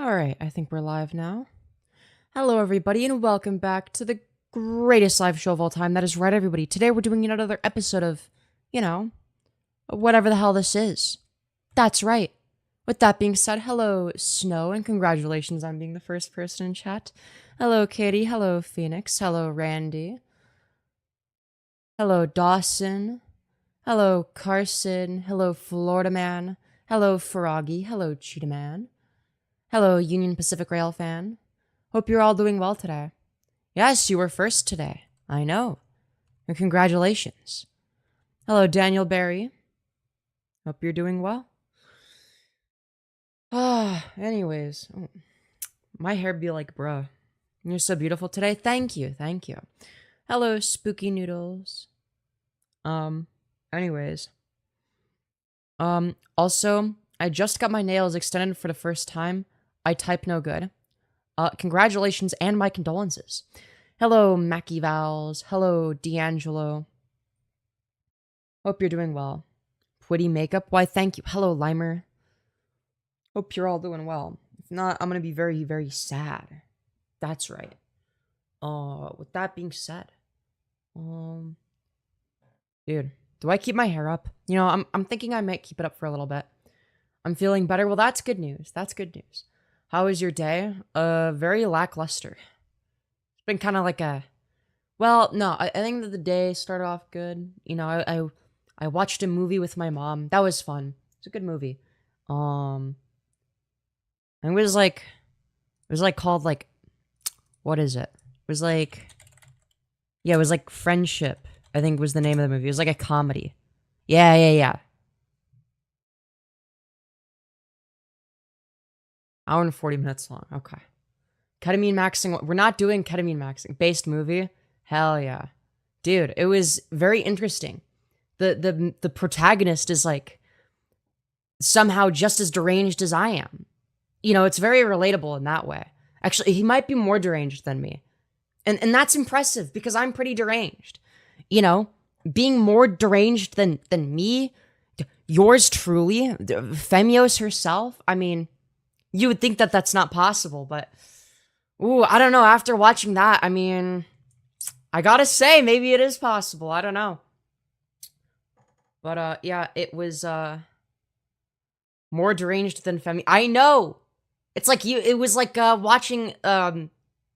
All right, I think we're live now. Hello, everybody, and welcome back to the greatest live show of all time. That is right, everybody. Today we're doing another episode of, whatever the hell this is. That's right. With that being said, hello, Snow, and congratulations on being the first person in chat. Hello, Katie. Hello, Phoenix. Hello, Randy. Hello, Dawson. Hello, Carson. Hello, Florida Man. Hello, Froggy. Hello, Cheetah Man. Hello, Union Pacific Rail fan. Hope you're all doing well today. Yes, you were first today. I know. And congratulations. Hello, Daniel Barry. Hope you're doing well. Anyways. My hair be like, bruh. You're so beautiful today. Thank you. Hello, Spooky Noodles. Anyways. Also, I just got my nails extended for the first time. I type no good. Congratulations and my condolences. Hello, Mackie Vals. Hello, D'Angelo. Hope you're doing well. Pretty makeup? Why, thank you. Hello, Limer. Hope you're all doing well. If not, I'm gonna be very, very sad. That's right. With that being said, dude, do I keep my hair up? You know, I'm thinking I might keep it up for a little bit. I'm feeling better. Well, that's good news. How was your day? Very lackluster. It's been kind of like a... Well, no, I think that the day started off good. You know, I watched a movie with my mom. That was fun. It's a good movie. It was like called like... What is it? It was like... Yeah, it was like Friendship, I think was the name of the movie. It was like a comedy. Yeah. Hour and 40 minutes long. Okay. Ketamine maxing. We're not doing ketamine maxing. Based movie. Hell yeah. Dude, it was very interesting. The protagonist is like somehow just as deranged as I am. You know, it's very relatable in that way. Actually, he might be more deranged than me. And that's impressive because I'm pretty deranged. You know, being more deranged than me, yours truly, Femyoz herself. I mean, you would think that that's not possible, but ooh, I don't know. After watching that, I mean, I gotta say, maybe it is possible. I don't know. But yeah, it was more deranged than Femi. I know. It's like it was like watching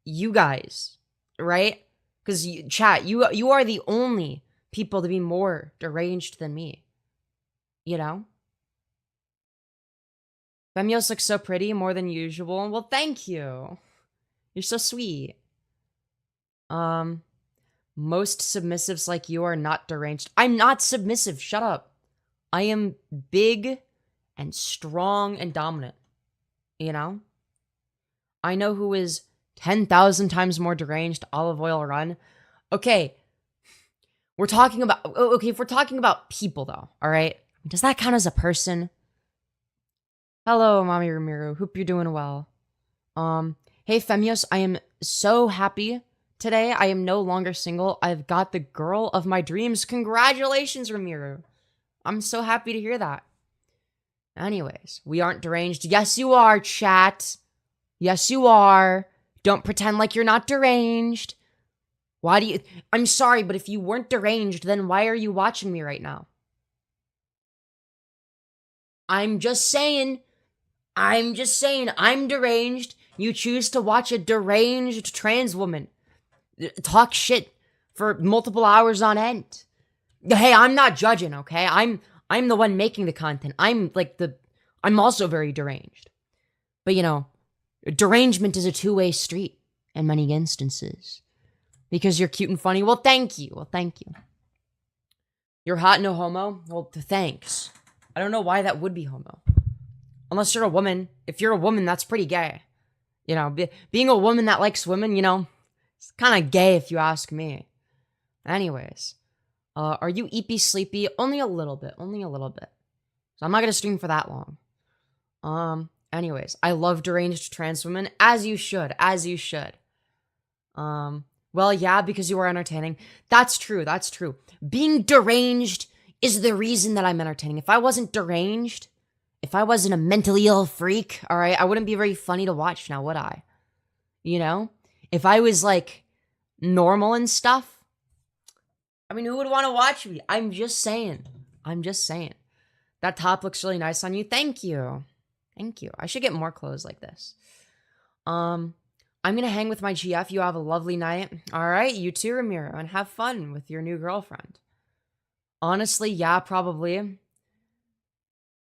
you guys, right? Because chat, you are the only people to be more deranged than me. You know? Femyoz looks so pretty, more than usual. Well, thank you. You're so sweet. Most submissives like you are not deranged. I'm not submissive. Shut up. I am big and strong and dominant. You know? I know who is 10,000 times more deranged. Olive Oil Run. Okay. We're talking about... Okay, if we're talking about people, though, all right? Does that count as a person? Hello, Mommy Ramiro. Hope you're doing well. Hey, Femyoz, I am so happy today. I am no longer single. I've got the girl of my dreams. Congratulations, Ramiro. I'm so happy to hear that. Anyways, we aren't deranged. Yes, you are, chat. Yes, you are. Don't pretend like you're not deranged. Why do you... I'm sorry, but if you weren't deranged, then why are you watching me right now? I'm just saying I'm deranged. You choose to watch a deranged trans woman talk shit for multiple hours on end. Hey, I'm not judging, okay? I'm the one making the content. I'm also very deranged. But you know, derangement is a two-way street in many instances. Because you're cute and funny. Well, thank you. You're hot, no homo? Well, thanks. I don't know why that would be homo. Unless you're a woman. If you're a woman, that's pretty gay. You know, being a woman that likes women, you know, it's kind of gay if you ask me. Anyways, are you eepy sleepy? Only a little bit. So I'm not going to stream for that long. Anyways, I love deranged trans women, as you should. Well, yeah, because you are entertaining. That's true. Being deranged is the reason that I'm entertaining. If I wasn't deranged, if I wasn't a mentally ill freak, all right, I wouldn't be very funny to watch now, would I? You know? If I was like normal and stuff, I mean, who would want to watch me? I'm just saying. I'm just saying. That top looks really nice on you. Thank you. Thank you. I should get more clothes like this. I'm gonna hang with my GF. You have a lovely night. All right, you too, Ramiro, and have fun with your new girlfriend. Honestly, yeah, probably.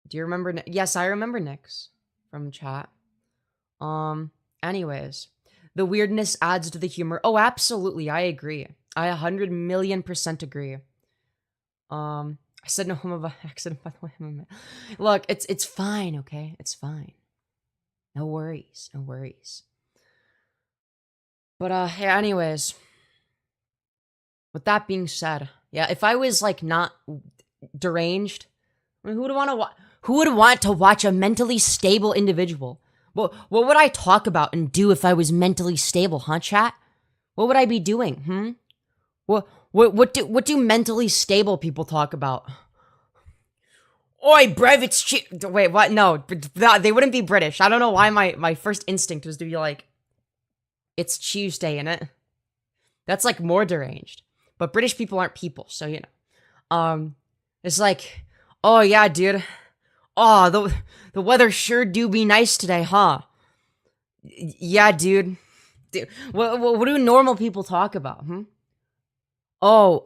Do you remember? Yes, I remember Nyx from chat. Anyways, the weirdness adds to the humor. Oh, absolutely, I agree. I 100,000,000% agree. I said no homo by accident, by the way. Look, it's fine, okay? It's fine. No worries, no worries. But yeah, anyways. With that being said, yeah, if I was like not deranged, I mean, who would want to watch a mentally stable individual? What would I talk about and do if I was mentally stable, huh, chat? What would I be doing? What do mentally stable people talk about? Oi, brev, it's wait, what? No, they wouldn't be British. I don't know why my first instinct was to be like, it's Tuesday, innit? That's like more deranged. But British people aren't people, so you know. It's like, oh yeah, dude. Oh, the weather sure do be nice today, huh? Yeah, dude. What do normal people talk about? Oh,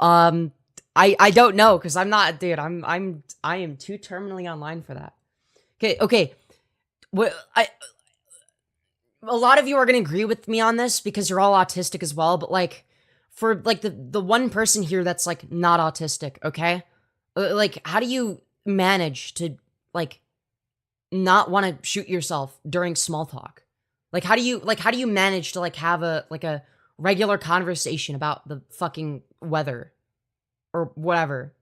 I don't know, because I'm not, dude. I am too terminally online for that. Okay. A lot of you are gonna agree with me on this because you're all autistic as well, but like, for like the one person here that's like not autistic, okay? Like, how do you manage to like not want to shoot yourself during small talk? Like, how do you manage to like have a regular conversation about the fucking weather or whatever?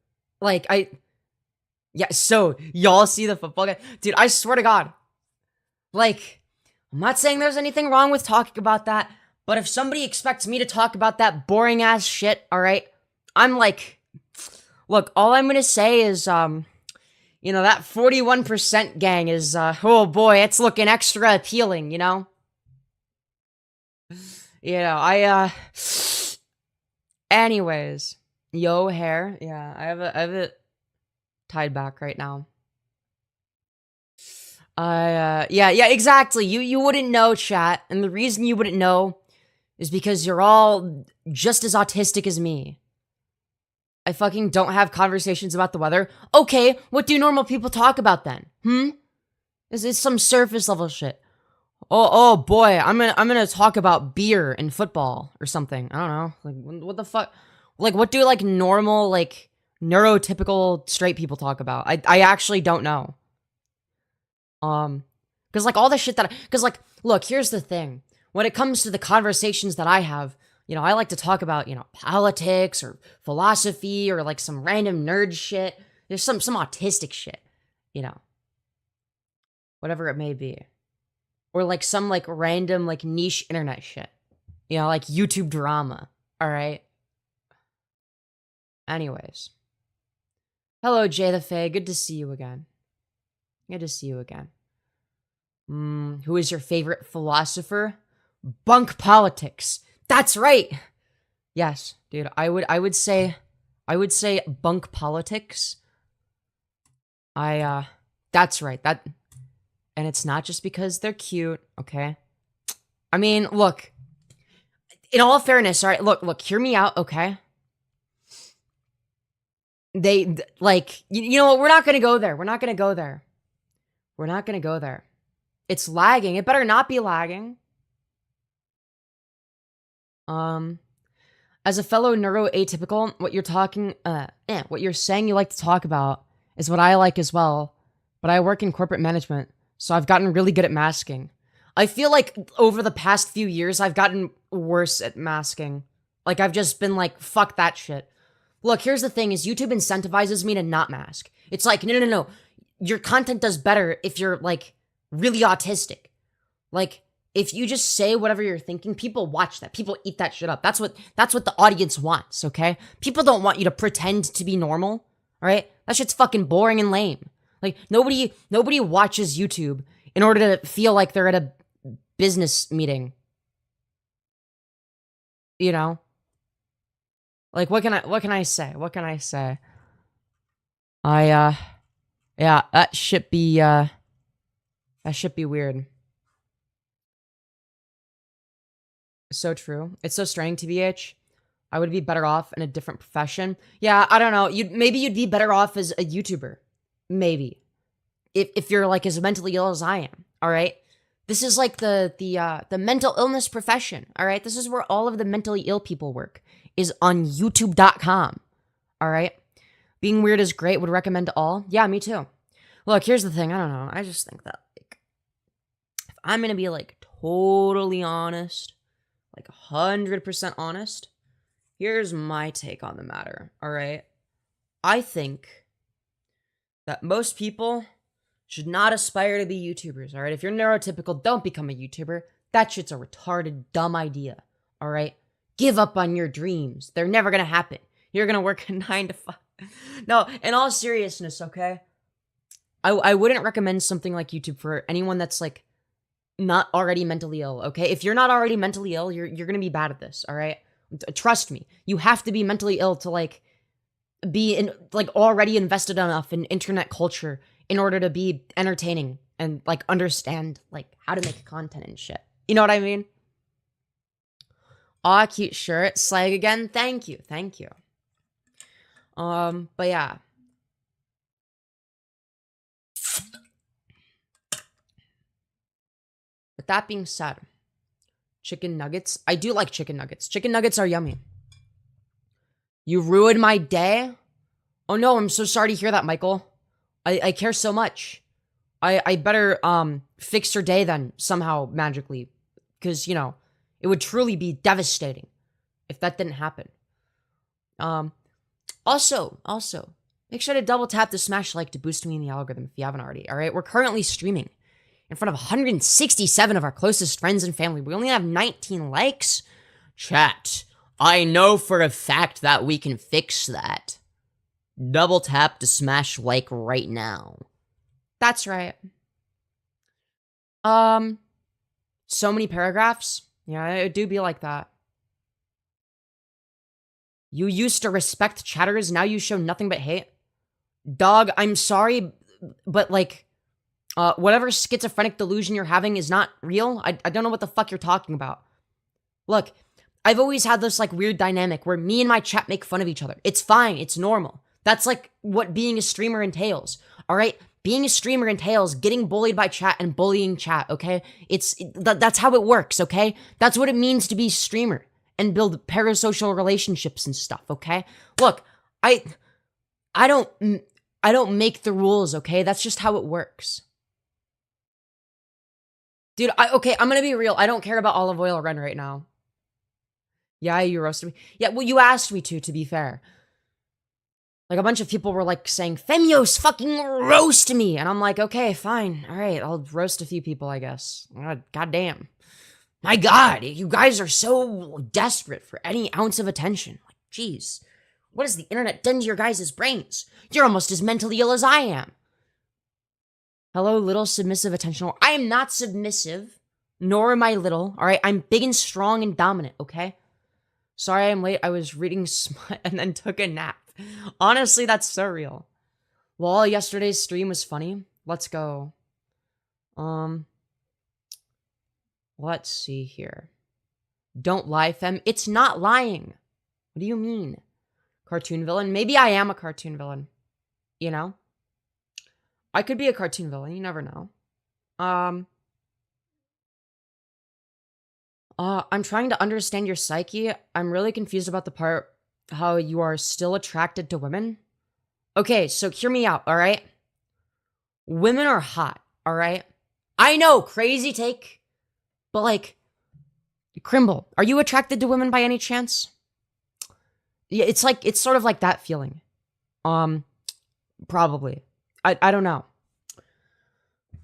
Like, yeah, so y'all see the football guy? Dude, I swear to God. Like, I'm not saying there's anything wrong with talking about that, but if somebody expects me to talk about that boring ass shit, all right, I'm like, look, all I'm gonna say is, you know, that 41% gang is, oh boy, it's looking extra appealing, you know? You know, anyways, yo, hair, yeah, I have it tied back right now. Yeah, exactly. You wouldn't know, chat, and the reason you wouldn't know is because you're all just as autistic as me. I fucking don't have conversations about the weather. Okay, what do normal people talk about then? This is some surface level shit. Oh boy, I'm gonna talk about beer and football or something. I don't know. Like, what the fuck? Like, what do like normal, like neurotypical straight people talk about? I actually don't know. Because like all the shit because like, look, here's the thing. When it comes to the conversations that I have, you know, I like to talk about, you know, politics or philosophy or like some random nerd shit. There's some autistic shit, you know, whatever it may be. Or like some like random like niche internet shit, you know, like YouTube drama. All right. Anyways. Hello, Jay the Fae. Good to see you again. Good to see you again. Who is your favorite philosopher? Bunk politics. That's right. Yes, dude. I would say bunk politics. That's right. And it's not just because they're cute, okay? I mean, look. In all fairness, all right, look, hear me out, okay? They like, you know what? We're not gonna go there. We're not gonna go there. We're not gonna go there. It's lagging. It better not be lagging. As a fellow neuroatypical, what you're saying you like to talk about is what I like as well. But I work in corporate management, so I've gotten really good at masking. I feel like over the past few years, I've gotten worse at masking. Like, I've just been like, fuck that shit. Look, here's the thing is YouTube incentivizes me to not mask. It's like, no. Your content does better if you're like really autistic. Like, if you just say whatever you're thinking, people watch that. People eat that shit up. That's what the audience wants, okay? People don't want you to pretend to be normal, all right? That shit's fucking boring and lame. Like, nobody watches YouTube in order to feel like they're at a business meeting. You know? Like, what can I say? What can I say? Yeah, that should be weird. So true. It's so straining, TBH. I would be better off in a different profession. Yeah, I don't know. Maybe you'd be better off as a YouTuber. Maybe. If you're like as mentally ill as I am, all right? This is like the mental illness profession, all right? This is where all of the mentally ill people work, is on youtube.com. All right? Being weird is great, would recommend to all. Yeah, me too. Look, here's the thing, I don't know. I just think that like if I'm going to be like totally honest, like 100% honest, here's my take on the matter, all right? I think that most people should not aspire to be YouTubers, all right? If you're neurotypical, don't become a YouTuber. That shit's a retarded, dumb idea, all right? Give up on your dreams. They're never gonna happen. You're gonna work a 9 to 5. No, in all seriousness, okay? I wouldn't recommend something like YouTube for anyone that's like not already mentally ill, okay? If you're not already mentally ill, you're gonna be bad at this, all right? Trust me. You have to be mentally ill to like be in like already invested enough in internet culture in order to be entertaining and like understand like how to make content and shit. You know what I mean? Aw, cute shirt. Slag again. Thank you. Thank you. But yeah. With that being said, chicken nuggets. I do like chicken nuggets. Chicken nuggets are yummy. You ruined my day? Oh no, I'm so sorry to hear that, Michael. I care so much. I better fix your day then somehow magically, because you know it would truly be devastating if that didn't happen. Also, make sure to double tap the smash like to boost me in the algorithm if you haven't already. All right, we're currently streaming in front of 167 of our closest friends and family. We only have 19 likes. Chat, I know for a fact that we can fix that. Double tap to smash like right now. That's right. So many paragraphs. Yeah, it do be like that. You used to respect chatters, now you show nothing but hate. Dog, I'm sorry, but like, whatever schizophrenic delusion you're having is not real. I don't know what the fuck you're talking about. Look, I've always had this like weird dynamic where me and my chat make fun of each other. It's fine, it's normal. That's like what being a streamer entails, all right? Being a streamer entails getting bullied by chat and bullying chat, okay? That's how it works, okay? That's what it means to be a streamer and build parasocial relationships and stuff, okay? Look, I don't make the rules, okay? That's just how it works. Dude, okay, I'm gonna be real. I don't care about Olive Oil Ren right now. Yeah, you roasted me. Yeah, well, you asked me to be fair. Like, a bunch of people were, like, saying, Femyoz, fucking roast me! And I'm like, okay, fine. All right, I'll roast a few people, I guess. God damn. My God, you guys are so desperate for any ounce of attention. Like, jeez. What has the internet done to your guys' brains? You're almost as mentally ill as I am. Hello, little submissive attention. I am not submissive, nor am I little, all right? I'm big and strong and dominant, okay? Sorry I'm late. I was reading smut and then took a nap. Honestly, that's so real. Well, yesterday's stream was funny. Let's go. Let's see here. Don't lie, Fem. It's not lying. What do you mean? Cartoon villain? Maybe I am a cartoon villain. You know? I could be a cartoon villain. You never know. I'm trying to understand your psyche. I'm really confused about the part how you are still attracted to women. Okay, so hear me out, all right? Women are hot, all right? I know, crazy take, but like, Crimble, are you attracted to women by any chance? Yeah, it's sort of like that feeling. Probably. I don't know.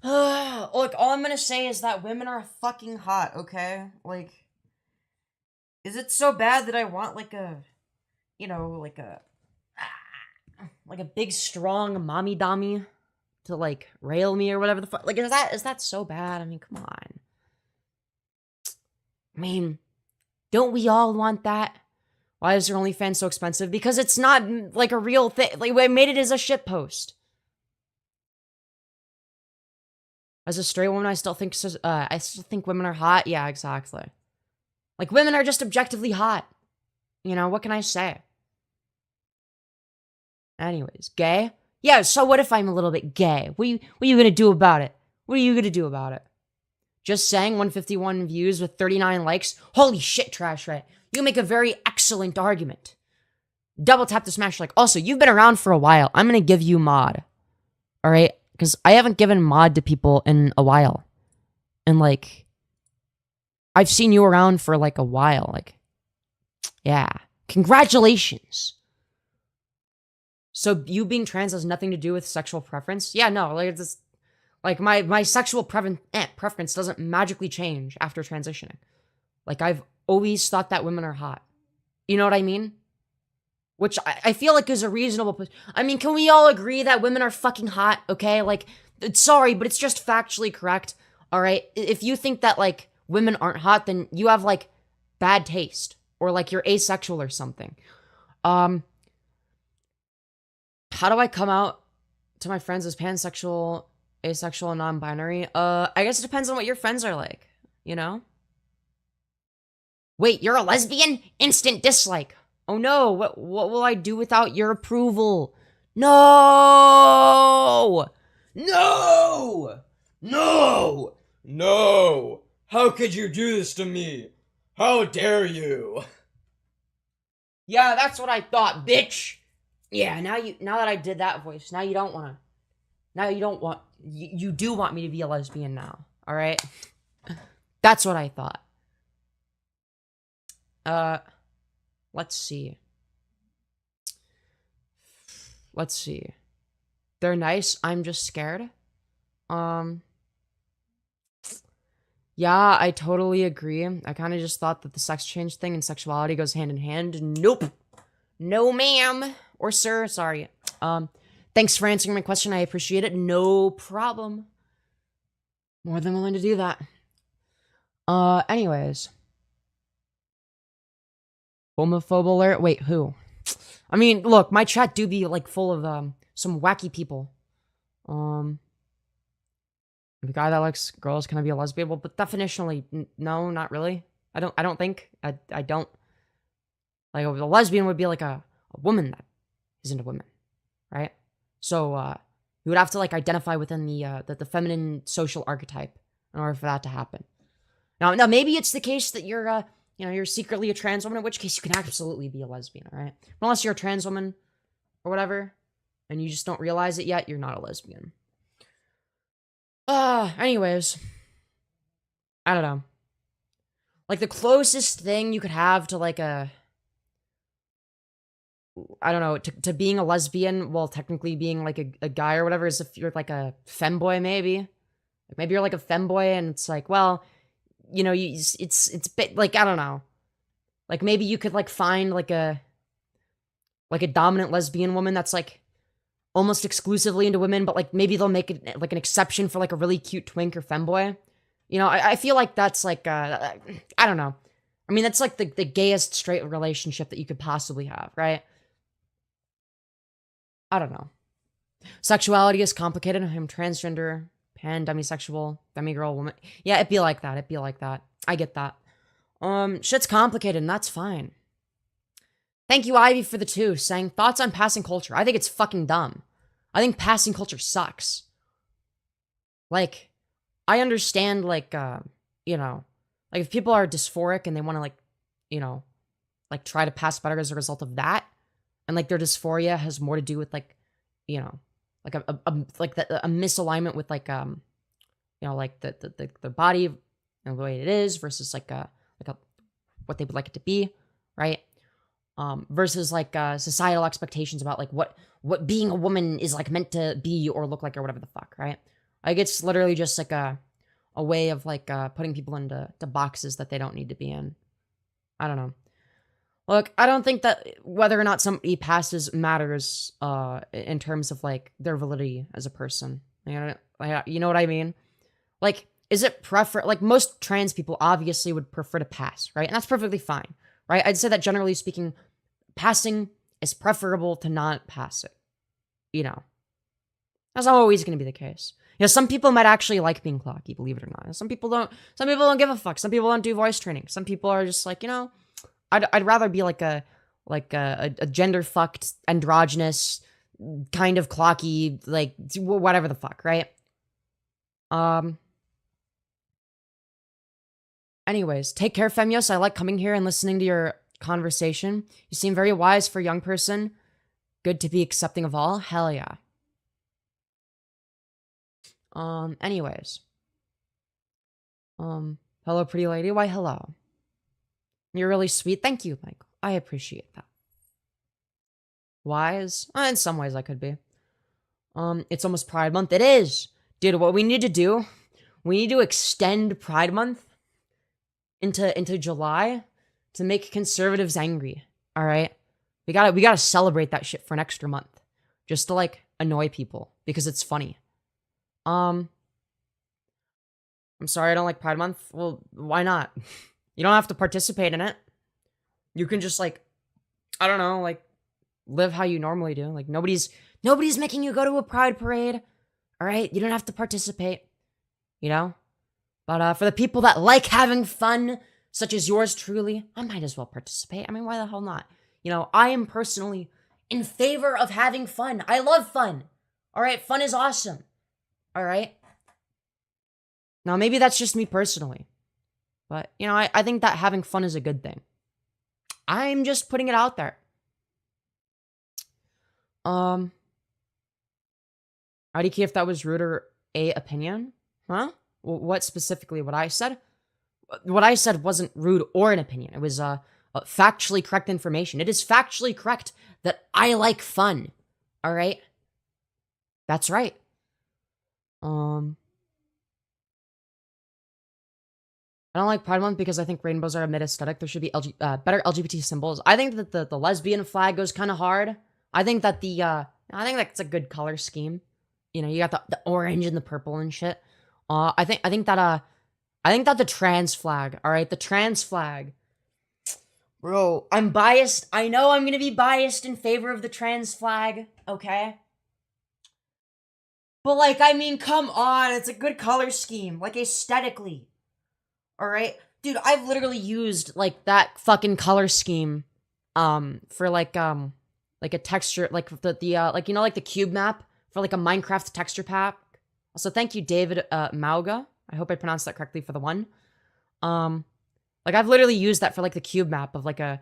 Look, all I'm gonna say is that women are fucking hot, okay? Like, is it so bad that I want like a, you know, like a big strong mommy dommy to like rail me or whatever the fuck. Like, is that so bad? I mean, come on. I mean, don't we all want that? Why is your OnlyFans so expensive? Because it's not like a real thing. Like, we made it as a shitpost. As a straight woman, I still think women are hot. Yeah, exactly. Like, women are just objectively hot. You know, what can I say? Anyways, gay? Yeah, so what if I'm a little bit gay? What are you gonna do about it? What are you gonna do about it? Just saying 151 views with 39 likes? Holy shit, Trash Ray. You make a very excellent argument. Double tap to smash like. Also, you've been around for a while. I'm gonna give you mod. Alright? Because I haven't given mod to people in a while. And like, I've seen you around for like a while. Like, yeah. Congratulations. So you being trans has nothing to do with sexual preference? Yeah, no, like it's like my sexual preference doesn't magically change after transitioning. Like I've always thought that women are hot. You know what I mean? Which I feel like is a reasonable. I mean, can we all agree that women are fucking hot? Okay, like sorry, but it's just factually correct. All right, if you think that like women aren't hot, then you have like bad taste or like you're asexual or something. How do I come out to my friends as pansexual, asexual, and non-binary? I guess it depends on what your friends are like, you know? Wait, you're a lesbian? Instant dislike. Oh no, what will I do without your approval? No! No! No! No! How could you do this to me? How dare you? Yeah, that's what I thought, bitch. Yeah, now that I did that voice, now you don't want you do want me to be a lesbian now, all right? That's what I thought. Let's see. They're nice, I'm just scared. Yeah, I totally agree. I kind of just thought that the sex change thing and sexuality goes hand in hand. Nope. No, ma'am. Or sir, sorry. Thanks for answering my question. I appreciate it. No problem. More than willing to do that. Anyways. Homophobe alert? Wait, who? I mean, look, my chat do be, like, full of, some wacky people. The guy that likes girls, can I be a lesbian? Well, but definitionally, no, not really. I don't think. I don't. Like, a lesbian would be, like, a woman that isn't a woman, right? So, you would have to, like, identify within the feminine social archetype in order for that to happen. Now, maybe it's the case that you're, you're secretly a trans woman, in which case you can absolutely be a lesbian, all right? Unless you're a trans woman or whatever, and you just don't realize it yet, you're not a lesbian. Anyways. I don't know. Like, the closest thing you could have to, like, I don't know, to being a lesbian, well, technically being, like, a guy or whatever, is if you're, like, a femboy, maybe. Maybe you're, like, a femboy, and it's like, well, you know, it's bit, like, I don't know. Like, maybe you could, like, find, like a dominant lesbian woman that's, like, almost exclusively into women, but, like, maybe they'll make it, like, an exception for, like, a really cute twink or femboy. You know, I feel like that's, like, I don't know. I mean, that's, like, the gayest straight relationship that you could possibly have, right? I don't know. Sexuality is complicated. I'm transgender, pan, demisexual, demigirl, woman. Yeah, it'd be like that. I get that. Shit's complicated, and that's fine. Thank you, Ivy, for the 2, saying, thoughts on passing culture. I think it's fucking dumb. I think passing culture sucks. Like, I understand, like, you know, like, if people are dysphoric and they want to, like, you know, like, try to pass better as a result of that, and, like, their dysphoria has more to do with, like, you know, like, a misalignment with, like, you know, like, the body and the way it is versus, like, what they would like it to be, right? Versus, like, societal expectations about, like, what being a woman is, like, meant to be or look like or whatever the fuck, right? Like, it's literally just, like, a way of, like, putting people into boxes that they don't need to be in. I don't know. Look, I don't think that whether or not somebody passes matters, in terms of, like, their validity as a person. You know what I mean? Like, is it like most trans people obviously would prefer to pass, right? And that's perfectly fine, right? I'd say that generally speaking, passing is preferable to not pass it. You know, that's not always going to be the case. You know, some people might actually like being clocky, believe it or not. Some people don't give a fuck. Some people don't do voice training. Some people are just like, you know, I'd rather be like a gender fucked, androgynous, kind of clocky, like whatever the fuck, right? Anyways, take care, Femyoz. I like coming here and listening to your conversation. You seem very wise for a young person. Good to be accepting of all. Hell yeah. Anyways. Hello, pretty lady. Why, hello. You're really sweet. Thank you, Michael. I appreciate that. Wise? In some ways I could be. It's almost Pride Month. It is. Dude, what we need to do, we need to extend Pride Month into July to make conservatives angry. All right? We gotta celebrate that shit for an extra month. Just to, like, annoy people. Because it's funny. I'm sorry I don't like Pride Month. Well, why not? You don't have to participate in it. You can just, like, I don't know, like, live how you normally do. Like, nobody's making you go to a pride parade. All right? You don't have to participate. You know? But for the people that like having fun, such as yours truly, I might as well participate. I mean, why the hell not? You know, I am personally in favor of having fun. I love fun. All right? Fun is awesome. All right? Now, maybe that's just me personally. But, you know, I think that having fun is a good thing. I'm just putting it out there. IDK, if that was rude or a opinion? Huh? What specifically? What I said? What I said wasn't rude or an opinion. It was factually correct information. It is factually correct that I like fun. All right? That's right. I don't like Pride Month because I think rainbows are a mid-aesthetic. There should be better LGBT symbols. I think that the lesbian flag goes kind of hard. I think that I think that's a good color scheme. You know, you got the orange and the purple and shit. I think that the trans flag, all right, the trans flag. Bro, I'm biased. I know I'm gonna be biased in favor of the trans flag, okay? But, like, I mean, come on, it's a good color scheme, like, aesthetically. Alright? Dude, I've literally used, like, that fucking color scheme, for, like a texture, like, like, you know, like, the cube map for, like, a Minecraft texture pack. Also, thank you, David, Mauga. I hope I pronounced that correctly for the one. Like, I've literally used that for, like, the cube map of, like, a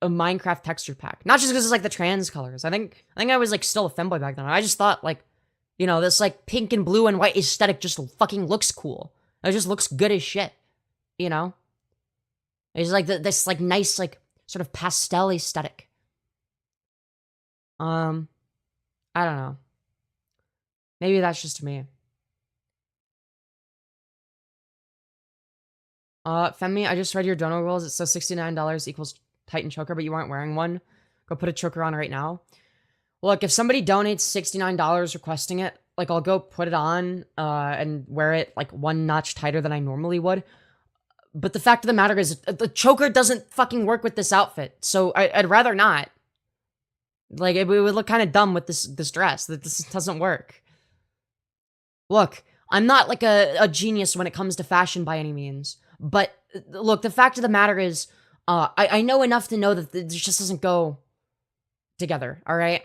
Minecraft texture pack. Not just because it's, like, the trans colors. I think I was, like, still a femboy back then. I just thought, like, you know, this, like, pink and blue and white aesthetic just fucking looks cool. It just looks good as shit. You know? It's like this, like, nice, like, sort of pastel aesthetic. I don't know. Maybe that's just me. Femi, I just read your donor rules. It says $69 equals Titan choker, but you aren't wearing one. Go put a choker on right now. Look, if somebody donates $69 requesting it, like, I'll go put it on, and wear it, like, one notch tighter than I normally would. But the fact of the matter is, the choker doesn't fucking work with this outfit, so I'd rather not. Like, it would look kind of dumb with this dress. That this doesn't work. Look, I'm not, like, a genius when it comes to fashion by any means. But, look, the fact of the matter is, I know enough to know that this just doesn't go together, alright?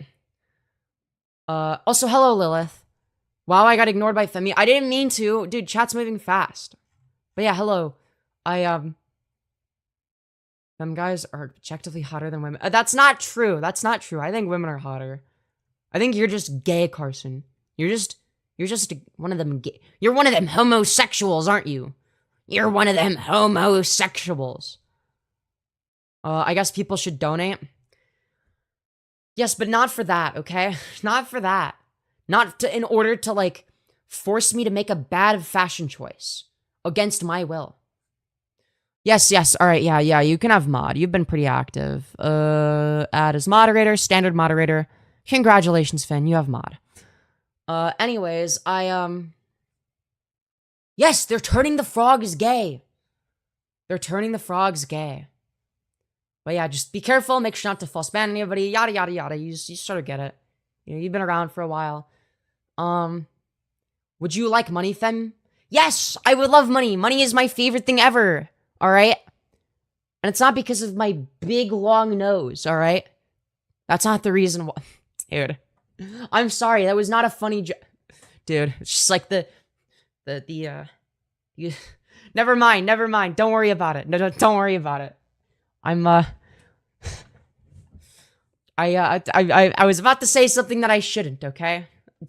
Also, hello, Lilith. Wow, I got ignored by Femi. I didn't mean to. Dude, chat's moving fast. But yeah, hello. Them guys are objectively hotter than women. That's not true. That's not true. I think women are hotter. I think you're just gay, Carson. You're just one of them gay. You're one of them homosexuals, aren't you? You're one of them homosexuals. I guess people should donate. Yes, but not for that, okay? Not for that. In order to, like, force me to make a bad fashion choice against my will. Yes, all right, yeah, you can have mod. You've been pretty active. Add as moderator, standard moderator. Congratulations, Finn, you have mod. Anyways, yes, they're turning the frogs gay. They're turning the frogs gay. But yeah, just be careful, make sure not to false ban anybody, yada yada yada. You sort of get it. You know, you've been around for a while. Would you like money, Fem? Yes, I would love money. Money is my favorite thing ever. Alright? And it's not because of my big long nose, alright? That's not the reason why. Dude. I'm sorry, that was not a funny joke. Dude, it's just like never mind. Don't worry about it. No, don't worry about it. I was about to say something that I shouldn't, okay? I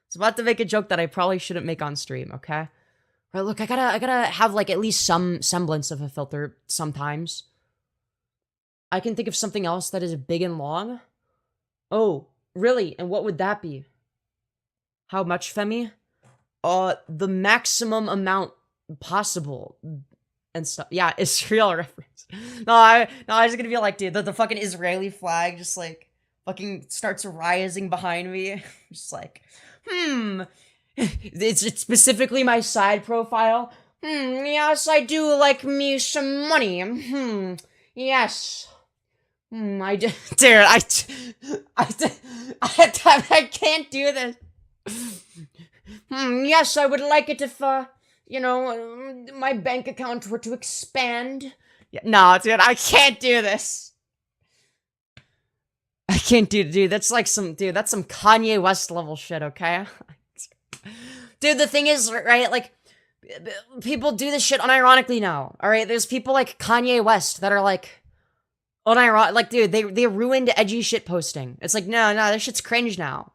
was about to make a joke that I probably shouldn't make on stream, okay? Right, look, I gotta have, like, at least some semblance of a filter sometimes. I can think of something else that is big and long. Oh, really? And what would that be? How much, Femi? The maximum amount possible. And stuff. Yeah, Israel reference. No, I was gonna be like, dude, the fucking Israeli flag just, like, fucking starts rising behind me. Just like, It's specifically my side profile. Yes, I do like me some money. Yes. I do. Dude, I can't do this. Yes, I would like it if, you know, my bank account were to expand. Yeah, no, dude, I can't do this. I can't do, dude, that's like some, dude, that's some Kanye West level shit, okay? Dude, the thing is, right, like, people do this shit unironically now, alright? There's people like Kanye West that are like, unironic, like, dude, they ruined edgy shit posting. It's like, no, this shit's cringe now.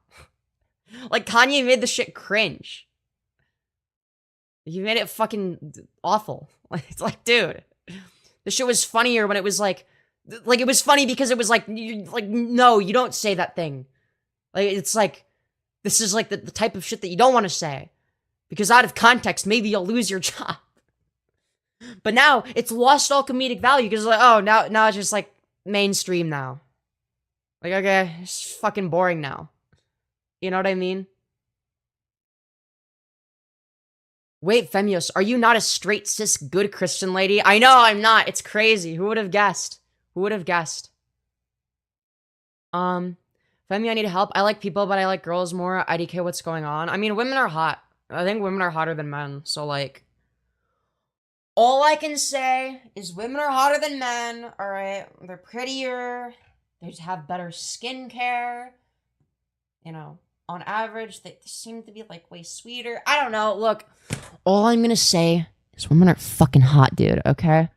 Like, Kanye made the shit cringe. He made it fucking awful. Like, it's like, dude, the shit was funnier when it was like, it was funny because it was like, no, you don't say that thing. Like, it's like, this is like the type of shit that you don't want to say. Because out of context, maybe you'll lose your job. But now, it's lost all comedic value because, like, oh, now it's just like mainstream now. Like, okay, it's fucking boring now. You know what I mean? Wait, Femyoz, are you not a straight, cis, good Christian lady? I know I'm not. It's crazy. Who would have guessed? Who would have guessed? Femi, I need help. I like people, but I like girls more. IDK, what's going on? I mean, women are hot. I think women are hotter than men. So, like, all I can say is women are hotter than men. Alright? They're prettier. They just have better skincare. You know, on average, they seem to be, like, way sweeter. I don't know. Look, all I'm gonna say is women are fucking hot, dude, okay?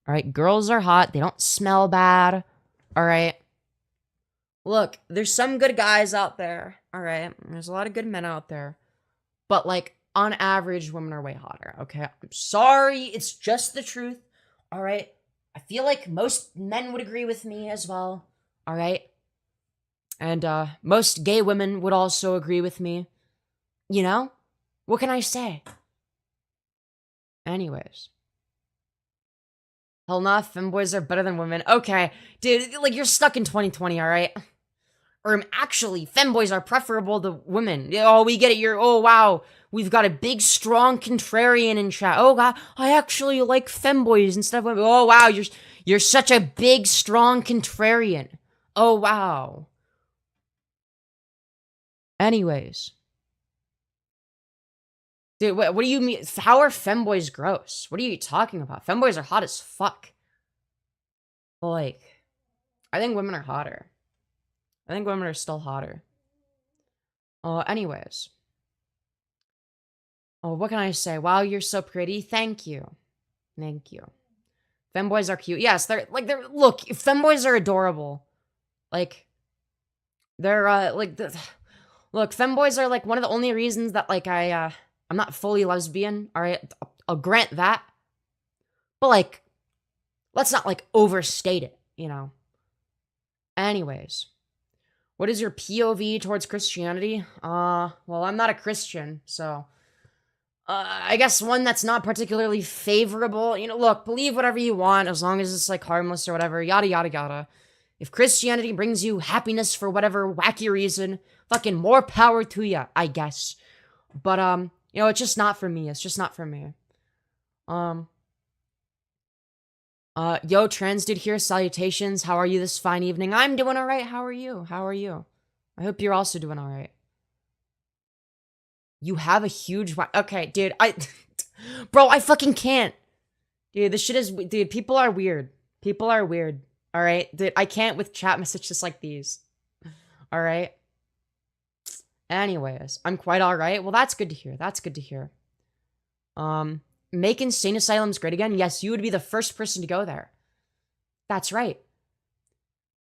Alright, girls are hot. They don't smell bad. Alright? Look, there's some good guys out there. Alright? There's a lot of good men out there. But, like, on average, women are way hotter, okay? I'm sorry. It's just the truth. Alright? I feel like most men would agree with me as well. Alright? And, most gay women would also agree with me. You know? What can I say? Anyways. Hell nah, femboys are better than women. Okay. Dude, like, you're stuck in 2020, alright? Or, actually, femboys are preferable to women. Oh, we get it. Oh, wow. We've got a big, strong contrarian in chat. Oh, God. I actually like femboys instead of women. Oh, wow. You're such a big, strong contrarian. Oh, wow. Anyways. Dude, what do you mean? How are femboys gross? What are you talking about? Femboys are hot as fuck. But, like, I think women are hotter. I think women are still hotter. Anyways. Oh, what can I say? Wow, you're so pretty. Thank you. Thank you. Femboys are cute. Yes, look, femboys are adorable. Like, they're, look, femboys are, like, one of the only reasons that, like, I'm not fully lesbian, alright? I'll grant that. But, like, let's not, like, overstate it, you know? Anyways. What is your POV towards Christianity? Well, I'm not a Christian, so... I guess one that's not particularly favorable. You know, look, believe whatever you want, as long as it's, like, harmless or whatever, yada yada yada. If Christianity brings you happiness for whatever wacky reason, fucking more power to ya, I guess. But, you know, it's just not for me. It's just not for me. Yo, trans dude here, salutations. How are you this fine evening? I'm doing alright. How are you? How are you? I hope you're also doing alright. You have a huge... Okay, dude, Bro, I fucking can't. Dude, this shit is... Dude, people are weird. People are weird. Alright? Dude, I can't with chat messages like these. Alright? Anyways, I'm quite alright. Well, that's good to hear. That's good to hear. Make insane asylums great again? Yes, you would be the first person to go there. That's right.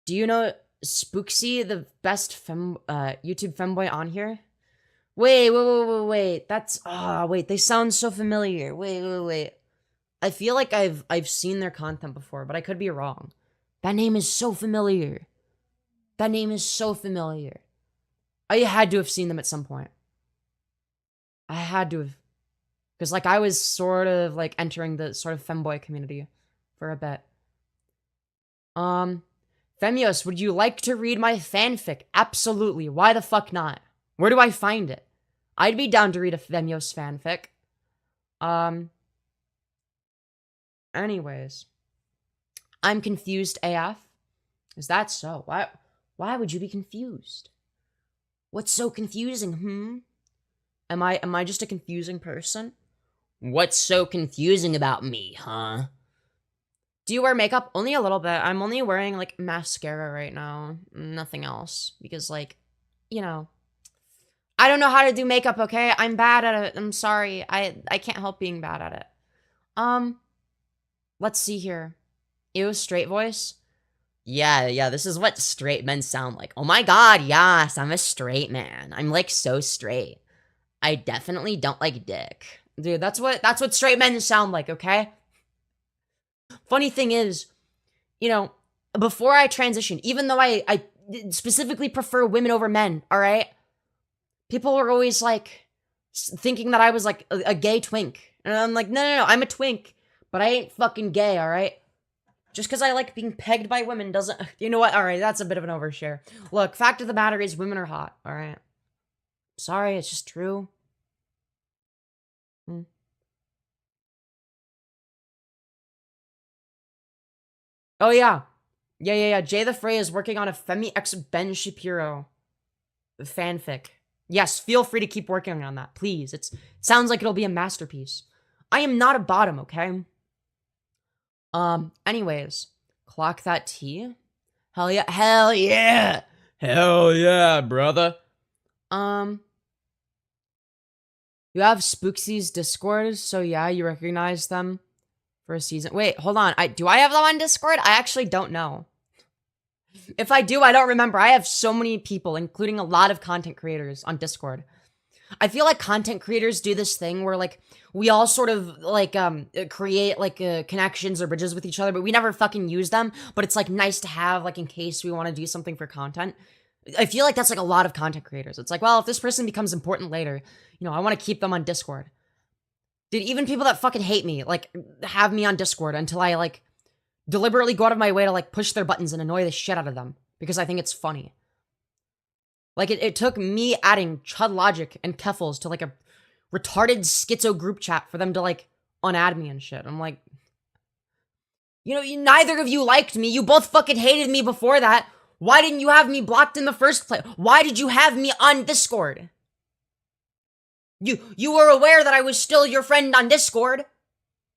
Do you know Spooksy, the best YouTube femboy on here? Wait. That's... wait, they sound so familiar. Wait. I feel like I've seen their content before, but I could be wrong. That name is so familiar. That name is so familiar. I had to have seen them at some point. I had to have. Because, like, I was sort of, like, entering the sort of femboy community for a bit. Femyoz, would you like to read my fanfic? Absolutely. Why the fuck not? Where do I find it? I'd be down to read a Femyoz fanfic. Anyways. I'm confused AF. Is that so? Why would you be confused? What's so confusing, Am I just a confusing person? What's so confusing about me, huh? Do you wear makeup? Only a little bit. I'm only wearing, like, mascara right now. Nothing else. Because, like, you know, I don't know how to do makeup, okay? I'm bad at it. I'm sorry. I can't help being bad at it. Let's see here. Ew, straight voice? Yeah, this is what straight men sound like. Oh my god, yes, I'm a straight man. I'm, like, so straight. I definitely don't like dick. Dude, that's what straight men sound like, okay? Funny thing is, you know, before I transitioned, even though I specifically prefer women over men, alright? People were always, like, thinking that I was, like, a gay twink. And I'm like, no, I'm a twink. But I ain't fucking gay, alright? Just because I like being pegged by women doesn't... You know what? Alright, that's a bit of an overshare. Look, fact of the matter is women are hot, alright? Sorry, it's just true. Oh, yeah. Yeah. Jay the Frey is working on a Femi X Ben Shapiro fanfic. Yes, feel free to keep working on that, please. It sounds like it'll be a masterpiece. I am not a bottom, okay? Anyways. Clock that T. Hell yeah. Hell yeah, brother. You have Spooksy's Discord, so yeah, you recognize them for a season. Wait, hold on. Do I have them on Discord? I actually don't know. If I do, I don't remember. I have so many people, including a lot of content creators on Discord. I feel like content creators do this thing where, like, we all sort of, like, create, like, connections or bridges with each other, but we never fucking use them. But it's, like, nice to have, like, in case we want to do something for content. I feel like that's, like, a lot of content creators. It's like, well, if this person becomes important later, you know, I want to keep them on Discord. Dude, even people that fucking hate me, like, have me on Discord until I, like, deliberately go out of my way to, like, push their buttons and annoy the shit out of them. Because I think it's funny. Like, it took me adding Chud Logic and Keffels to, like, a retarded schizo group chat for them to, like, unadd me and shit. I'm like, you know, neither of you liked me. You both fucking hated me before that. Why didn't you have me blocked in the first place? Why did you have me on Discord? You were aware that I was still your friend on Discord.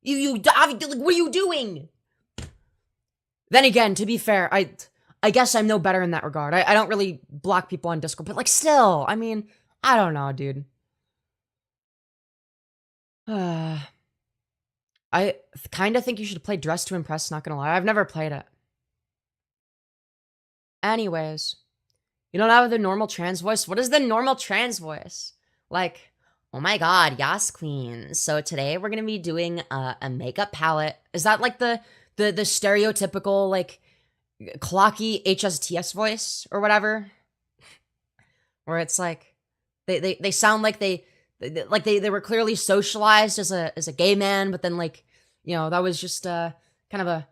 What are you doing? Then again, to be fair, I guess I'm no better in that regard. I don't really block people on Discord, but, like, still, I mean, I don't know, dude. I kind of think you should play Dress to Impress, not gonna lie. I've never played it. Anyways, you don't have the normal trans voice? What is the normal trans voice? Like, oh my god, yas queen. So today we're gonna be doing a makeup palette. Is that, like, the stereotypical, like, clocky HSTS voice or whatever? Where it's like they sound like they were clearly socialized as a gay man, but then, like, you know, that was just kind of a,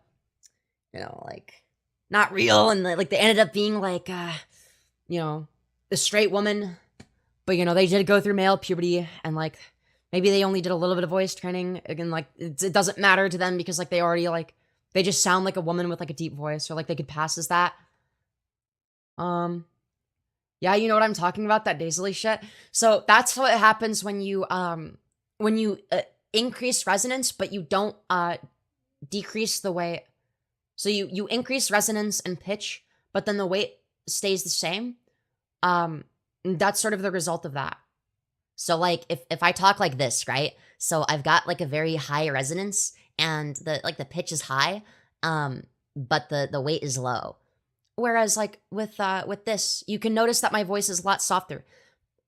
you know, like, not real, and like they ended up being like, you know, a straight woman, but you know, they did go through male puberty, and like maybe they only did a little bit of voice training. Again, like it doesn't matter to them because like they already like they just sound like a woman with like a deep voice, or like they could pass as that. Yeah, you know what I'm talking about, that nasally shit. So that's what happens when you increase resonance, but you don't decrease the weight. So you increase resonance and pitch, but then the weight stays the same. That's sort of the result of that. So like if I talk like this, right? So I've got like a very high resonance and the pitch is high, but the weight is low. Whereas like with this, you can notice that my voice is a lot softer.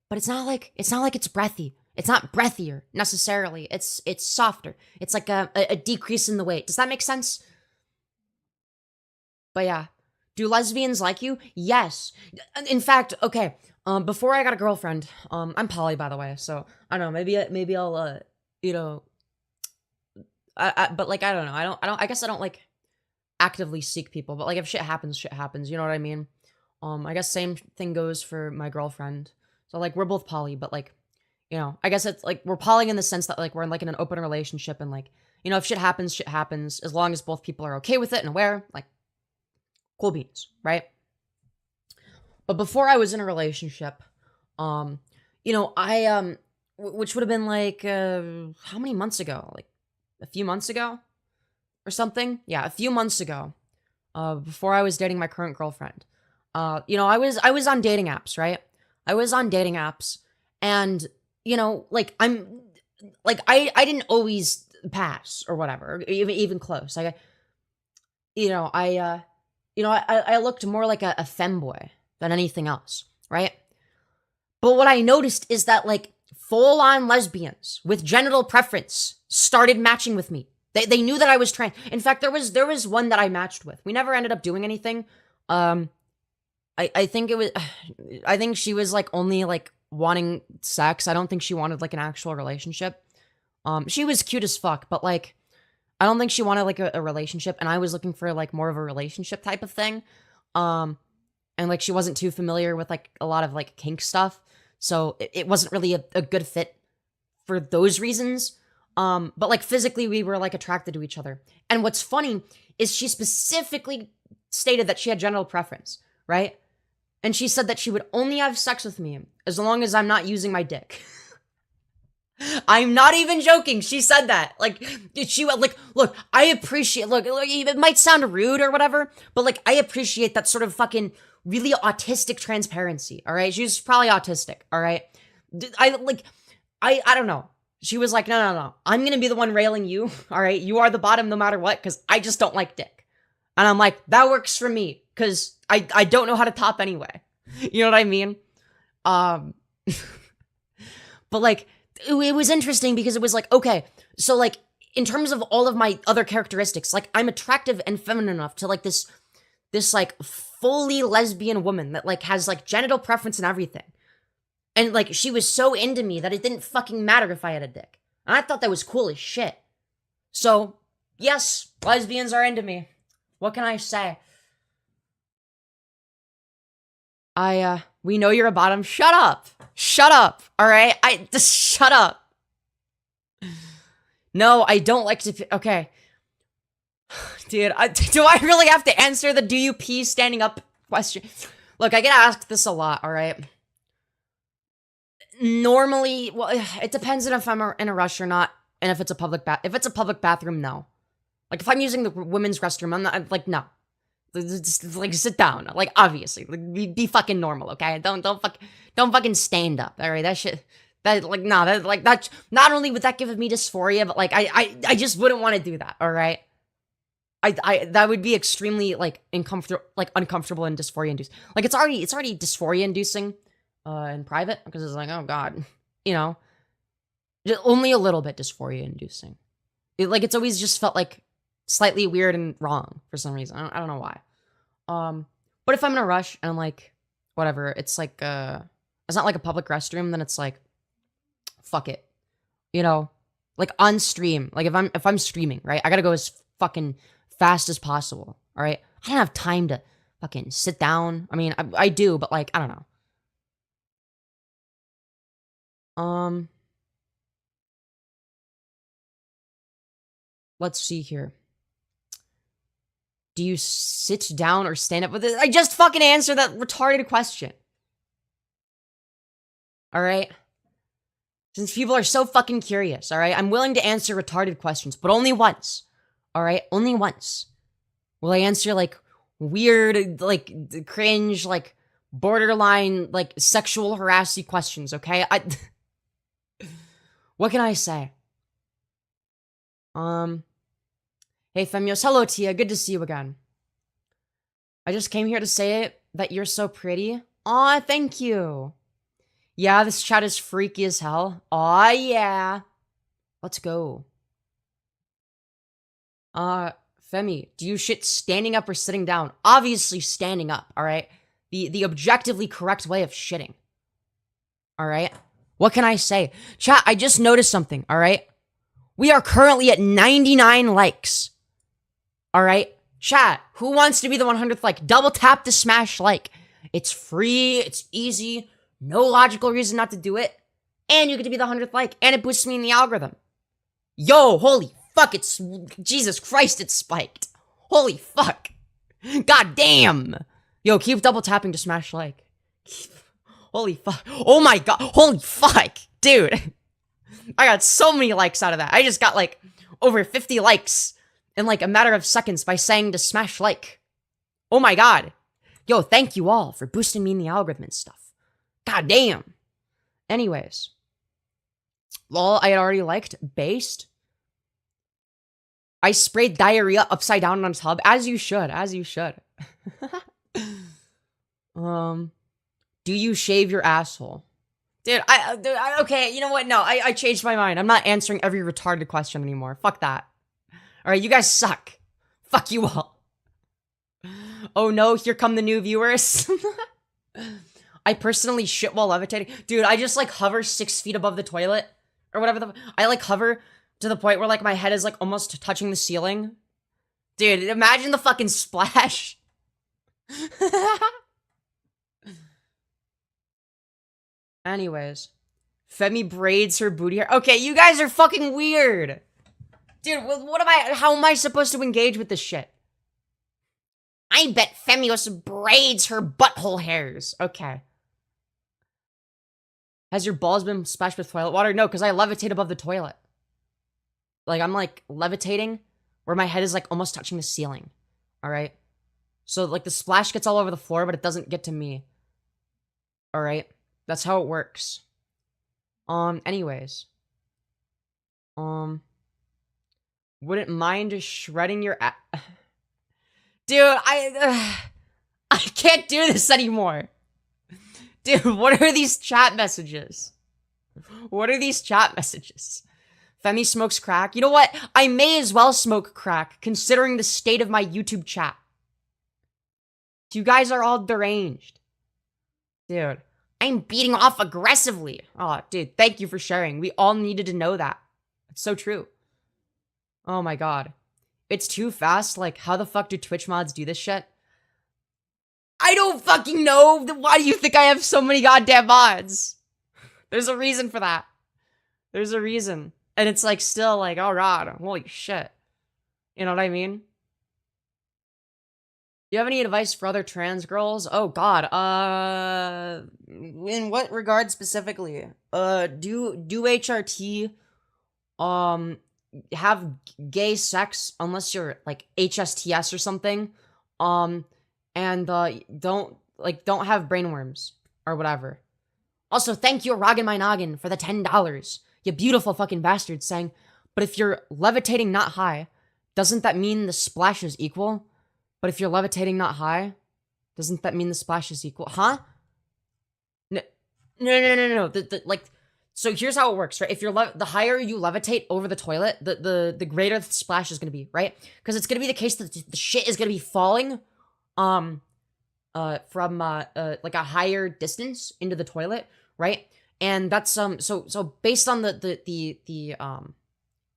But it's not like it's breathy. It's not breathier necessarily. It's softer. It's like a decrease in the weight. Does that make sense? But yeah. Do lesbians like you? Yes. In fact, okay. Before I got a girlfriend, I'm poly by the way, so I don't know, maybe I'll you know, but like I don't know. I guess I don't like actively seek people, but like if shit happens, you know what I mean? I guess same thing goes for my girlfriend. So like we're both poly, but like, you know, I guess it's like we're poly in the sense that like we're in like in an open relationship, and like, you know, if shit happens, as long as both people are okay with it and aware, like cool beans, right? But before I was in a relationship, you know, which would have been like how many months ago? Like a few months ago or something? Yeah, a few months ago. Before I was dating my current girlfriend. You know, I was on dating apps, right? I was on dating apps, and you know, like I didn't always pass or whatever, even close. Like you know, I looked more like a femboy than anything else, right? But what I noticed is that like full-on lesbians with genital preference started matching with me. They knew that I was trans. In fact, there was one that I matched with. We never ended up doing anything. I think it was I think she was like only like wanting sex. I don't think she wanted like an actual relationship. She was cute as fuck, but like I don't think she wanted like a relationship, and I was looking for like more of a relationship type of thing. And like she wasn't too familiar with like a lot of like kink stuff. So it wasn't really a good fit for those reasons. But like physically we were like attracted to each other. And what's funny is she specifically stated that she had genital preference, right? And she said that she would only have sex with me as long as I'm not using my dick. I'm not even joking. She said that. Like, she like, look, I appreciate, look, it might sound rude or whatever, but like, I appreciate that sort of fucking really autistic transparency. All right. She's probably autistic. All right. I don't know. She was like, no. I'm going to be the one railing you. All right. You are the bottom no matter what, because I just don't like dick. And I'm like, that works for me because I don't know how to top anyway. You know what I mean? But like, it was interesting because it was like, okay, so like in terms of all of my other characteristics, like I'm attractive and feminine enough to like this like fully lesbian woman that like has like genital preference and everything. And like she was so into me that it didn't fucking matter if I had a dick. And I thought that was cool as shit. So, yes, lesbians are into me. What can I say? We know you're a bottom. Shut up. Shut up. All right? Just shut up. No, I don't like to, okay. Dude, do I really have to answer the do you pee standing up question? Look, I get asked this a lot, all right? Normally, well, it depends on if I'm in a rush or not, and if it's a public if it's a public bathroom, no. Like, if I'm using the women's restroom, I'm like, no. Just, like, sit down. Like, obviously. Like, be fucking normal, okay? Don't fucking stand up, alright? That shit, that, not only would that give me dysphoria, but, like, I just wouldn't want to do that, alright? That would be extremely, like, uncomfortable and dysphoria-inducing. Like, it's already dysphoria-inducing, in private, because it's like, oh god, you know? Just only a little bit dysphoria-inducing. It's always just felt, like, slightly weird and wrong for some reason. I don't know why. But if I'm in a rush and I'm like, whatever, it's like, it's not like a public restroom, then it's like, fuck it. You know? Like, on stream. Like, if I'm streaming, right? I gotta go as fucking fast as possible, alright? I don't have time to fucking sit down. I mean, I do, but like, I don't know. Let's see here. Do you sit down or stand up with it? I just fucking answered that retarded question. All right? Since people are so fucking curious, all right? I'm willing to answer retarded questions, but only once. All right? Only once. Will I answer like weird, like cringe, like borderline, like sexual harassing questions, okay? What can I say? Hey, Femyoz. Hello, Tia. Good to see you again. I just came here to say that you're so pretty. Aw, thank you. Yeah, this chat is freaky as hell. Aw, yeah. Let's go. Femi, do you shit standing up or sitting down? Obviously standing up, alright? The objectively correct way of shitting. Alright? What can I say? Chat, I just noticed something, alright? We are currently at 99 likes. Alright? Chat, who wants to be the 100th like? Double tap to smash like. It's free, it's easy, no logical reason not to do it. And you get to be the 100th like, and it boosts me in the algorithm. Yo, holy fuck, it's... Jesus Christ, it's spiked. Holy fuck. God damn. Yo, keep double tapping to smash like. Holy fuck. Oh my god. Holy fuck. Dude. I got so many likes out of that. I just got like over 50 likes in like a matter of seconds by saying to smash like. Oh my god. Yo, thank you all for boosting me in the algorithm and stuff. God damn. Anyways. Lol, I had already liked. Based. I sprayed diarrhea upside down on a tub. As you should. As you should. Do you shave your asshole? Dude, okay, you know what? No, I changed my mind. I'm not answering every retarded question anymore. Fuck that. Alright, you guys suck. Fuck you all. Oh no, here come the new viewers. I personally shit while levitating. Dude, I just like hover 6 feet above the toilet. Or whatever I like hover to the point where like my head is like almost touching the ceiling. Dude, imagine the fucking splash. Anyways. Femi braids her booty hair. Okay, you guys are fucking weird. Dude, how am I supposed to engage with this shit? I bet Femyoz braids her butthole hairs. Okay. Has your balls been splashed with toilet water? No, because I levitate above the toilet. Like, I'm like levitating where my head is like almost touching the ceiling. Alright? So like the splash gets all over the floor, but it doesn't get to me. Alright? That's how it works. Anyways. Wouldn't mind shredding your Dude, I can't do this anymore. Dude, what are these chat messages? What are these chat messages? Femi smokes crack. You know what? I may as well smoke crack, considering the state of my YouTube chat. You guys are all deranged. Dude, I'm beating off aggressively. Oh, dude, thank you for sharing. We all needed to know that. It's so true. Oh my god. It's too fast. Like, how the fuck do Twitch mods do this shit? I don't fucking know. Why do you think I have so many goddamn mods? There's a reason for that. There's a reason. And it's like still like, oh god, holy shit. You know what I mean? Do you have any advice for other trans girls? Oh god, in what regard specifically? Do HRT, have gay sex unless you're like HSTS or something, and don't have brainworms or whatever. Also, thank you, Roggin My Noggin, for the $10. You beautiful fucking bastard, saying, but if you're levitating not high, doesn't that mean the splash is equal? But if you're levitating not high, doesn't that mean the splash is equal? Huh? No. Like, so here's how it works, right? If you're the higher you levitate over the toilet, the greater the splash is gonna be, right? Because it's gonna be the case that the shit is gonna be falling, from like a higher distance into the toilet, right? And that's so based on the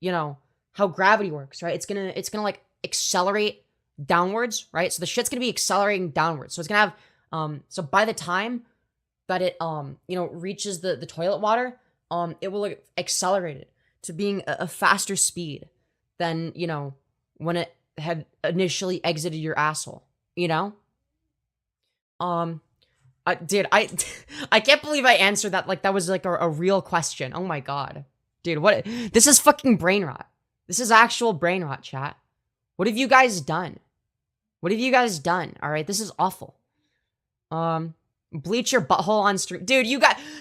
you know how gravity works, right? It's gonna like accelerate downwards, right? So the shit's gonna be accelerating downwards. So it's gonna have, so by the time that it, reaches the toilet water, it will accelerate it to being a faster speed than, when it had initially exited your asshole, you know? Dude, I I can't believe I answered that like that was like a real question. Oh my god. Dude, what? This is fucking brain rot. This is actual brain rot, chat. What have you guys done? What have you guys done? All right, this is awful. Bleach your butthole on stream. Dude,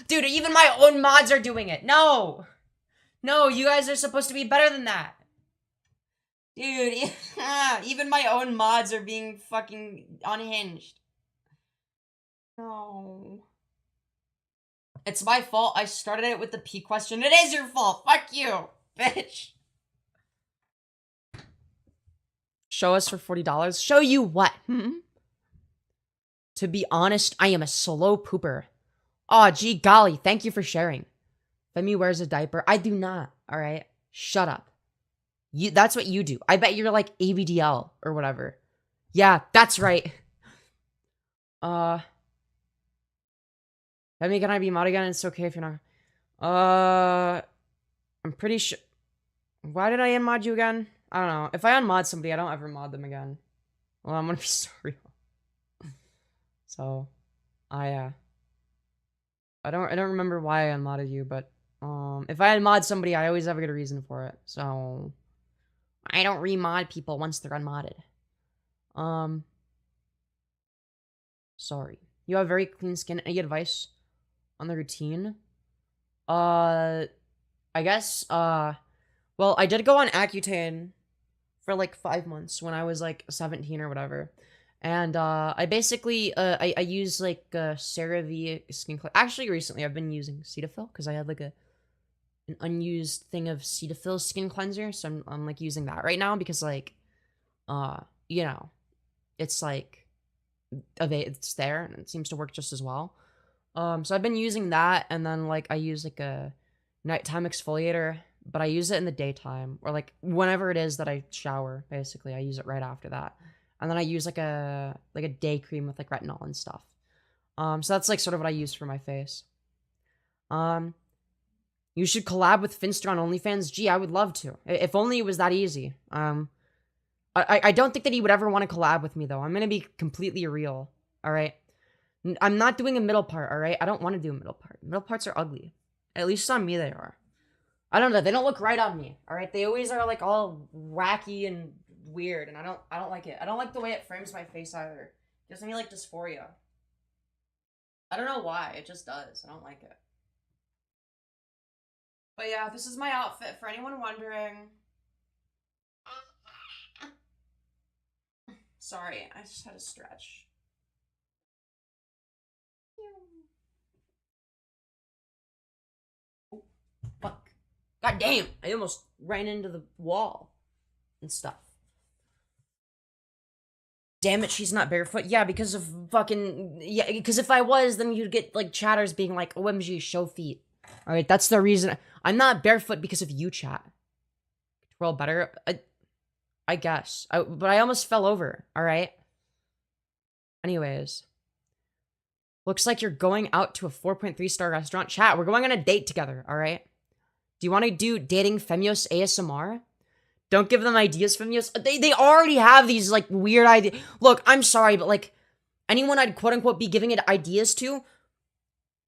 dude, even my own mods are doing it. No. No, you guys are supposed to be better than that. Dude, even my own mods are being fucking unhinged. No. It's my fault. I started it with the P question. It is your fault. Fuck you, bitch. Show us for $40. Show you what? To be honest, I am a slow pooper. Aw, gee golly, thank you for sharing. Femi wears a diaper. I do not, alright? Shut up. That's what you do. I bet you're like ABDL or whatever. Yeah, that's right. Femi, can I be mod again? It's okay if you're not. I'm pretty sure. Why did I unmod you again? I don't know. If I unmod somebody, I don't ever mod them again. Well, I'm gonna be sorry. So, I don't remember why I unmodded you, but if I unmod somebody, I always have a good reason for it. So, I don't remod people once they're unmodded. Sorry. You have very clean skin. Any advice on the routine? I guess, well, I did go on Accutane for like 5 months when I was like 17 or whatever. And, I basically, I use like, CeraVe skin cleanser. Actually, recently I've been using Cetaphil because I had like an unused thing of Cetaphil skin cleanser. So I'm like using that right now because like, it's like, it's there and it seems to work just as well. So I've been using that, and then like I use like a nighttime exfoliator, but I use it in the daytime or like whenever it is that I shower. Basically, I use it right after that, and then I use like a day cream with like retinol and stuff. So that's like sort of what I use for my face. You should collab with Finster on OnlyFans. Gee, I would love to. If only it was that easy. I don't think that he would ever want to collab with me though. I'm gonna be completely real. All right. I'm not doing a middle part, all right? I don't want to do a middle part. Middle parts are ugly. At least on me they are. I don't know. They don't look right on me, all right? They always are like all wacky and weird, and I don't like it. I don't like the way it frames my face either. It gives me like dysphoria. I don't know why. It just does. I don't like it. But yeah, this is my outfit for anyone wondering. Sorry, I just had to stretch. Oh, fuck. God damn, I almost ran into the wall and stuff. Damn it, she's not barefoot. Yeah, because of fucking... Yeah, because if I was, then you'd get, like, chatters being like, OMG, show feet. Alright, that's the reason. I'm not barefoot because of you, chat. Control better? I guess. But I almost fell over, alright? Anyways. Looks like you're going out to a 4.3-star restaurant. Chat, we're going on a date together, alright? Do you want to do dating Femyoz ASMR? Don't give them ideas, Femyoz. They already have these, like, weird ideas. Look, I'm sorry, but, like, anyone I'd quote-unquote be giving it ideas to,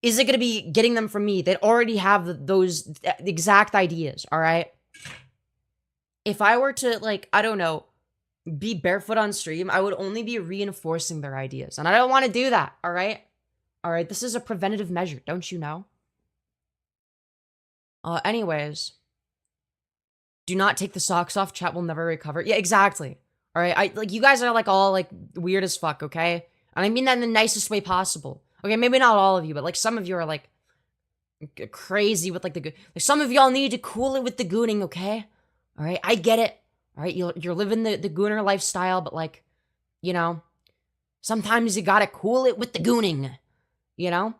is it going to be getting them from me? They'd already have those exact ideas, alright? If I were to, like, I don't know, be barefoot on stream, I would only be reinforcing their ideas. And I don't want to do that, alright? Alright, this is a preventative measure, don't you know? Anyways. Do not take the socks off, chat will never recover. Yeah, exactly. Alright, like, you guys are, like, all, like, weird as fuck, okay? And I mean that in the nicest way possible. Okay, maybe not all of you, but, like, some of you are, like, crazy with, like, the... Like, some of y'all need to cool it with the gooning, okay? Alright, I get it. Alright, you're living the gooner lifestyle, but, like, you know, sometimes you gotta cool it with the gooning. You know?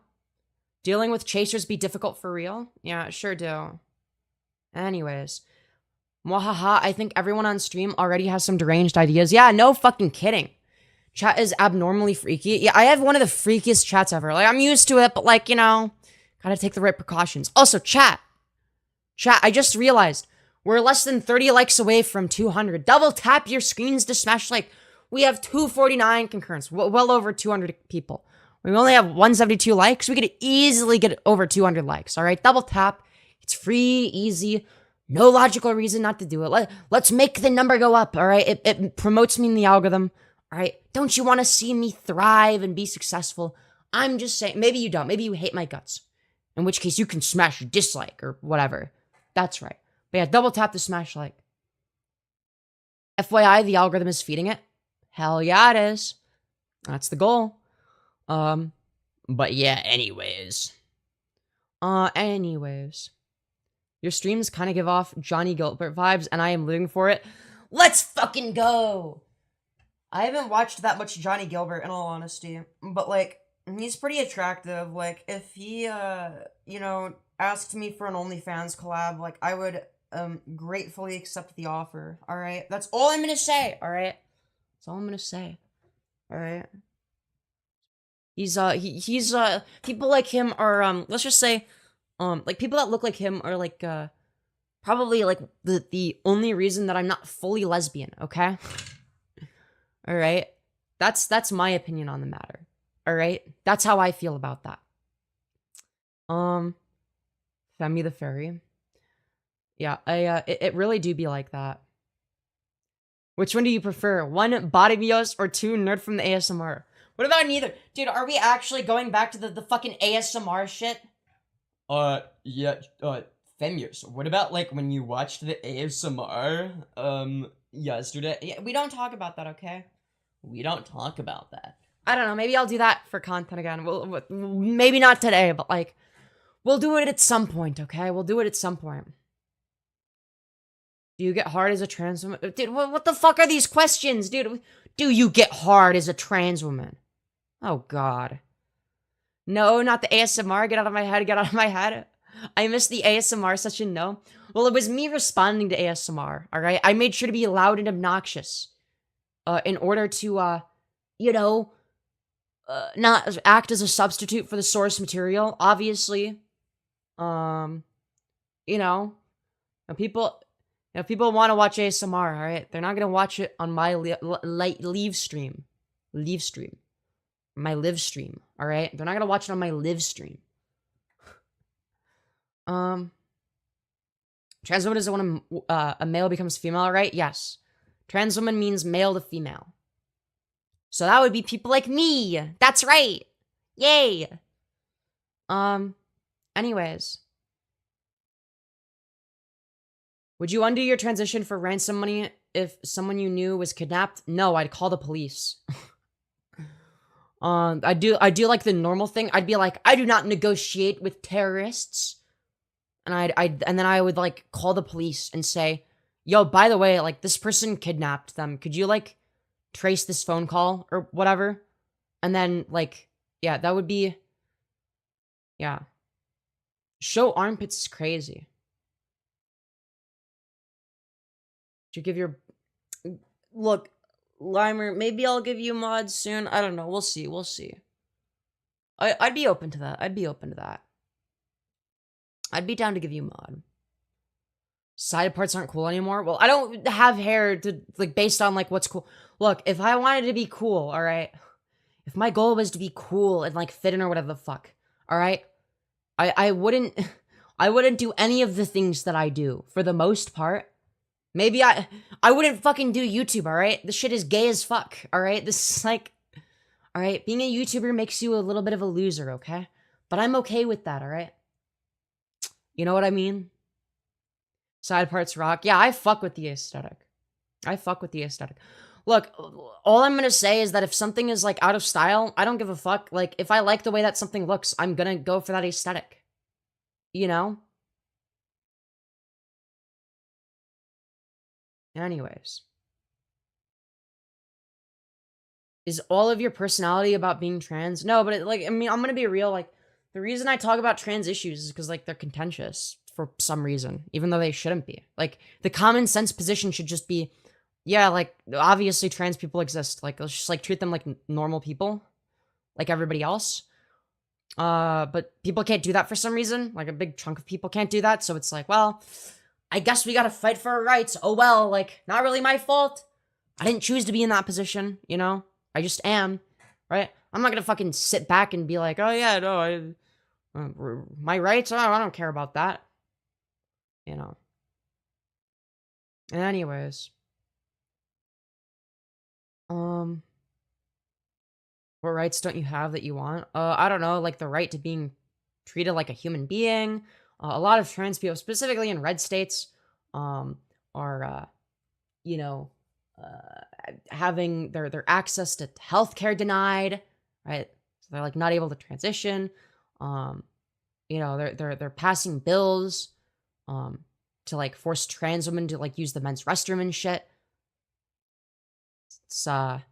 Dealing with chasers be difficult for real? Yeah, it sure do. Anyways. Mwahaha, I think everyone on stream already has some deranged ideas. Yeah, no fucking kidding. Chat is abnormally freaky. Yeah, I have one of the freakiest chats ever. Like, I'm used to it, but like, you know, gotta take the right precautions. Also, chat, I just realized we're less than 30 likes away from 200. Double tap your screens to smash like. We have 249 concurrents, well over 200 people. We only have 172 likes. We could easily get over 200 likes, all right? Double tap. It's free, easy. No logical reason not to do it. Let's make the number go up, all right? It promotes me in the algorithm, all right? Don't you want to see me thrive and be successful? I'm just saying, maybe you don't. Maybe you hate my guts. In which case, you can smash dislike or whatever. That's right. But yeah, double tap to smash like. FYI, the algorithm is feeding it. Hell yeah, it is. That's the goal. But yeah, anyways. Your streams kind of give off Johnny Gilbert vibes, and I am living for it. Let's fucking go! I haven't watched that much Johnny Gilbert, in all honesty. But, like, he's pretty attractive. Like, if he, you know, asked me for an OnlyFans collab, like, I would, gratefully accept the offer. Alright? That's all I'm gonna say, alright? That's all I'm gonna say. Alright? He's people like him are, let's just say, like, people that look like him are, like, probably, like, the only reason that I'm not fully lesbian, okay? Alright? That's my opinion on the matter. Alright? That's how I feel about that. Femi the Fairy. Yeah, it really do be like that. Which one do you prefer? 1, Femyoz, or 2, Nerd from the ASMR? What about neither? Dude, are we actually going back to the fucking ASMR shit? Yeah, Femyoz. What about, like, when you watched the ASMR, yesterday? Yeah, we don't talk about that, okay? We don't talk about that. I don't know, maybe I'll do that for content again. We'll maybe not today, but, like, we'll do it at some point, okay? We'll do it at some point. Do you get hard as a trans woman? Dude, what the fuck are these questions, dude? Do you get hard as a trans woman? Oh, God. No, not the ASMR. Get out of my head. Get out of my head. I missed the ASMR session. No. Well, it was me responding to ASMR. All right. I made sure to be loud and obnoxious. In order to, you know, not act as a substitute for the source material. Obviously. You know, if people want to watch ASMR, all right, they're not gonna watch it on my live stream. My live stream, all right? They're not gonna watch it on my live stream. Trans woman is when a male becomes female, right? Yes. Trans woman means male to female. So that would be people like me. That's right. Yay. Anyways. Would you undo your transition for ransom money if someone you knew was kidnapped? No, I'd call the police. I do like the normal thing. I'd be like, I do not negotiate with terrorists. And and then I would like call the police and say, yo, by the way, like this person kidnapped them. Could you like trace this phone call or whatever? And then like, yeah, that would be, yeah. Show armpits is crazy. Should give your, look, Limer, maybe I'll give you mods soon. I don't know. We'll see. We'll see. I'd be open to that. I'd be open to that. I'd be down to give you mod. Side parts aren't cool anymore. Well, I don't have hair to like based on like what's cool. Look, if I wanted to be cool, all right. If my goal was to be cool and like fit in or whatever the fuck, all right. I wouldn't do any of the things that I do for the most part. Maybe I wouldn't fucking do YouTube, all right? This shit is gay as fuck, all right? This is like, all right? Being a YouTuber makes you a little bit of a loser, okay? But I'm okay with that, all right? You know what I mean? Side parts rock. Yeah, I fuck with the aesthetic. Look, all I'm gonna say is that if something is like out of style, I don't give a fuck. Like, if I like the way that something looks, I'm gonna go for that aesthetic. You know? Anyways. Is all of your personality about being trans? No, but like, I mean, I'm gonna be real. Like, the reason I talk about trans issues is because like they're contentious. for some reason, even though they shouldn't be. Like, the common sense position should just be, yeah, like, obviously trans people exist. Like, let's just, like, treat them like normal people, like everybody else. But people can't do that for some reason. Like, a big chunk of people can't do that. So it's like, well, I guess we gotta fight for our rights. Oh, well, like, not really my fault. I didn't choose to be in that position, you know? I just am, right? I'm not gonna fucking sit back and be like, oh, yeah, no, my rights? Oh, I don't care about that. You know. Anyways. What rights don't you have that you want? I don't know, like the right to being treated like a human being. A lot of trans people, specifically in red states, are, you know, having their access to healthcare denied, right? So they're like not able to transition. You know, they're passing bills, to like force trans women to like use the men's restroom and shit. It's for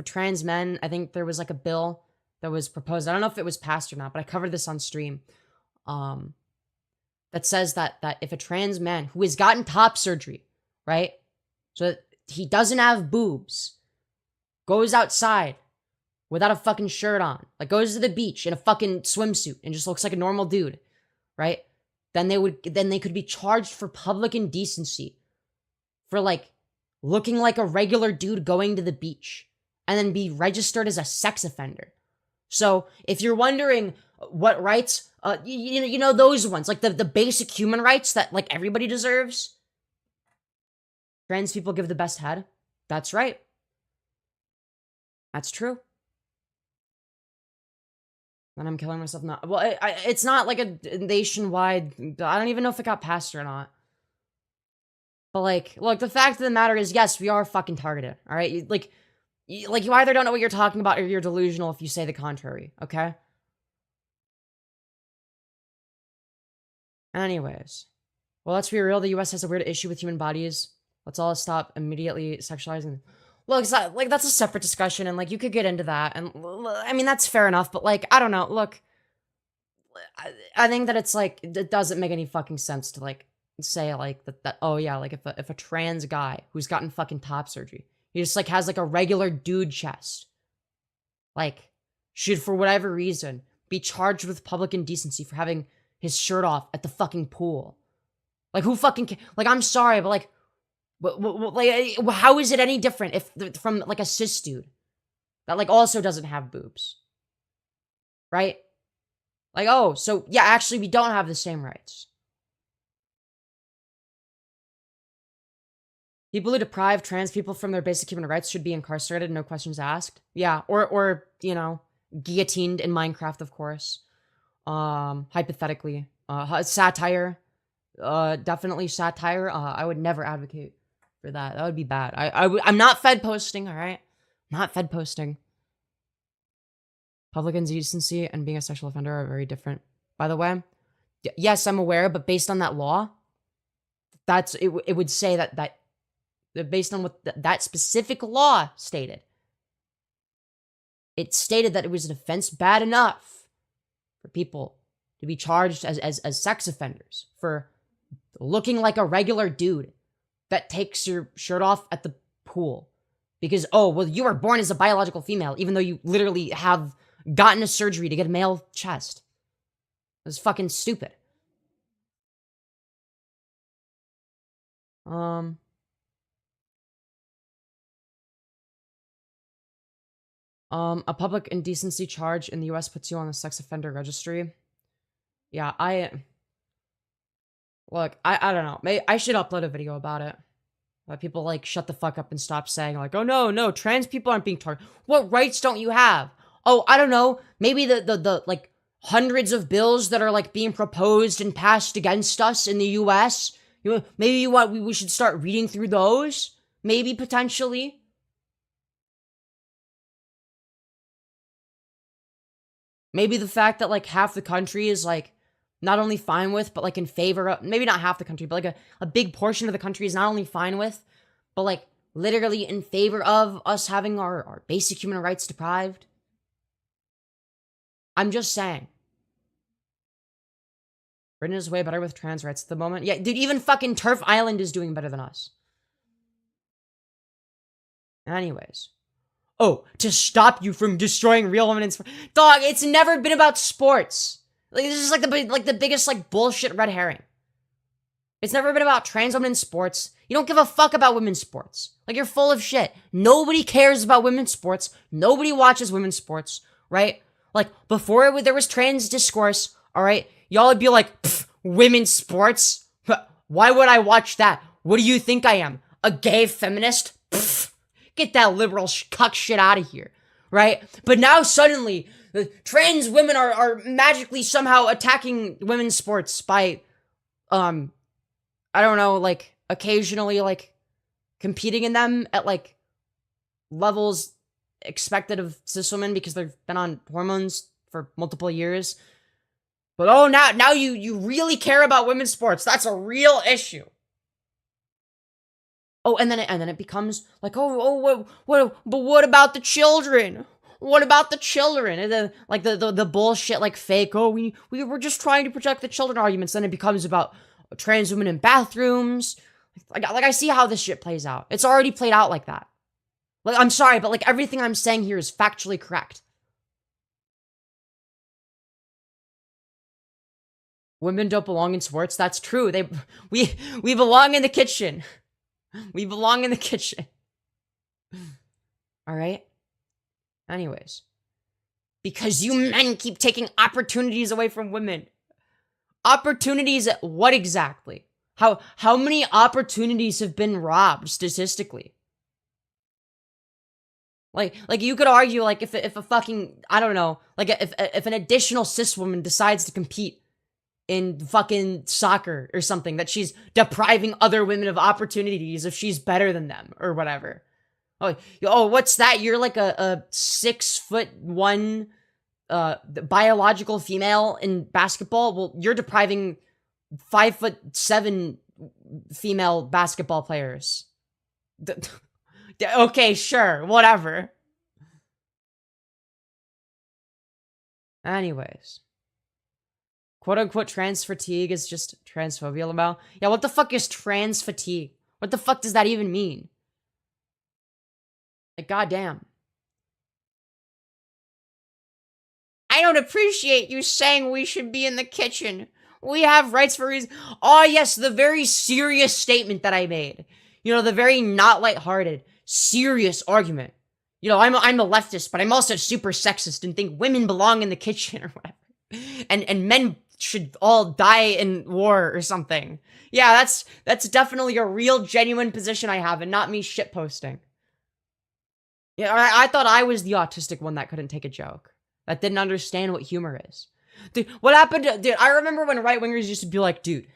trans men, I think there was like a bill that was proposed. I don't know if it was passed or not, but I covered this on stream. That says that if a trans man who has gotten top surgery, right? So that he doesn't have boobs, goes outside without a fucking shirt on, like goes to the beach in a fucking swimsuit and just looks like a normal dude, right? Then they could be charged for public indecency for like looking like a regular dude going to the beach and then be registered as a sex offender. So if you're wondering what rights, you know those ones, like the basic human rights that like everybody deserves. Trans people give the best head. That's right. That's true. And I'm killing myself now. Well, it's not like a nationwide. I don't even know if it got passed or not. But like, look, the fact of the matter is, yes, we are fucking targeted. All right, you either don't know what you're talking about or you're delusional if you say the contrary. Okay. Anyways, well, let's be real. The U.S. has a weird issue with human bodies. Let's all stop immediately sexualizing. Look, it's not, like that's a separate discussion, and like you could get into that, and I mean that's fair enough. But like, I don't know. Look, I think that it's like it doesn't make any fucking sense to like say like that oh yeah, like if a trans guy who's gotten fucking top surgery, he just like has like a regular dude chest, like should for whatever reason be charged with public indecency for having his shirt off at the fucking pool. Like who fucking like I'm sorry, but like like how is it any different if from like a cis dude that like also doesn't have boobs, right? Like, oh, so yeah, actually we don't have the same rights. People who deprive trans people from their basic human rights should be incarcerated, no questions asked. Yeah, or you know, guillotined in Minecraft, of course. Hypothetically, satire, definitely satire. I would never advocate for that. That would be bad. I'm not fed posting. All right, not fed posting. Public indecency and being a sexual offender are very different. By the way, yes, I'm aware, but based on that law, that's it. It would say that based on what that specific law stated, it stated that it was an offense bad enough for people to be charged as sex offenders for looking like a regular dude that takes your shirt off at the pool because oh well you were born as a biological female even though you literally have gotten a surgery to get a male chest. It was fucking stupid. A public indecency charge in the US puts you on the sex offender registry. Yeah, look, I don't know. I should upload a video about it. Let people like shut the fuck up and stop saying like, oh no, trans people aren't being targeted. What rights don't you have? Oh, I don't know. Maybe the like hundreds of bills that are like being proposed and passed against us in the US. Maybe we should start reading through those. Maybe potentially. Maybe the fact that like half the country is like not only fine with, but like in favor of, maybe not half the country, but like a big portion of the country is not only fine with, but like literally in favor of us having our basic human rights deprived. I'm just saying. Britain is way better with trans rights at the moment. Yeah, dude, even fucking Turf Island is doing better than us. Anyways. Oh, to stop you from destroying real women in sports. Dog, it's never been about sports. Like, this is like the biggest like bullshit red herring. It's never been about trans women in sports. You don't give a fuck about women's sports. Like, you're full of shit. Nobody cares about women's sports. Nobody watches women's sports, right? Like, before there was trans discourse, all right, y'all would be like, women's sports? Why would I watch that? What do you think I am? A gay feminist? Pfft. Get that liberal cuck shit out of here, right? But now suddenly, the trans women are magically somehow attacking women's sports by, I don't know, like, occasionally, like, competing in them at, like, levels expected of cis women because they've been on hormones for multiple years. But oh, now you really care about women's sports. That's a real issue. Oh, and then it becomes like, but what about the children? What about the children? And then, like, the bullshit, like, fake, we were just trying to protect the children arguments. Then it becomes about trans women in bathrooms. Like I see how this shit plays out. It's already played out like that. Like, I'm sorry, but, like, everything I'm saying here is factually correct. Women don't belong in sports. That's true. We belong in the kitchen. We belong in the kitchen. All right? Anyways. Because you men keep taking opportunities away from women. Opportunities at what exactly? How many opportunities have been robbed statistically? Like you could argue, like, if a fucking, I don't know, like, if an additional cis woman decides to compete in fucking soccer or something, that she's depriving other women of opportunities if she's better than them or whatever. Oh, what's that? You're like a 6'1" biological female in basketball? Well, you're depriving 5'7" female basketball players. Okay, sure, whatever. Anyways. Quote-unquote trans fatigue is just transphobia, Lamau. Yeah, what the fuck is trans fatigue? What the fuck does that even mean? Like, goddamn. I don't appreciate you saying we should be in the kitchen. We have rights for reasons. Oh, yes, the very serious statement that I made. You know, the very not lighthearted, serious argument. You know, I'm a leftist, but I'm also super sexist and think women belong in the kitchen or whatever. And men should all die in war or something. Yeah, that's definitely a real genuine position I have and not me shitposting. Yeah, I thought I was the autistic one that couldn't take a joke. That didn't understand what humor is. Dude, what happened to, dude, I remember when right-wingers used to be like, dude,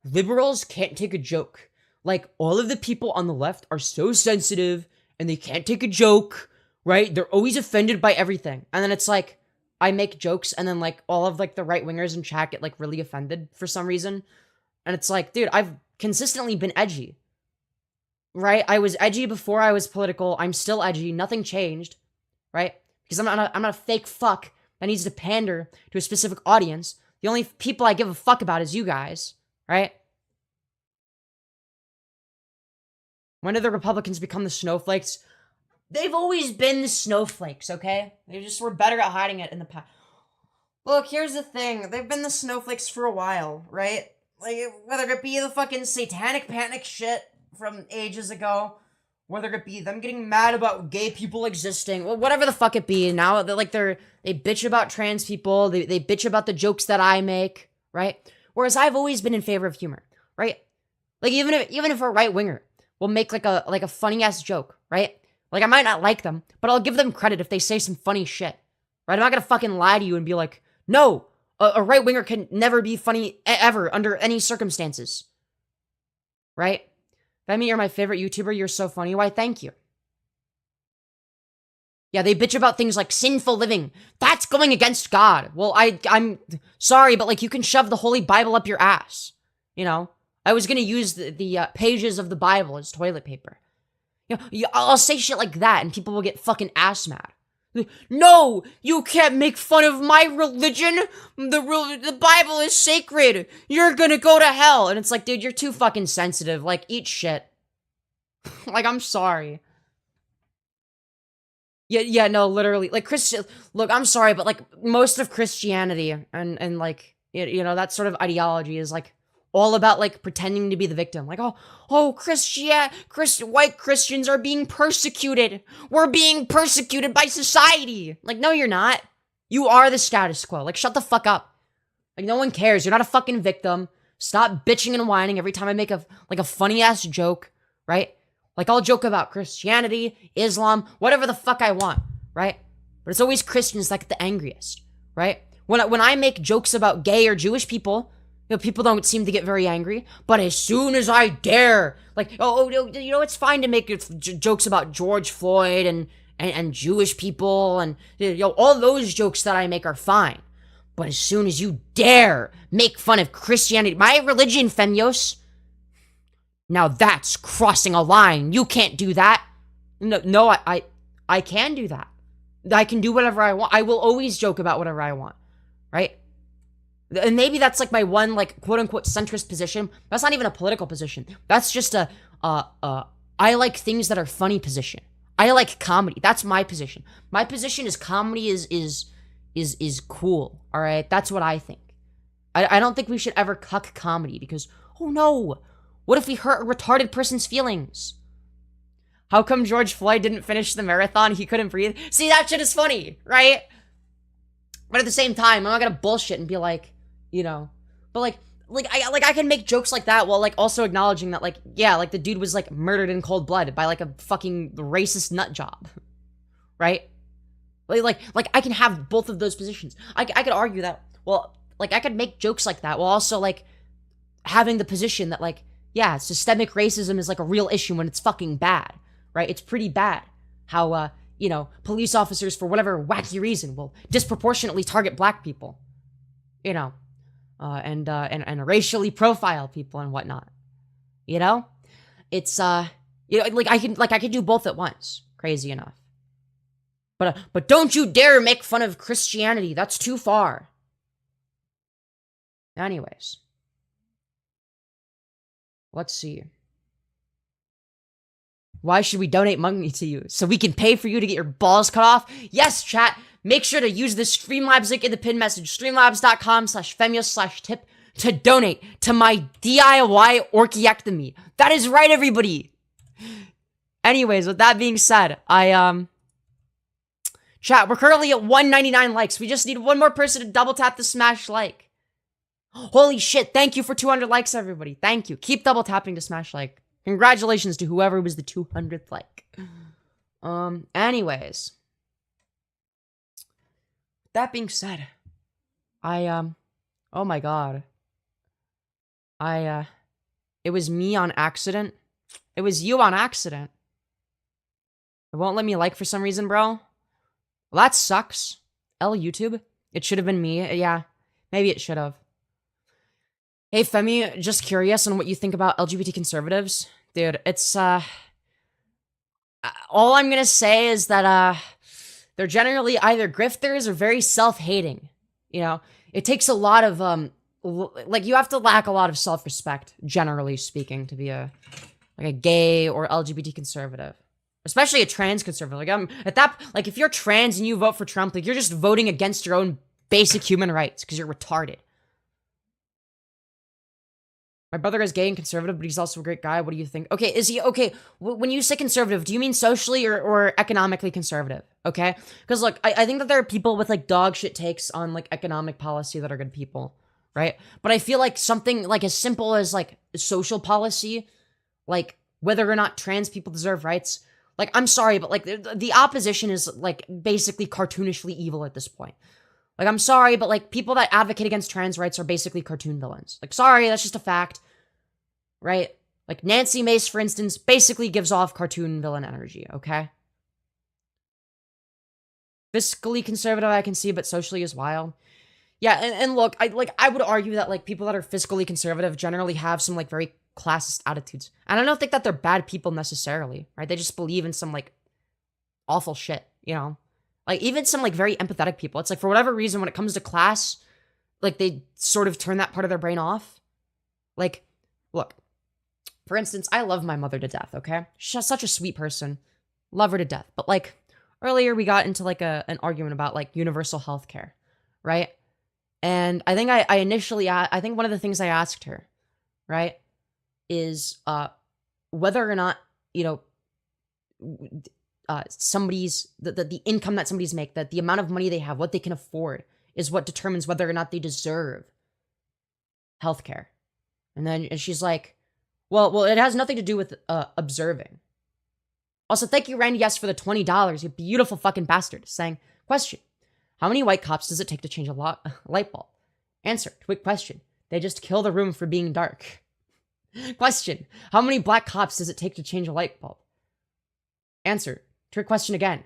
liberals can't take a joke. Like, all of the people on the left are so sensitive and they can't take a joke, right? They're always offended by everything. And then it's like, I make jokes and then, like, all of, like, the right-wingers in chat get, like, really offended for some reason. And it's like, dude, I've consistently been edgy. Right? I was edgy before I was political. I'm still edgy. Nothing changed. Right? Because I'm not a fake fuck that needs to pander to a specific audience. The only people I give a fuck about is you guys. Right? When did the Republicans become the snowflakes? They've always been the snowflakes, okay? They just were better at hiding it in the past. Look, here's the thing. They've been the snowflakes for a while, right? Like, whether it be the fucking satanic panic shit from ages ago, whether it be them getting mad about gay people existing, well, whatever the fuck it be. Now, they bitch about trans people. They bitch about the jokes that I make, right? Whereas I've always been in favor of humor, right? Like, even if a right-winger will make, like a funny-ass joke, right? Like, I might not like them, but I'll give them credit if they say some funny shit, right? I'm not gonna fucking lie to you and be like, no, a right-winger can never be funny ever under any circumstances, right? If I mean you're my favorite YouTuber, you're so funny, why, thank you. Yeah, they bitch about things like sinful living. That's going against God. Well, I'm sorry, but, like, you can shove the Holy Bible up your ass, you know? I was gonna use the pages of the Bible as toilet paper. You know, I'll say shit like that and people will get fucking ass mad. No, you can't make fun of my religion. The Bible is sacred. You're gonna go to hell. And it's like, dude, you're too fucking sensitive. Like, eat shit. Like, I'm sorry. Yeah, no, literally. Like, look, I'm sorry, but, like, most of Christianity and like, you know, that sort of ideology is, like, all about, like, pretending to be the victim. Like, white Christians are being persecuted. We're being persecuted by society. Like, no, you're not. You are the status quo. Like, shut the fuck up. Like, no one cares. You're not a fucking victim. Stop bitching and whining every time I make a funny-ass joke, right? Like, I'll joke about Christianity, Islam, whatever the fuck I want, right? But it's always Christians that get the angriest, right? When I make jokes about gay or Jewish people, you know, people don't seem to get very angry. But as soon as I dare, like, you know, it's fine to make jokes about George Floyd and Jewish people and, you know, all those jokes that I make are fine. But as soon as you dare make fun of Christianity, my religion, Femyoz, now that's crossing a line. You can't do that. No, I can do that. I can do whatever I want. I will always joke about whatever I want, right? And maybe that's like my one, like, quote unquote centrist position. That's not even a political position. That's just I like things that are funny position. I like comedy. That's my position. My position is comedy is cool. All right, that's what I think. I don't think we should ever cuck comedy because, oh no, what if we hurt a retarded person's feelings? How come George Floyd didn't finish the marathon? He couldn't breathe. See, that shit is funny, right? But at the same time, I'm not gonna bullshit and be like, you know, but I can make jokes like that while, like, also acknowledging that, like, yeah, like, the dude was, like, murdered in cold blood by, like, a fucking racist nut job, right? Like I can have both of those positions. I could argue that, well, like, I could make jokes like that while also, like, having the position that, like, yeah, systemic racism is, like, a real issue when it's fucking bad, right? It's pretty bad how, you know, police officers, for whatever wacky reason, will disproportionately target black people, you know, and racially profile people and whatnot, you know? It's, you know, like, I can do both at once, crazy enough. But don't you dare make fun of Christianity, that's too far. Anyways. Let's see. Why should we donate money to you? So we can pay for you to get your balls cut off? Yes, chat. Make sure to use the Streamlabs link in the pinned message. Streamlabs.com/femyoz/tip to donate to my DIY orchiectomy. That is right, everybody. Anyways, with that being said, chat, we're currently at 199 likes. We just need one more person to double tap the smash like. Holy shit, thank you for 200 likes, everybody. Thank you. Keep double tapping to smash like. Congratulations to whoever was the 200th like. Anyways. That being said, oh my god. It was me on accident. It was you on accident. It won't let me like for some reason, bro. Well, that sucks. YouTube. It should have been me. Yeah, maybe it should have. Hey, Femi, just curious on what you think about LGBT conservatives. Dude, it's, all I'm gonna say is that, they're generally either grifters or very self-hating. You know, it takes a lot of, like, you have to lack a lot of self-respect, generally speaking, to be a gay or LGBT conservative. Especially a trans conservative. Like, like, if you're trans and you vote for Trump, like, you're just voting against your own basic human rights because you're retarded. My brother is gay and conservative, but he's also a great guy. What do you think? Okay, is he, okay, when you say conservative, do you mean socially or economically conservative? Okay? Because, look, I think that there are people with, like, dog shit takes on, like, economic policy that are good people, right? But I feel like something, like, as simple as, like, social policy, like, whether or not trans people deserve rights, like, I'm sorry, but, like, the opposition is, like, basically cartoonishly evil at this point. Like, I'm sorry, but, like, people that advocate against trans rights are basically cartoon villains. Like, sorry, that's just a fact. Right? Like, Nancy Mace, for instance, basically gives off cartoon villain energy, okay? Fiscally conservative, I can see, but socially is wild. Yeah, and look, I would argue that, like, people that are fiscally conservative generally have some, like, very classist attitudes. And I don't think that they're bad people necessarily, right? They just believe in some, like, awful shit, you know? Like, even some, like, very empathetic people, it's like, for whatever reason, when it comes to class, like, they sort of turn that part of their brain off. Like, look, for instance, I love my mother to death, okay? She's such a sweet person. Love her to death. But, like, earlier we got into, like, an argument about, like, universal health care, right? And I think I initially, I think one of the things I asked her, right, is whether or not, you know, somebody's, the income that somebody's make, that the amount of money they have, what they can afford, is what determines whether or not they deserve healthcare. And then she's like, well, it has nothing to do with observing. Also, thank you, Randy, yes, for the $20, you beautiful fucking bastard. Saying, question, how many white cops does it take to change a light bulb? Answer, quick question, they just kill the room for being dark. Question, how many black cops does it take to change a light bulb? Answer, trick question again.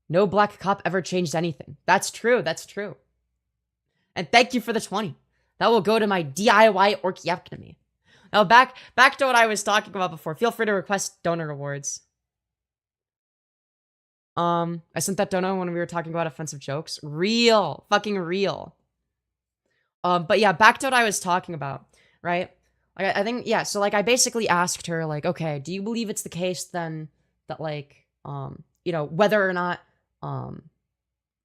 No black cop ever changed anything. That's true, that's true. And thank you for the 20. That will go to my DIY orchiectomy. Now back to what I was talking about before. Feel free to request donor rewards. I sent that donor when we were talking about offensive jokes. Real. Fucking real. But yeah, back to what I was talking about, right? Like, I think, yeah, so, like, I basically asked her, like, okay, do you believe it's the case, then, that, like, you know, whether or not,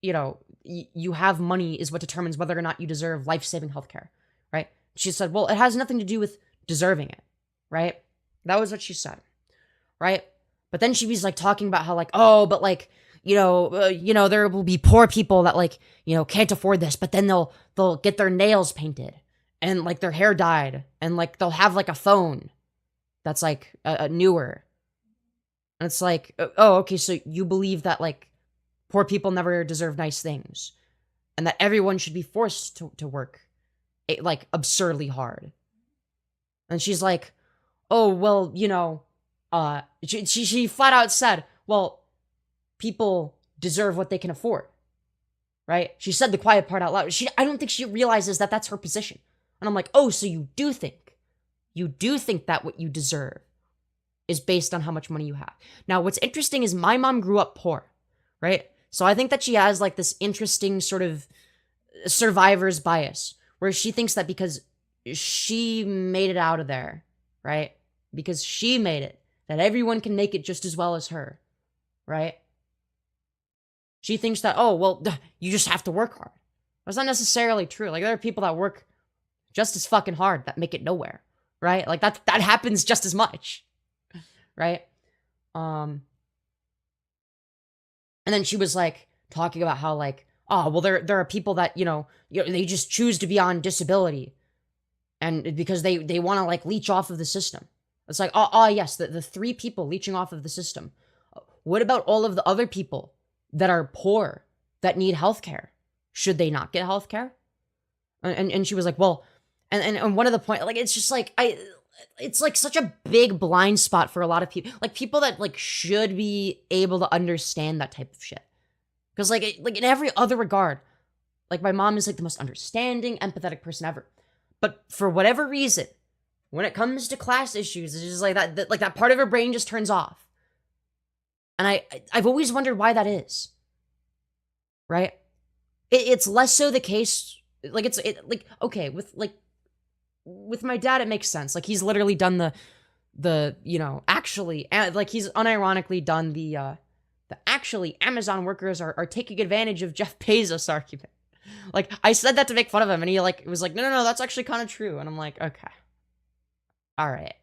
you know, you have money is what determines whether or not you deserve life-saving healthcare, right? She said, well, it has nothing to do with deserving it, right? That was what she said, right? But then she was, like, talking about how, like, oh, but, like, you know, there will be poor people that, like, you know, can't afford this, but then they'll get their nails painted and, like, their hair dyed, and, like, they'll have, like, a phone that's, like, a newer. And it's like, oh, okay, so you believe that, like, poor people never deserve nice things, and that everyone should be forced to work, like, absurdly hard. And she's like, oh, well, you know, she flat out said, well, people deserve what they can afford, right? She said the quiet part out loud. I don't think she realizes that that's her position. And I'm like, oh, so you do think that what you deserve is based on how much money you have. Now, what's interesting is my mom grew up poor, right? So I think that she has, like, this interesting sort of survivor's bias, where she thinks that because she made it out of there, right? Because she made it, that everyone can make it just as well as her, right? She thinks that, oh, well, you just have to work hard. That's not necessarily true. Like, there are people that work just as fucking hard that make it nowhere, right? Like, that happens just as much, right? And then she was, like, talking about how, like, oh, well, there are people that, you know, they just choose to be on disability, and because they want to, like, leech off of the system. It's like, oh yes, the 3 people leeching off of the system. What about all of the other people that are poor that need healthcare? Should they not get healthcare? And she was like, well, and one of the point, like, it's just like, it's like such a big blind spot for a lot of people, like, people that, like, should be able to understand that type of shit. Because, like, in every other regard, like, my mom is, like, the most understanding, empathetic person ever. But for whatever reason, when it comes to class issues, it's just like that, like, that part of her brain just turns off. And I've always wondered why that is. Right? It's less so the case, like, like, okay, with my dad, it makes sense. Like, he's literally done the, you know, actually, like, he's unironically done the actually Amazon workers are taking advantage of Jeff Bezos argument. Like, I said that to make fun of him, and he, like, was like, no, that's actually kind of true. And I'm like, okay. All right.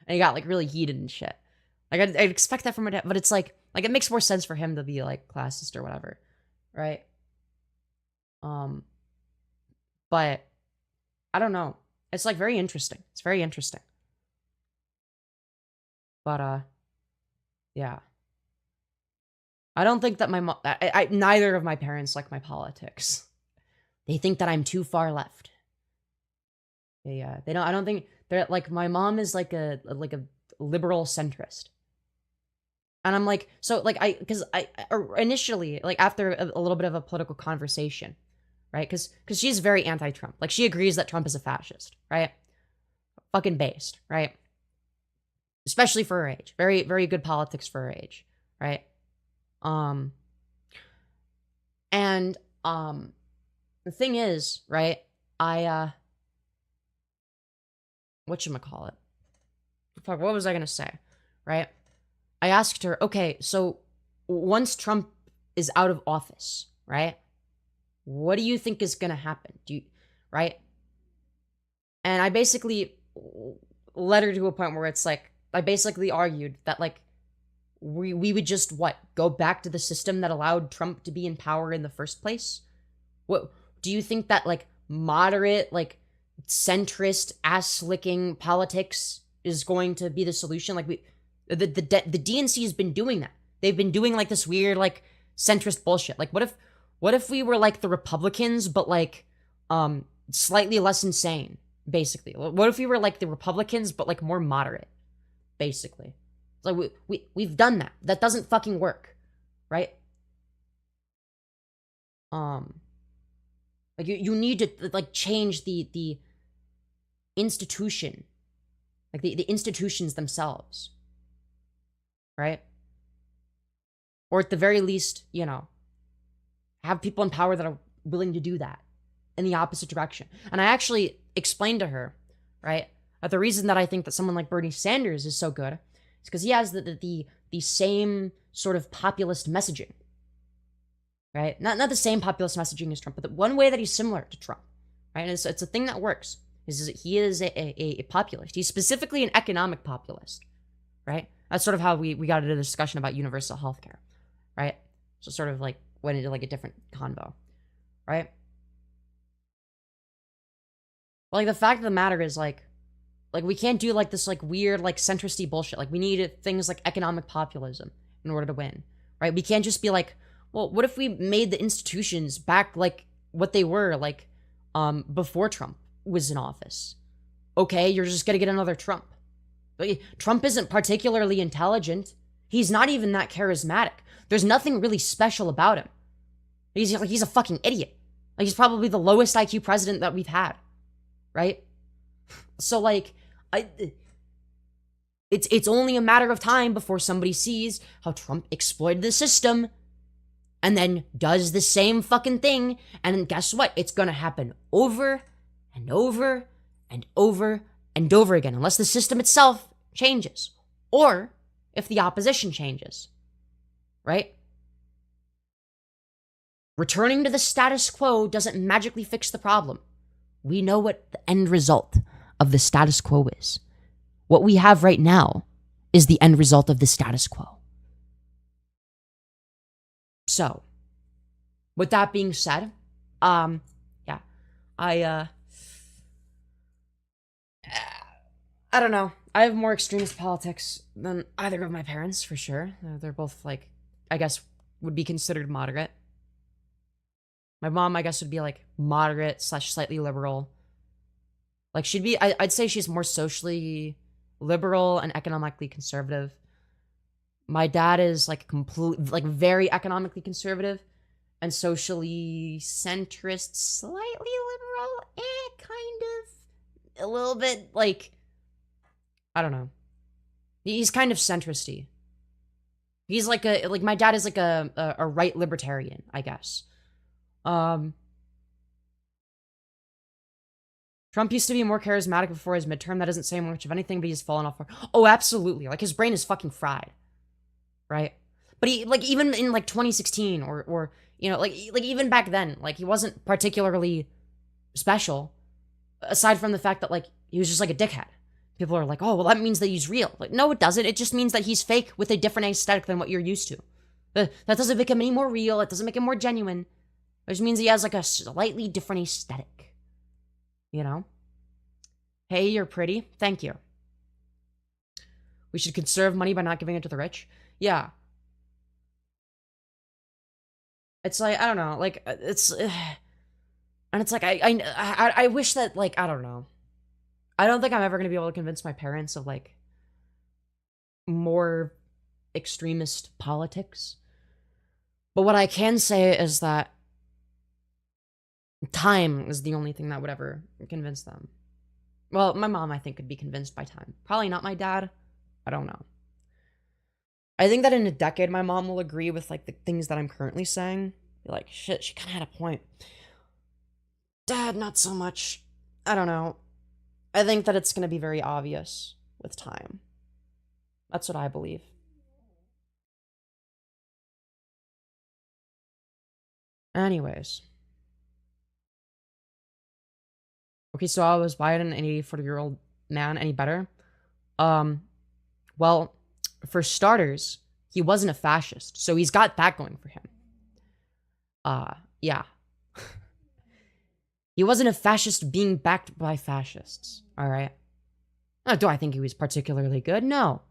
And he got, like, really heated and shit. Like, I'd expect that from my dad, but it's like, it makes more sense for him to be, like, classist or whatever. Right? But I don't know. It's, like, very interesting. It's very interesting. But, yeah. I don't think that my mom, neither of my parents like my politics. They think that I'm too far left. They don't, I don't think, they're, like, my mom is, like, a liberal centrist. And I'm like, so, like, because initially, like, after a little bit of a political conversation, right? Because she's very anti-Trump. Like, she agrees that Trump is a fascist, right? Fucking based, right? Especially for her age. Very, very good politics for her age, right? And the thing is, right? Whatchamacallit? Fuck, what was I gonna say? Right? I asked her, okay, so once Trump is out of office, right? What do you think is gonna happen? Right? And I basically led her to a point where it's like, I basically argued that, like, we would just, what, go back to the system that allowed Trump to be in power in the first place? What, do you think that, like, moderate, like, centrist, ass-licking politics is going to be the solution? Like, the DNC has been doing that. They've been doing, like, this weird, like, centrist bullshit. Like, what if we were, like, the Republicans, but, like, slightly less insane, basically? What if we were, like, the Republicans, but, like, more moderate, basically? Like, we've done that. That doesn't fucking work, right? Like, you need to, like, change the institution. Like, the institutions themselves. Right? Or at the very least, you know, have people in power that are willing to do that in the opposite direction. And I actually explained to her, right, that the reason that I think that someone like Bernie Sanders is so good is because he has the same sort of populist messaging. Right? Not the same populist messaging as Trump, but the one way that he's similar to Trump. Right? And it's a thing that works. Is he is a populist. He's specifically an economic populist. Right? That's sort of how we got into the discussion about universal healthcare. Right? So sort of like went into like a different convo. Right? But like the fact of the matter is like we can't do like this like weird like centristy bullshit. Like we need things like economic populism in order to win. Right? We can't just be like, well, what if we made the institutions back like what they were like before Trump was in office? Okay, you're just gonna get another Trump. But Trump isn't particularly intelligent. He's not even that charismatic. There's nothing really special about him. He's a fucking idiot. Like he's probably the lowest IQ president that we've had. Right? So like it's only a matter of time before somebody sees how Trump exploited the system and then does the same fucking thing. And then guess what? It's gonna happen over and over and over and over again, unless the system itself changes. Or if the opposition changes. Right? Returning to the status quo doesn't magically fix the problem. We know what the end result of the status quo is. What we have right now is the end result of the status quo. So, with that being said, yeah, I don't know. I have more extremist politics than either of my parents, for sure. They're both, like, I guess, would be considered moderate. My mom, I guess, would be, like, moderate / slightly liberal. Like, she'd be, I'd say she's more socially liberal and economically conservative. My dad is, like, very economically conservative and socially centrist, slightly liberal, kind of, a little bit, like, I don't know. He's kind of centristy. He's like my dad is like a right libertarian, I guess. Trump used to be more charismatic before his midterm. That doesn't say much of anything, but he's fallen off. Oh, absolutely. Like, his brain is fucking fried. Right? But he, like, even in, like, 2016 or you know, like even back then, like, he wasn't particularly special, aside from the fact that, like, he was just, like, a dickhead. People are like, oh, well, that means that he's real. Like, no, it doesn't. It just means that he's fake with a different aesthetic than what you're used to. That doesn't make him any more real. It doesn't make him more genuine. It just means he has, like, a slightly different aesthetic. You know? Hey, you're pretty. Thank you. We should conserve money by not giving it to the rich. Yeah. It's like, I don't know, like, it's, and it's like, I wish that, like, I don't know. I don't think I'm ever going to be able to convince my parents of, like, more extremist politics. But what I can say is that time is the only thing that would ever convince them. Well, my mom, I think, could be convinced by time. Probably not my dad. I don't know. I think that in a decade, my mom will agree with, like, the things that I'm currently saying. Be like, shit, she kind of had a point. Dad, not so much. I don't know. I think that it's going to be very obvious with time. That's what I believe. Anyways. Okay, so was Biden an 84-year-old man any better? Well, for starters, he wasn't a fascist, so he's got that going for him. Yeah. He wasn't a fascist being backed by fascists, alright? Now, do I think he was particularly good? No.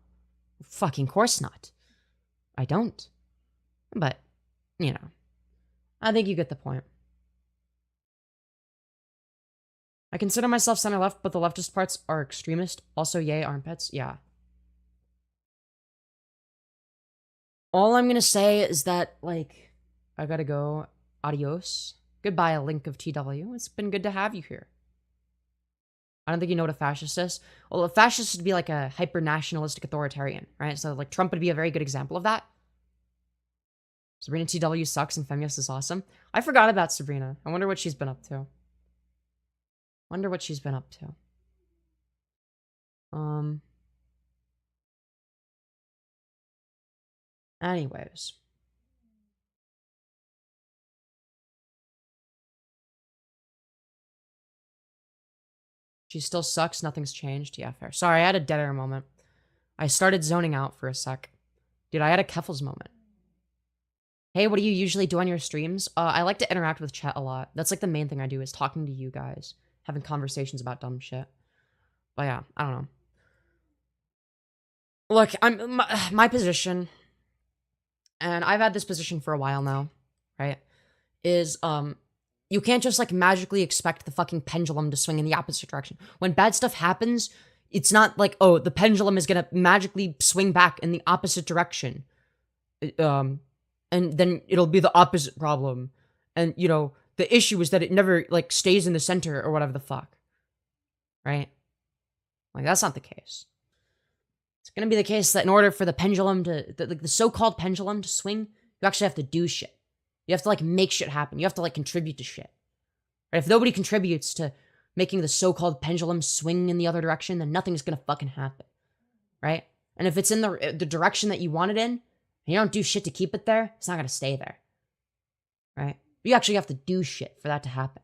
Fucking course not. I don't. But, you know, I think you get the point. I consider myself center-left, but the leftist parts are extremist. Also, yay, armpits. Yeah. All I'm gonna say is that, like, I gotta go. Adios. Goodbye, a link of TW. It's been good to have you here. I don't think you know what a fascist is. Well, a fascist would be like a hyper-nationalistic authoritarian, right? So, like, Trump would be a very good example of that. Sabrina TW sucks and Femyoz is awesome. I forgot about Sabrina. I wonder what she's been up to. Wonder what she's been up to. Anyways. She still sucks. Nothing's changed. Yeah, fair. Sorry, I had a dead air moment. I started zoning out for a sec. Dude, I had a Keffels moment. Hey, what do you usually do on your streams? I like to interact with chat a lot. That's like the main thing I do is talking to you guys. Having conversations about dumb shit. But yeah, I don't know. Look, my position, and I've had this position for a while now, right? Is, you can't just, like, magically expect the fucking pendulum to swing in the opposite direction. When bad stuff happens, it's not like, oh, the pendulum is gonna magically swing back in the opposite direction. And then it'll be the opposite problem. And, you know, the issue is that it never, like, stays in the center or whatever the fuck. Right? Like, that's not the case. It's gonna be the case that in order for the pendulum to, the so-called pendulum to swing, you actually have to do shit. You have to, like, make shit happen. You have to, like, contribute to shit. Right? If nobody contributes to making the so-called pendulum swing in the other direction, then nothing's gonna fucking happen. Right? And if it's in the direction that you want it in, and you don't do shit to keep it there, it's not gonna stay there. Right? You actually have to do shit for that to happen.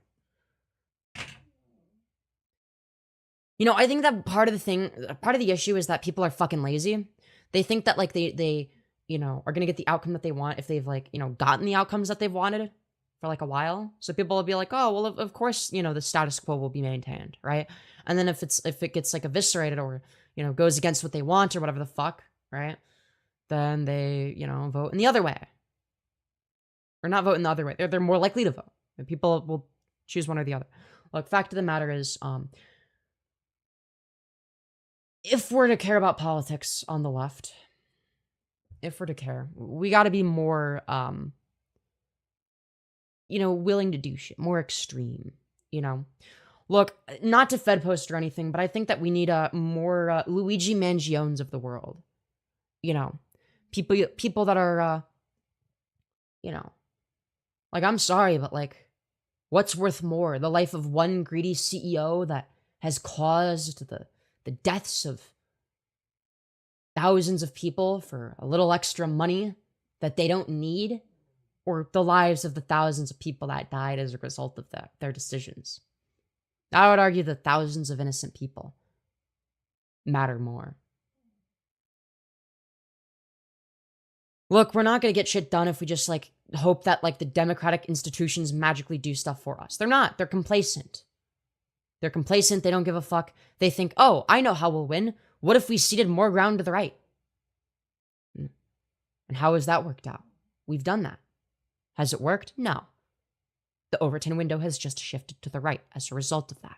You know, I think that part of the issue is that people are fucking lazy. They think that, like, they you know, are gonna get the outcome that they want if they've, like, you know, gotten the outcomes that they've wanted for, like, a while. So people will be like, oh, well, of course, you know, the status quo will be maintained, right? And then if it gets, like, eviscerated or, you know, goes against what they want or whatever the fuck, right? Then they, you know, vote in the other way. Or not vote in the other way. They're more likely to vote. And people will choose one or the other. Look, fact of the matter is, if we're to care about politics on the left, if we're to care, we got to be more, you know, willing to do shit, more extreme, you know? Look, not to Fed post or anything, but I think that we need more Luigi Mangiones of the world. You know, people that are, you know, like, I'm sorry, but, like, what's worth more? The life of one greedy CEO that has caused the deaths of thousands of people for a little extra money that they don't need, or the lives of the thousands of people that died as a result of their decisions? I would argue that thousands of innocent people matter more. Look, we're not going to get shit done if we just, like, hope that, like, the democratic institutions magically do stuff for us. They're not. They're complacent. They're complacent. They don't give a fuck. They think, oh, I know how we'll win. What if we ceded more ground to the right? And how has that worked out? We've done that. Has it worked? No. The Overton window has just shifted to the right as a result of that.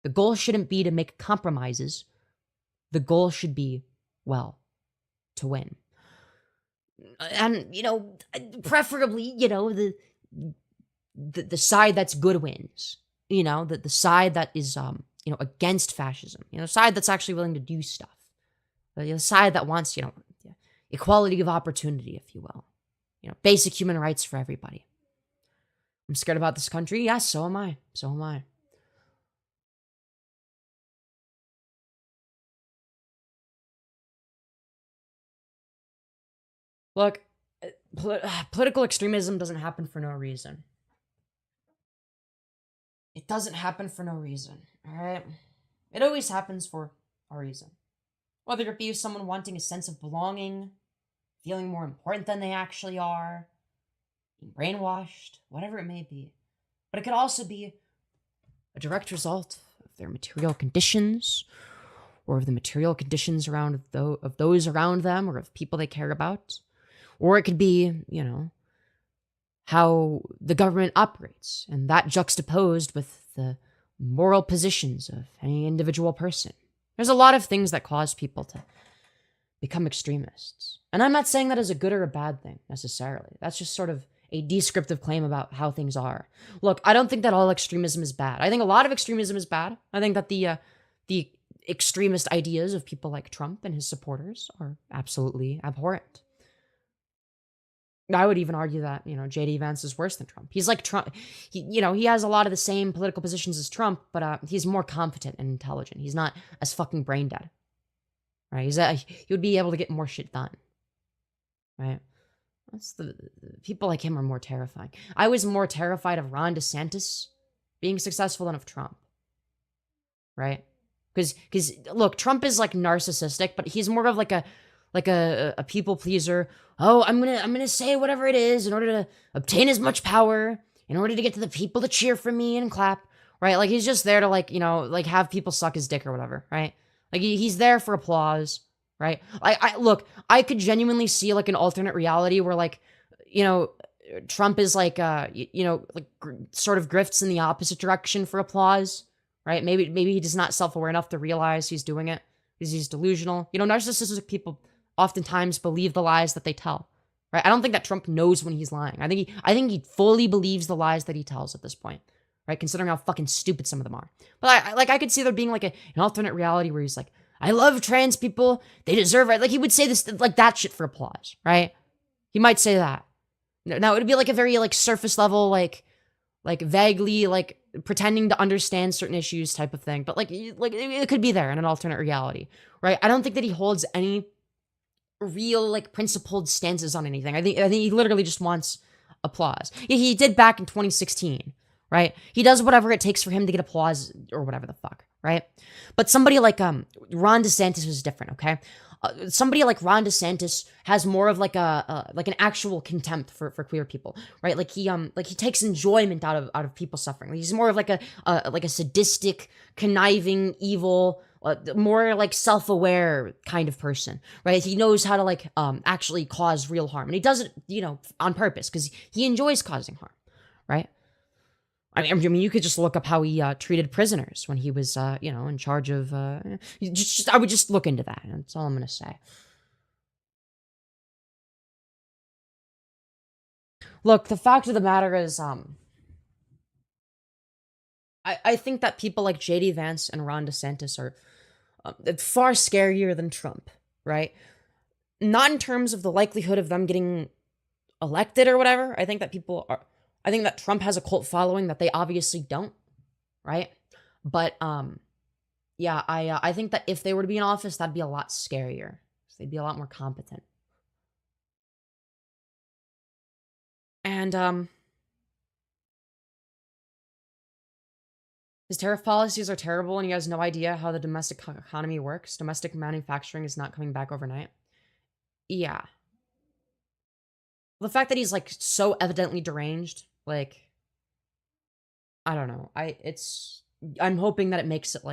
The goal shouldn't be to make compromises. The goal should be, well, to win. And, you know, preferably, you know, the side that's good wins. You know, the side that is, you know, against fascism. You know, the side that's actually willing to do stuff. The side that wants, you know, equality of opportunity, if you will. basic human rights for everybody. I'm scared about this country. Yes, so am I. So am I. Look, political extremism doesn't happen for no reason. It doesn't happen for no reason, all right? It always happens for a reason. Whether it be someone wanting a sense of belonging, feeling more important than they actually are, being brainwashed, whatever it may be. But it could also be a direct result of their material conditions, or of the material conditions around of those around them, or of people they care about. Or it could be, how the government operates, and that juxtaposed with the moral positions of any individual person. There's a lot of things that cause people to become extremists. And I'm not saying that as a good or a bad thing, necessarily. That's just sort of a descriptive claim about how things are. Look, I don't think that all extremism is bad. I think a lot of extremism is bad. I think that the extremist ideas of people like Trump and his supporters are absolutely abhorrent. I would even argue that, J.D. Vance is worse than Trump. He's like Trump. He has a lot of the same political positions as Trump, but he's more competent and intelligent. He's not as fucking brain dead, right? He would be able to get more shit done, right? That's the people like him are more terrifying. I was more terrified of Ron DeSantis being successful than of Trump, right? Because look, Trump is like narcissistic, but he's more of like a people pleaser. Oh, I'm gonna say whatever it is in order to obtain as much power, in order to get to the people to cheer for me and clap, right? Like he's just there to have people suck his dick or whatever, right? Like he's there for applause, right? I could genuinely see like an alternate reality where Trump is sort of grifts in the opposite direction for applause, right? Maybe he is not self-aware enough to realize he's doing it because he's delusional. Narcissistic people oftentimes believe the lies that they tell, right? I don't think that Trump knows when he's lying. I think he fully believes the lies that he tells at this point, right? Considering how fucking stupid some of them are. But I could see there being like an alternate reality where he's like, I love trans people. They deserve it. Like he would say this, like that shit for applause, right? He might say that. Now it would be like a very like surface level, like vaguely like pretending to understand certain issues type of thing. But like it could be there in an alternate reality, right? I don't think that he holds any real like principled stances on anything. I think he literally just wants applause. Yeah, he did back in 2016, right? He does whatever it takes for him to get applause or whatever the fuck, right? But somebody like Ron DeSantis is different, okay? Somebody like Ron DeSantis has more of like an actual contempt for queer people, right? Like he takes enjoyment out of people suffering. He's more of like a sadistic, conniving, evil, more like self-aware kind of person, right? He knows how to actually cause real harm, and he does it, on purpose because he enjoys causing harm, right? I mean, you could just look up how he treated prisoners when he was, in charge of. I would just look into that. That's all I'm gonna say. Look, the fact of the matter is, I think that people like J.D. Vance and Ron DeSantis are far scarier than Trump, right? Not in terms of the likelihood of them getting elected or whatever. I think that Trump has a cult following that they obviously don't, right? But yeah, I think that if they were to be in office, that'd be a lot scarier. They'd be a lot more competent. And his tariff policies are terrible, and he has no idea how the domestic economy works. Domestic manufacturing is not coming back overnight. Yeah. The fact that he's like so evidently deranged, like, I don't know. I'm hoping that it makes it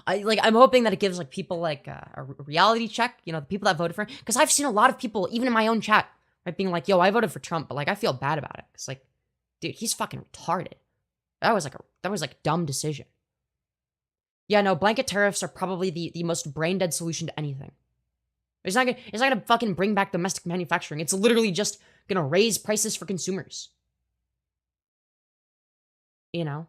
I'm hoping that it gives like people like a reality check, the people that voted for him. Because I've seen a lot of people, even in my own chat, right, being like, yo, I voted for Trump, but like I feel bad about it. It's like, dude, he's fucking retarded. That was like a dumb decision. Yeah, no, blanket tariffs are probably the most brain dead solution to anything. It's not gonna fucking bring back domestic manufacturing. It's literally just gonna raise prices for consumers. I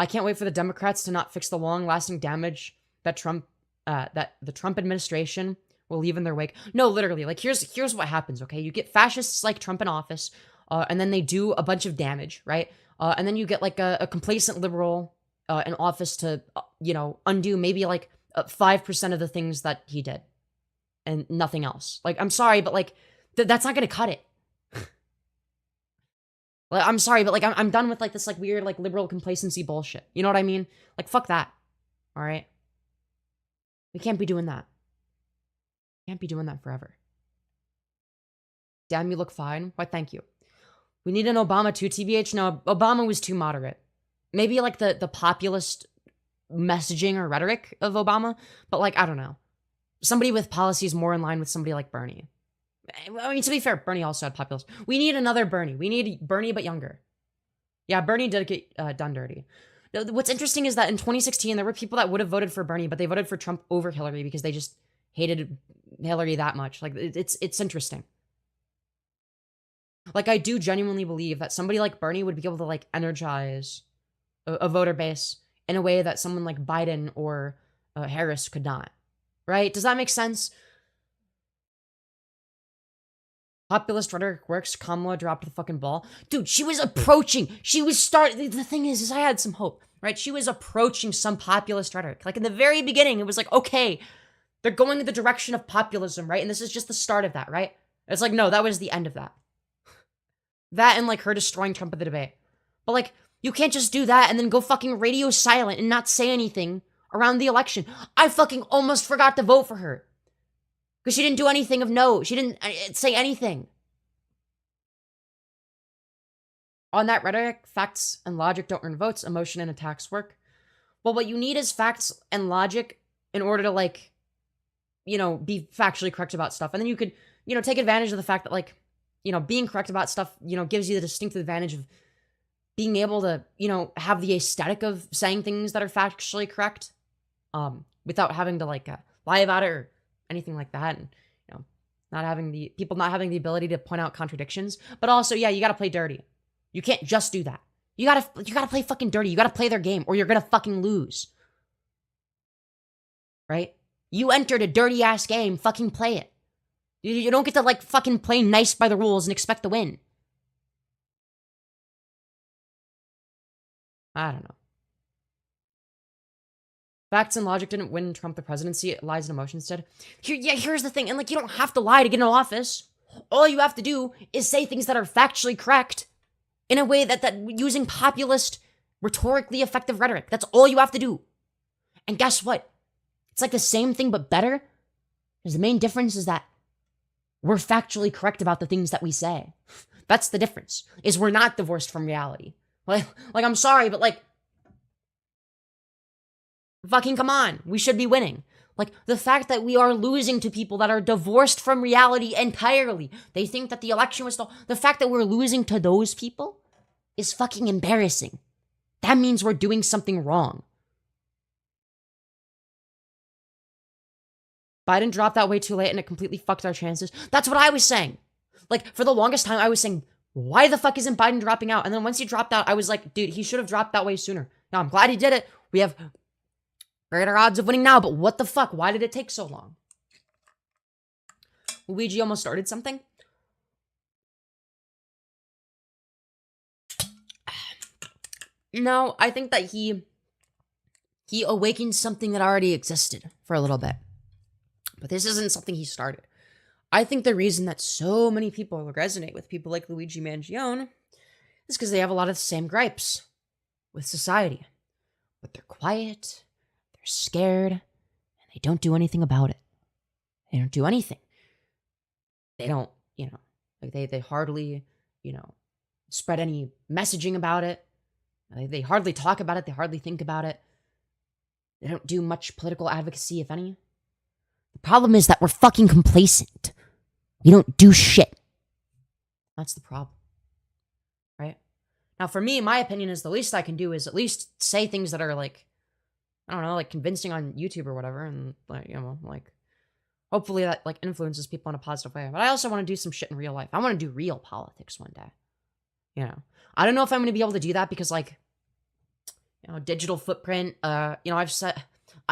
can't wait for the Democrats to not fix the long-lasting damage that Trump that the Trump administration will leave in their wake. No, literally, like here's what happens. Okay, you get fascists like Trump in office, and then they do a bunch of damage, right? And then you get like a complacent liberal in office to undo maybe like 5% of the things that he did, and nothing else. Like, I'm sorry, but like that's not gonna cut it. Like, I'm sorry, but like I'm done with like this like weird like liberal complacency bullshit. You know what I mean? Like, fuck that. All right. We can't be doing that. Can't be doing that forever. Damn, you look fine. Why, thank you. We need an Obama too, TBH. No, Obama was too moderate. Maybe like the populist messaging or rhetoric of Obama, but like, I don't know. Somebody with policies more in line with somebody like Bernie. I mean, to be fair, Bernie also had populist. We need another Bernie. We need Bernie, but younger. Yeah, Bernie did get done dirty. What's interesting is that in 2016, there were people that would have voted for Bernie, but they voted for Trump over Hillary because they just hated Hillary that much. Like, it's interesting. Like, I do genuinely believe that somebody like Bernie would be able to like energize a voter base in a way that someone like Biden or Harris could not. Right? Does that make sense? Populist rhetoric works. Kamala dropped the fucking ball. Dude, she was approaching. She was starting. The thing is I had some hope, right? She was approaching some populist rhetoric. Like in the very beginning, it was like, okay, they're going in the direction of populism, right? And this is just the start of that, right? It's like, no, that was the end of that. That and like her destroying Trump at the debate. But like, you can't just do that and then go fucking radio silent and not say anything around the election. I fucking almost forgot to vote for her. Because she didn't do anything of note. She didn't say anything. On that rhetoric, facts and logic don't earn votes. Emotion and attacks work. Well, what you need is facts and logic in order to, like, be factually correct about stuff. And then you could, take advantage of the fact that, like, being correct about stuff, gives you the distinctive advantage of being able to, have the aesthetic of saying things that are factually correct, without having to, like, lie about it or anything like that, and not having the ability to point out contradictions. But also, yeah, you gotta play dirty. You can't just do that. You gotta play fucking dirty. You gotta play their game, or you're gonna fucking lose. Right? You entered a dirty ass game, fucking play it. You don't get to like fucking play nice by the rules and expect to win. I don't know. Facts and logic didn't win Trump the presidency. Lies and emotions did. Here's the thing. And like, you don't have to lie to get in office. All you have to do is say things that are factually correct in a way that using populist, rhetorically effective rhetoric. That's all you have to do. And guess what? It's like the same thing, but better. Because the main difference is that we're factually correct about the things that we say. That's the difference, is we're not divorced from reality. Like I'm sorry, but like, fucking come on. We should be winning. Like, the fact that we are losing to people that are divorced from reality entirely. They think that the election was the fact that we're losing to those people is fucking embarrassing. That means we're doing something wrong. Biden dropped that way too late and it completely fucked our chances. That's what I was saying. Like, for the longest time, I was saying, why the fuck isn't Biden dropping out? And then once he dropped out, I was like, dude, he should have dropped that way sooner. Now, I'm glad he did it. We have greater odds of winning now, but what the fuck? Why did it take so long? Luigi almost started something. No, I think that he awakened something that already existed for a little bit. But this isn't something he started. I think the reason that so many people resonate with people like Luigi Mangione is because they have a lot of the same gripes with society. But they're quiet, they're scared, and they don't do anything about it. They don't do anything. They don't, like they hardly, spread any messaging about it. They hardly talk about it. They hardly think about it. They don't do much political advocacy, if any. The problem is that we're fucking complacent. We don't do shit. That's the problem. Right? Now, for me, my opinion is the least I can do is at least say things that are like, I don't know, like convincing on YouTube or whatever. And like, hopefully that like influences people in a positive way. But I also want to do some shit in real life. I want to do real politics one day. I don't know if I'm going to be able to do that because like, digital footprint, I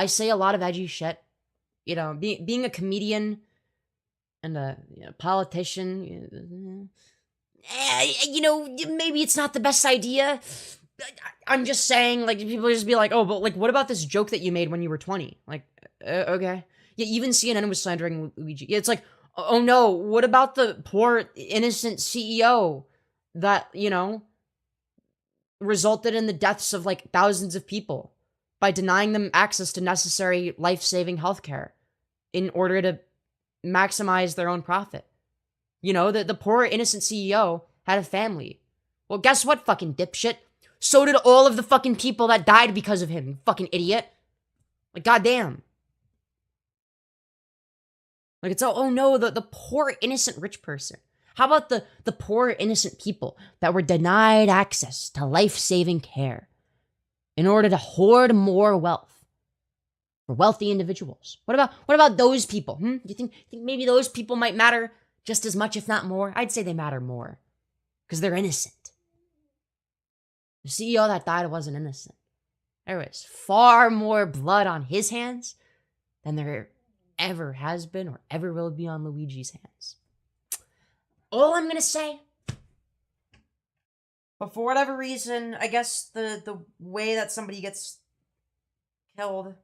say a lot of edgy shit. you know, being a comedian and a politician, you know, maybe it's not the best idea. I'm just saying, like, people just be like, oh, but like, what about this joke that you made when you were 20? Like, okay. Yeah, even CNN was slandering Luigi. It's like, oh no, what about the poor, innocent CEO that, you know, resulted in the deaths of like thousands of people by denying them access to necessary life-saving healthcare in order to maximize their own profit? You know, the poor innocent CEO had a family. Well, guess what, fucking dipshit? So did all of the fucking people that died because of him, you fucking idiot. Like, goddamn. Like, it's, oh no, the poor innocent rich person. How about the poor innocent people that were denied access to life-saving care in order to hoard more wealth for wealthy individuals? What about those people? Do you think maybe those people might matter just as much, if not more? I'd say they matter more because they're innocent. The CEO that died wasn't innocent. There was far more blood on his hands than there ever has been or ever will be on Luigi's hands. All I'm gonna say. But for whatever reason, I guess the way that somebody gets killed,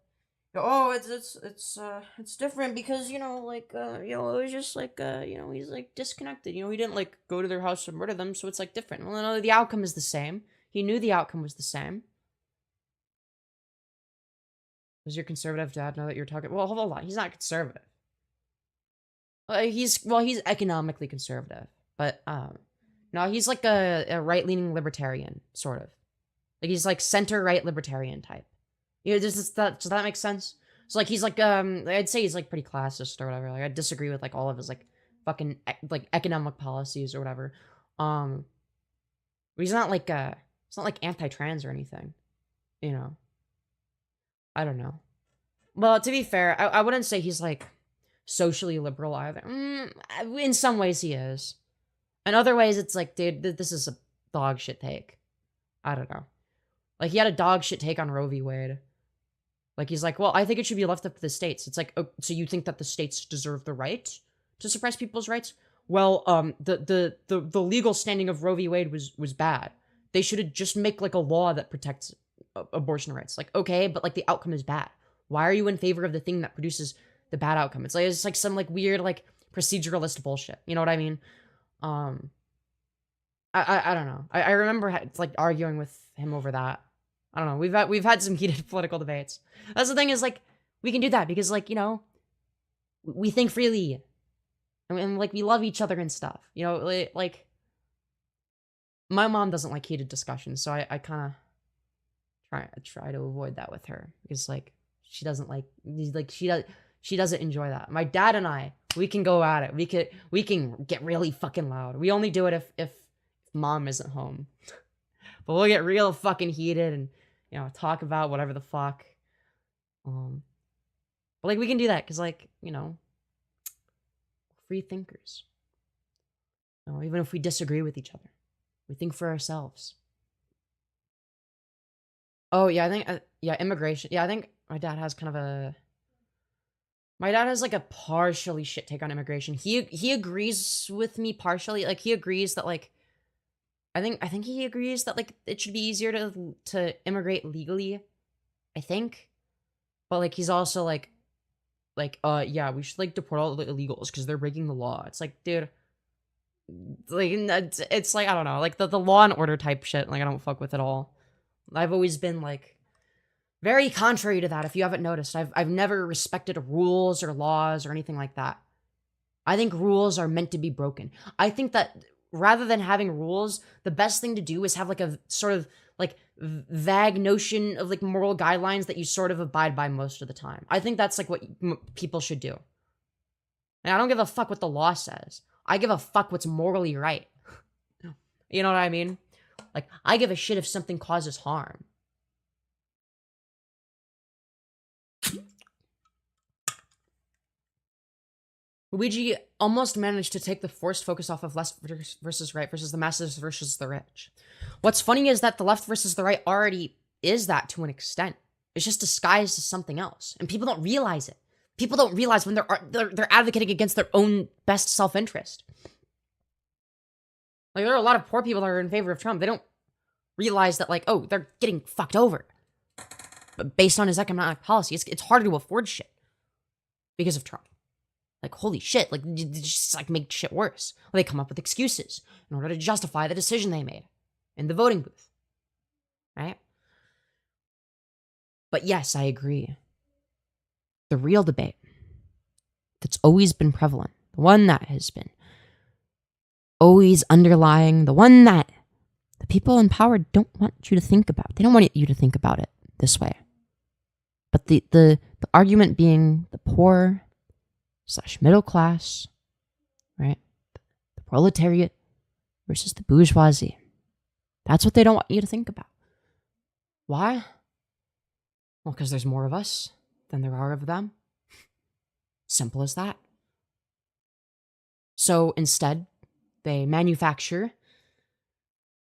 oh, it's different because, you know, like, you know, it was just like, you know, he's like disconnected. You know, he didn't like go to their house and murder them, so it's like different. Well, no, the outcome is the same. He knew the outcome was the same. Does your conservative dad know that you're talking? Well, hold on. He's not conservative. He's economically conservative, but no, he's like a right-leaning libertarian, sort of. Like, he's like center-right libertarian type. You know, does that make sense? So like, he's like, I'd say he's like pretty classist or whatever. Like, I disagree with like all of his like fucking like economic policies or whatever. But he's not like anti-trans or anything, you know. I don't know. Well, to be fair, I wouldn't say he's like socially liberal either. In some ways he is. In other ways, it's like, dude, this is a dog shit take. I don't know. Like, he had a dog shit take on Roe v. Wade. Like, he's like, well, I think it should be left up to the states. It's like, oh, so you think that the states deserve the right to suppress people's rights? Well, the legal standing of Roe v. Wade was bad. They should just make like a law that protects abortion rights. Like, okay, but like the outcome is bad. Why are you in favor of the thing that produces the bad outcome? It's like some like weird like proceduralist bullshit. You know what I mean? I don't know. I remember like arguing with him over that. I don't know. We've had some heated political debates. That's the thing, is like, we can do that because, like, you know, we think freely and like we love each other and stuff. You know, like my mom doesn't like heated discussions, so I kind of try to avoid that with her because like she doesn't she doesn't enjoy that. My dad and I, we can go at it. We can get really fucking loud. We only do it if mom isn't home. But we'll get real fucking heated and, you know, talk about whatever the fuck. But like, we can do that because, like, you know, free thinkers. You know, even if we disagree with each other, we think for ourselves. Oh yeah, I think immigration. Yeah, I think my dad has like a partially shit take on immigration. He agrees with me partially. Like, he agrees that like I think he agrees that like it should be easier to immigrate legally. I think. But like, he's also like yeah, we should like deport all the illegals because they're breaking the law. It's like, dude, like, it's like, I don't know, like the law and order type shit, like, I don't fuck with at all. I've always been like very contrary to that. If you haven't noticed, I've never respected rules or laws or anything like that. I think rules are meant to be broken. I think that rather than having rules, the best thing to do is have like a sort of like vague notion of like moral guidelines that you sort of abide by most of the time. I think that's like what people should do. And I don't give a fuck what the law says. I give a fuck what's morally right. You know what I mean? Like, I give a shit if something causes harm. Luigi almost managed to take the forced focus off of left versus right versus the masses versus the rich. What's funny is that the left versus the right already is that to an extent. It's just disguised as something else. And people don't realize it. People don't realize when they're advocating against their own best self-interest. Like, there are a lot of poor people that are in favor of Trump. They don't realize that, like, oh, they're getting fucked over. But based on his economic policy, it's harder to afford shit because of Trump. Like, holy shit, like, you just, like, make shit worse. Well, they come up with excuses in order to justify the decision they made in the voting booth, right? But yes, I agree. The real debate that's always been prevalent, the one that has been always underlying, the one that the people in power don't want you to think about. They don't want you to think about it this way. But the argument being the poor / middle class, right? The proletariat versus the bourgeoisie. That's what they don't want you to think about. Why? Well, because there's more of us than there are of them. Simple as that. So instead, they manufacture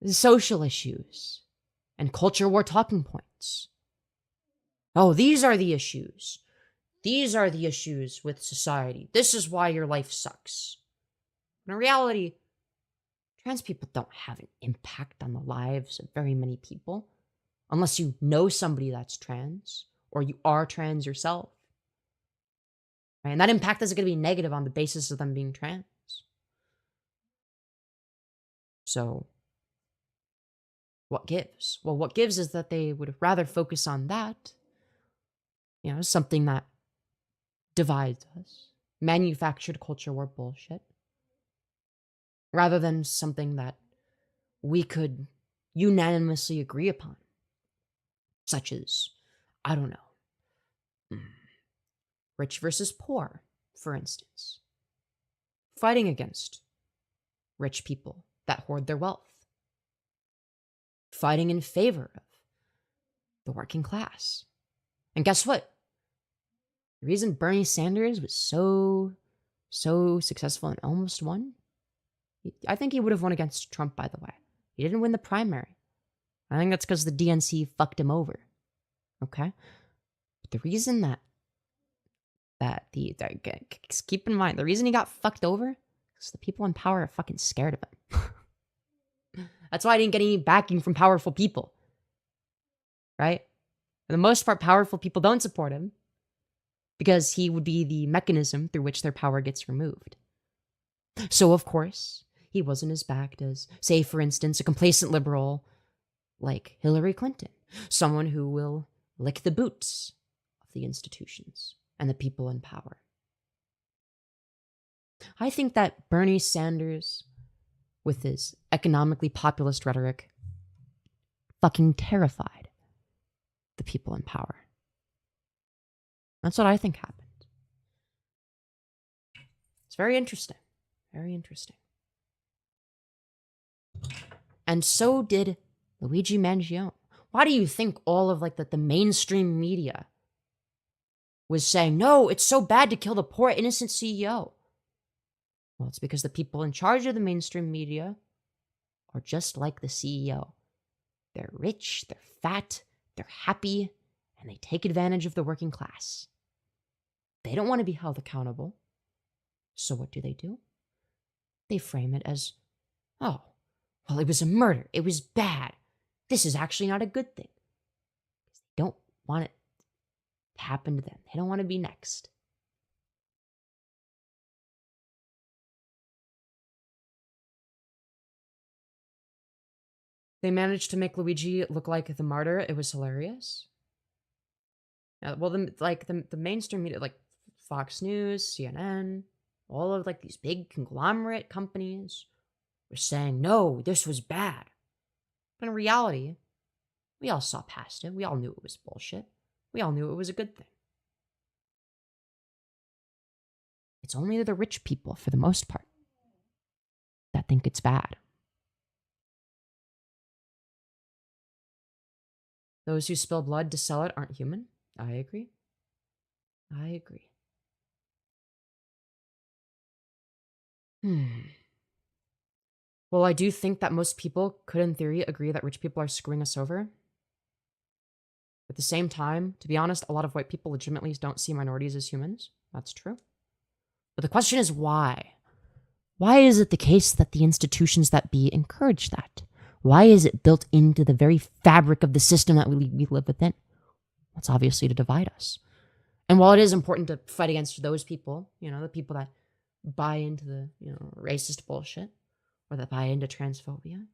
social issues and culture war talking points. Oh, these are the issues. These are the issues with society. This is why your life sucks. In reality, trans people don't have an impact on the lives of very many people unless you know somebody that's trans or you are trans yourself. Right? And that impact isn't going to be negative on the basis of them being trans. So, what gives? Well, what gives is that they would rather focus on that, something that divides us, manufactured culture war bullshit, rather than something that we could unanimously agree upon, such as, I don't know, rich versus poor, for instance, fighting against rich people that hoard their wealth, fighting in favor of the working class. And guess what? The reason Bernie Sanders was so successful and almost won, I think he would have won against Trump, by the way. He didn't win the primary. I think that's because the DNC fucked him over. Okay? But the reason keep in mind, the reason he got fucked over is the people in power are fucking scared of him. That's why I didn't get any backing from powerful people. Right? For the most part, powerful people don't support him because he would be the mechanism through which their power gets removed. So, of course, he wasn't as backed as, say, for instance, a complacent liberal like Hillary Clinton, someone who will lick the boots of the institutions and the people in power. I think that Bernie Sanders, with his economically populist rhetoric, fucking terrified the people in power. That's what I think happened. It's very interesting. Very interesting. And so did Luigi Mangione. Why do you think all of the mainstream media was saying, no, it's so bad to kill the poor innocent CEO? Well, it's because the people in charge of the mainstream media are just like the CEO. They're rich, they're fat, they're happy, and they take advantage of the working class. They don't want to be held accountable. So what do? They frame it as, oh, well, it was a murder. It was bad. This is actually not a good thing. They don't want it to happen to them. They don't want to be next. They managed to make Luigi look like the martyr. It was hilarious. Well, the mainstream media, like Fox News, CNN, all of these big conglomerate companies were saying, no, this was bad. But in reality, we all saw past it. We all knew it was bullshit. We all knew it was a good thing. It's only the rich people, for the most part, that think it's bad. Those who spill blood to sell it aren't human. I agree. Well, I do think that most people could, in theory, agree that rich people are screwing us over. At the same time, to be honest, a lot of white people legitimately don't see minorities as humans. That's true. But the question is why? Why is it the case that the institutions that be encourage that? Why is it built into the very fabric of the system that we live within? That's obviously to divide us. And while it is important to fight against those people, the people that buy into the, racist bullshit or that buy into transphobia,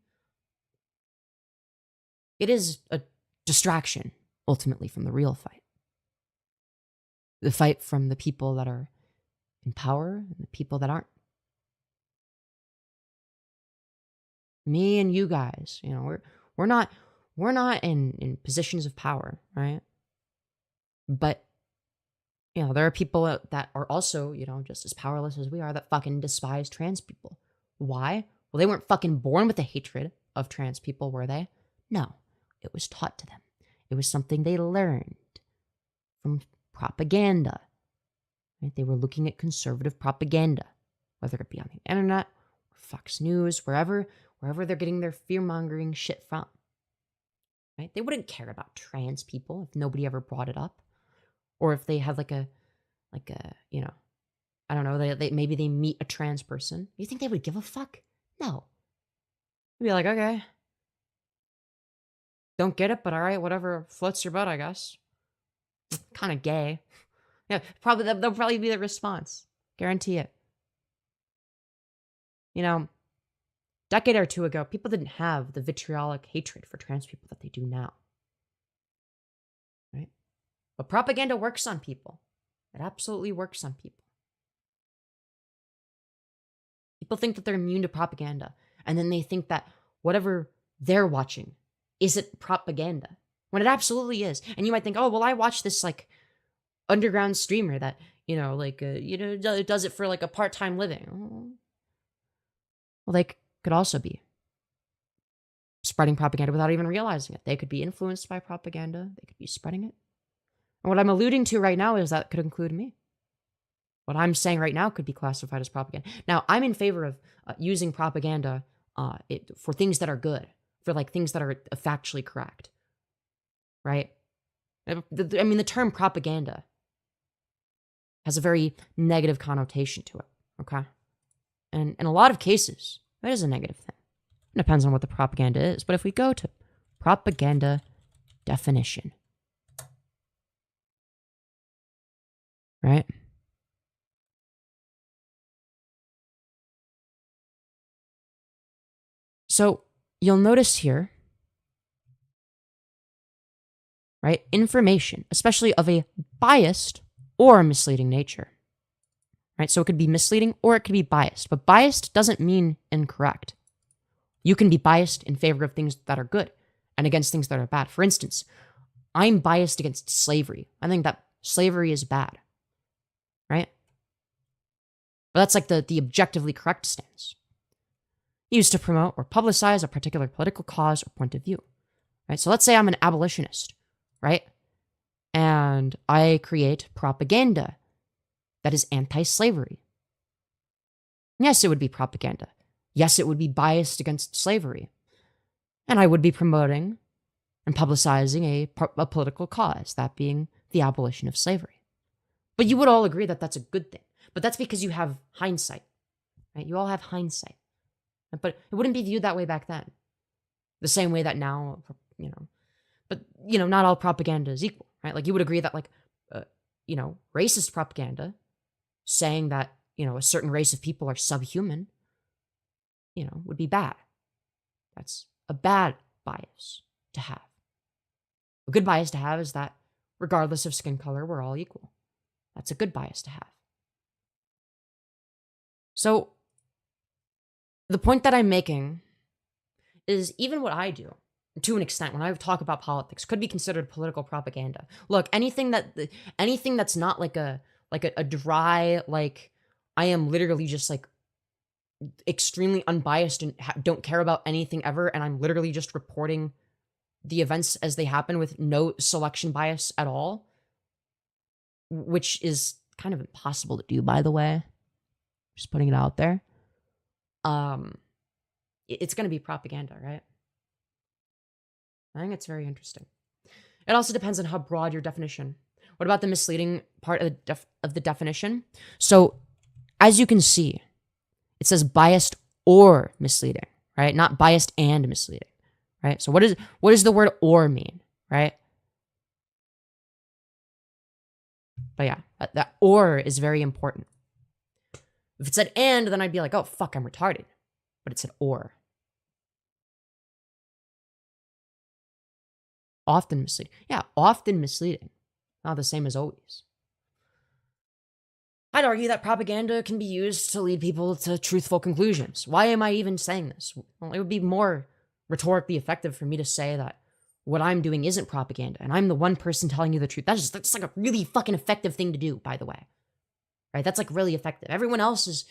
it is a distraction ultimately from the real fight. The fight from the people that are in power and the people that aren't. Me and you guys, we're not in positions of power, right? But there are people that are also, just as powerless as we are that fucking despise trans people. Why? Well, they weren't fucking born with a hatred of trans people, were they? No, it was taught to them. It was something they learned from propaganda. Right? They were looking at conservative propaganda, whether it be on the internet, or Fox News, wherever they're getting their fear-mongering shit from. Right? They wouldn't care about trans people if nobody ever brought it up. Or if they had like a, I don't know, they maybe they meet a trans person. You think they would give a fuck? No. They'd be like, okay. Don't get it, but all right, whatever floats your boat, I guess. Kind of gay. Yeah, probably they'll probably be the response. Guarantee it. Decade or two ago, people didn't have the vitriolic hatred for trans people that they do now. Right? But propaganda works on people. It absolutely works on people. People think that they're immune to propaganda, and then they think that whatever they're watching isn't propaganda, when it absolutely is. And you might think, oh, well, I watch this like underground streamer that does it for like a part-time living. Well, they could also be spreading propaganda without even realizing it. They could be influenced by propaganda. They could be spreading it. And what I'm alluding to right now is that could include me. What I'm saying right now could be classified as propaganda. Now, I'm in favor of using propaganda for things that are good, for like things that are factually correct, right? I mean, the term propaganda has a very negative connotation to it, okay? And in a lot of cases, it is a negative thing. It depends on what the propaganda is. But if we go to propaganda definition, right? So you'll notice here, right? Information, especially of a biased or misleading nature, right? So it could be misleading or it could be biased, but biased doesn't mean incorrect. You can be biased in favor of things that are good and against things that are bad. For instance, I'm biased against slavery. I think that slavery is bad, right? But that's like the objectively correct stance. Used to promote or publicize a particular political cause or point of view, right? So let's say I'm an abolitionist, right? And I create propaganda that is anti-slavery. Yes, it would be propaganda. Yes, it would be biased against slavery. And I would be promoting and publicizing a political cause, that being the abolition of slavery. But you would all agree that that's a good thing. But that's because you have hindsight, right? You all have hindsight. But it wouldn't be viewed that way back then. The same way that now, But, not all propaganda is equal, right? Like, you would agree that, racist propaganda saying that, a certain race of people are subhuman, would be bad. That's a bad bias to have. A good bias to have is that, regardless of skin color, we're all equal. That's a good bias to have. So, the point that I'm making is even what I do, to an extent, when I talk about politics, could be considered political propaganda. Look, anything that's not like a dry, like, I am literally just like extremely unbiased and don't care about anything ever, and I'm literally just reporting the events as they happen with no selection bias at all, which is kind of impossible to do, by the way. Just putting it out there. It's going to be propaganda, right? I think it's very interesting. It also depends on how broad your definition. What about the misleading part of the definition? So, as you can see, it says biased or misleading, right? Not biased and misleading, right? So what does the word or mean, right? But yeah, that or is very important. If it said and, then I'd be like, oh, fuck, I'm retarded. But it said or. Often misleading. Yeah, often misleading. Not the same as always. I'd argue that propaganda can be used to lead people to truthful conclusions. Why am I even saying this? Well, it would be more rhetorically effective for me to say that what I'm doing isn't propaganda and I'm the one person telling you the truth. That's like a really fucking effective thing to do, by the way. Right? That's like really effective. Everyone else is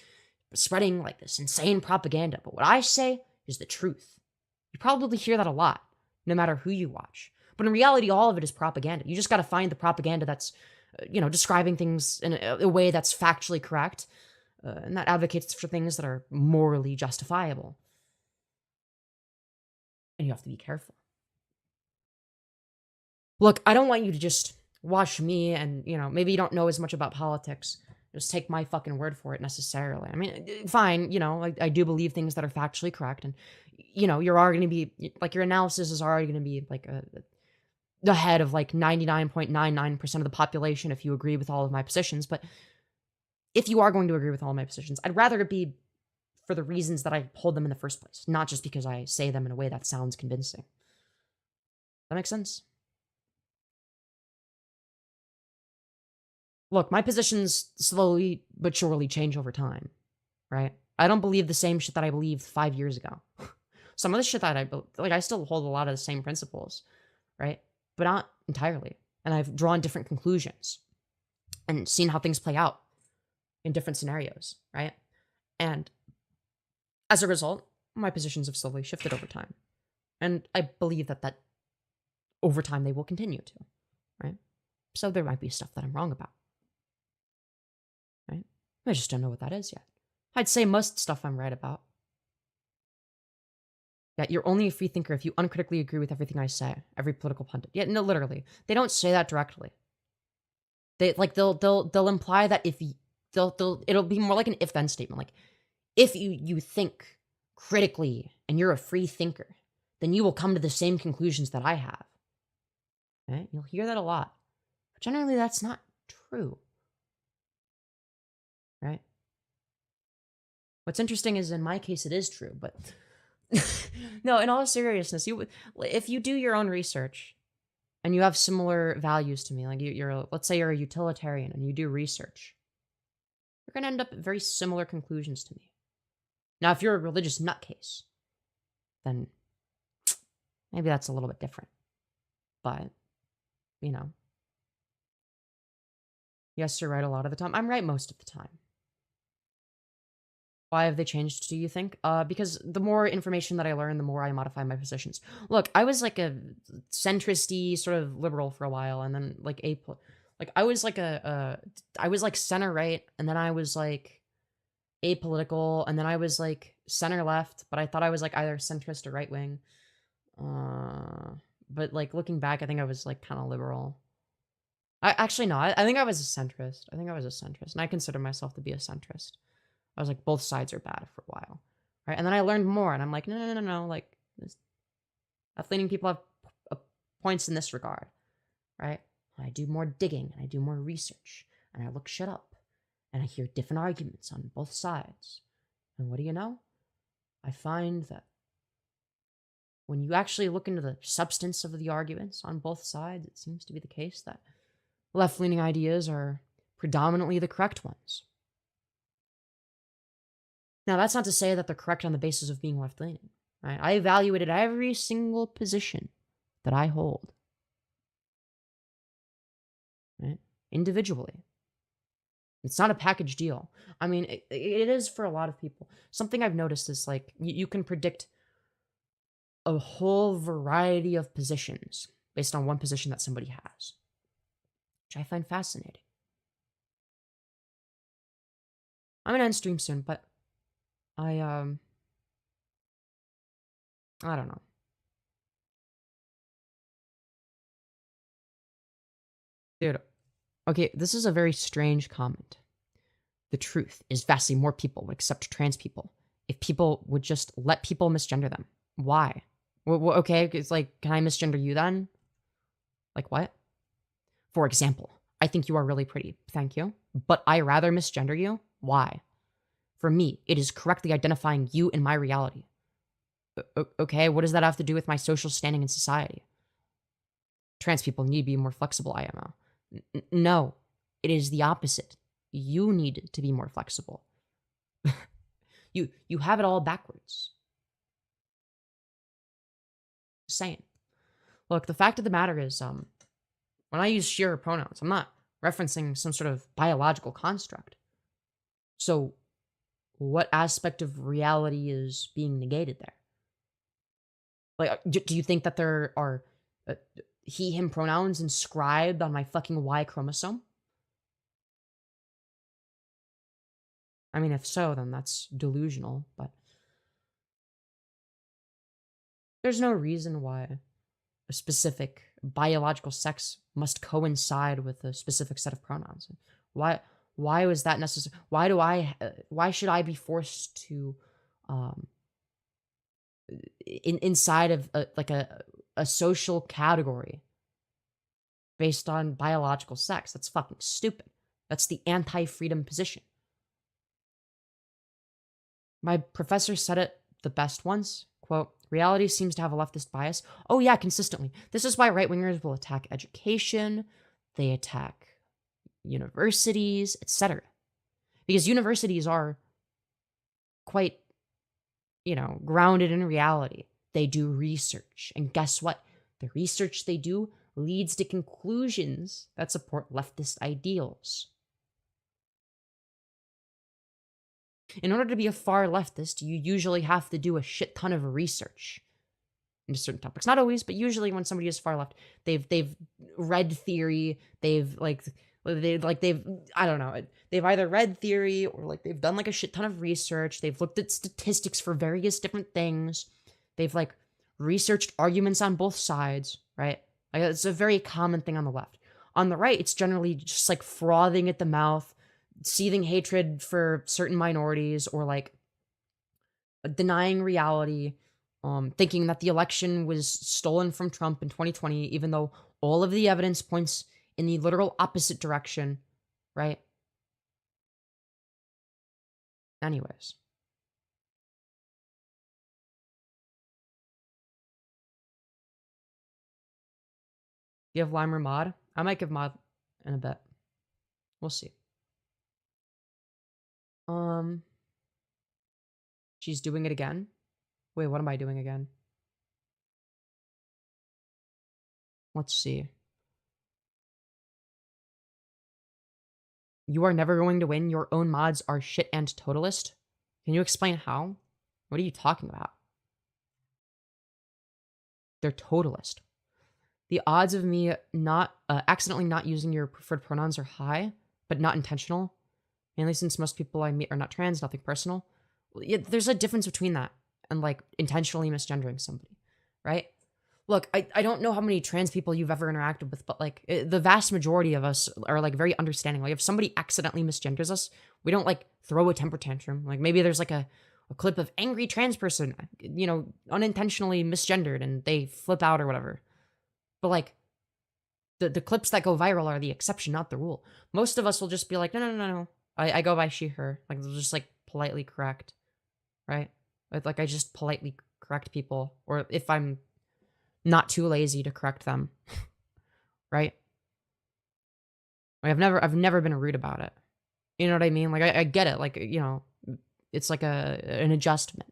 spreading like this insane propaganda, but what I say is the truth. You probably hear that a lot, no matter who you watch. But in reality, all of it is propaganda. You just got to find the propaganda that's, describing things in a way that's factually correct, and that advocates for things that are morally justifiable. And you have to be careful. Look, I don't want you to just watch me and, maybe you don't know as much about politics. Just take my fucking word for it necessarily. I mean, fine, I do believe things that are factually correct. And, you're already going to be, like, your analysis is already going to be, like, the head of, like, 99.99% of the population if you agree with all of my positions. But if you are going to agree with all of my positions, I'd rather it be for the reasons that I hold them in the first place, not just because I say them in a way that sounds convincing. That makes sense? Look, my positions slowly but surely change over time, right? I don't believe the same shit that I believed 5 years ago. Some of the shit that I still hold a lot of the same principles, right? But not entirely. And I've drawn different conclusions and seen how things play out in different scenarios, right? And as a result, my positions have slowly shifted over time. And I believe that over time they will continue to, right? So there might be stuff that I'm wrong about, right? I just don't know what that is yet. I'd say most stuff I'm right about. Yeah, you're only a free thinker if you uncritically agree with everything I say. Every political pundit. Yeah, no, literally. They don't say that directly. They'll imply that if it'll be more like an if then statement. Like, if you think critically and you're a free thinker, then you will come to the same conclusions that I have. Right? You'll hear that a lot. But generally, that's not true. Right? What's interesting is in my case, it is true, but no, in all seriousness, if you do your own research and you have similar values to me, like let's say you're a utilitarian and you do research, you're going to end up at very similar conclusions to me. Now, if you're a religious nutcase, then maybe that's a little bit different. But, yes, you're right a lot of the time. I'm right most of the time. Why have they changed, do you think? Because the more information that I learn, the more I modify my positions. Look, I was like a centrist-y sort of liberal for a while, and then like I was like I was like center right, and then I was like apolitical, and then I was like center left, but I thought I was like either centrist or right wing. But like looking back, I think I was like kind of liberal. I think I was a centrist. I think I was a centrist, and I consider myself to be a centrist. I was like, both sides are bad for a while, right? And then I learned more, and I'm like, no. Like, left-leaning people have points in this regard, right? I do more digging, and I do more research, and I look shit up, and I hear different arguments on both sides. And what do you know? I find that when you actually look into the substance of the arguments on both sides, it seems to be the case that left-leaning ideas are predominantly the correct ones. Now, that's not to say that they're correct on the basis of being left-leaning, right? I evaluated every single position that I hold, right? Individually. It's not a package deal. I mean, it is for a lot of people. Something I've noticed is like, you can predict a whole variety of positions based on one position that somebody has, which I find fascinating. I'm gonna end stream soon, but I don't know. Dude, Okay, this is a very strange comment. The truth is vastly more people would accept trans people if people would just let people misgender them. Why? Okay, it's like, can I misgender you then? Like what? For example, I think you are really pretty. Thank you. But I rather misgender you. Why? For me, it is correctly identifying you in my reality. Okay, what does that have to do with my social standing in society? Trans people need to be more flexible, IMO. No, it is the opposite. You need to be more flexible. You have it all backwards. Just saying. Look, the fact of the matter is, when I use she her pronouns, I'm not referencing some sort of biological construct. So, what aspect of reality is being negated there? Like, do you think that there are he, him pronouns inscribed on my fucking Y chromosome? I mean, if so, then that's delusional, but there's no reason why a specific biological sex must coincide with a specific set of pronouns. Why was that necessary? Why should I be forced to um inside of a social category based on biological sex? That's fucking stupid. That's the anti-freedom position. My professor said it the best once, quote, reality seems to have a leftist bias. Oh yeah, consistently. This is why right-wingers will attack education, they attack universities, etc. Because universities are quite, grounded in reality. They do research, and guess what? The research they do leads to conclusions that support leftist ideals. In order to be a far leftist, you usually have to do a shit ton of research into certain topics. Not always, but usually when somebody is far left, they've read theory, they've I don't know, they've either read theory or like they've done like a shit ton of research, they've looked at statistics for various different things, they've like researched arguments on both sides, right? Like it's a very common thing on the left. On the right, it's generally just like frothing at the mouth, seething hatred for certain minorities, or like denying reality, thinking that the election was stolen from Trump in 2020, even though all of the evidence points in the literal opposite direction, right? Anyways. Do you have Lime or Mod? I might give Mod in a bit. We'll see. She's doing it again? Wait, what am I doing again? Let's see. You are never going to win. Your own mods are shit and totalist. Can you explain how? What are you talking about? They're totalist. The odds of me not accidentally not using your preferred pronouns are high, but not intentional. Mainly since most people I meet are not trans, nothing personal. Yeah, there's a difference between that and like intentionally misgendering somebody, right? Look, I don't know how many trans people you've ever interacted with, but like the vast majority of us are like very understanding. Like if somebody accidentally misgenders us, we don't like throw a temper tantrum. Like maybe there's like a clip of angry trans person, unintentionally misgendered and they flip out or whatever. But like the clips that go viral are the exception, not the rule. Most of us will just be like, no. I go by she, her. Like they'll just like politely correct, right? Like I just politely correct people, or if I'm not too lazy to correct them, right? Like I've never been rude about it. You know what I mean? Like I get it. Like it's like an adjustment.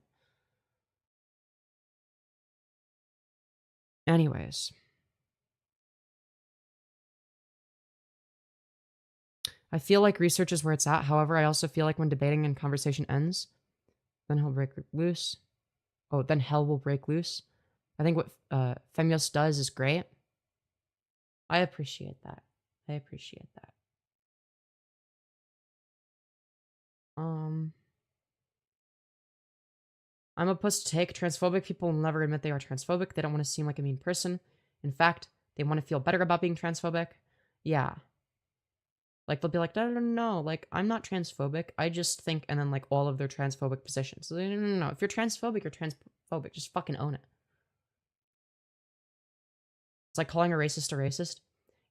Anyways. I feel like research is where it's at. However, I also feel like when debating and conversation ends, then he'll break loose. Oh, then hell will break loose. I think what Femyoz does is great. I appreciate that. I appreciate that. I'm a puss to take. Transphobic people will never admit they are transphobic. They don't want to seem like a mean person. In fact, they want to feel better about being transphobic. Yeah. Like, they'll be like, no, no, no, no, like, I'm not transphobic. I just think, and then, like, all of their transphobic positions. So, no, no, no, no. If you're transphobic, you're transphobic. Just fucking own it. It's like calling a racist.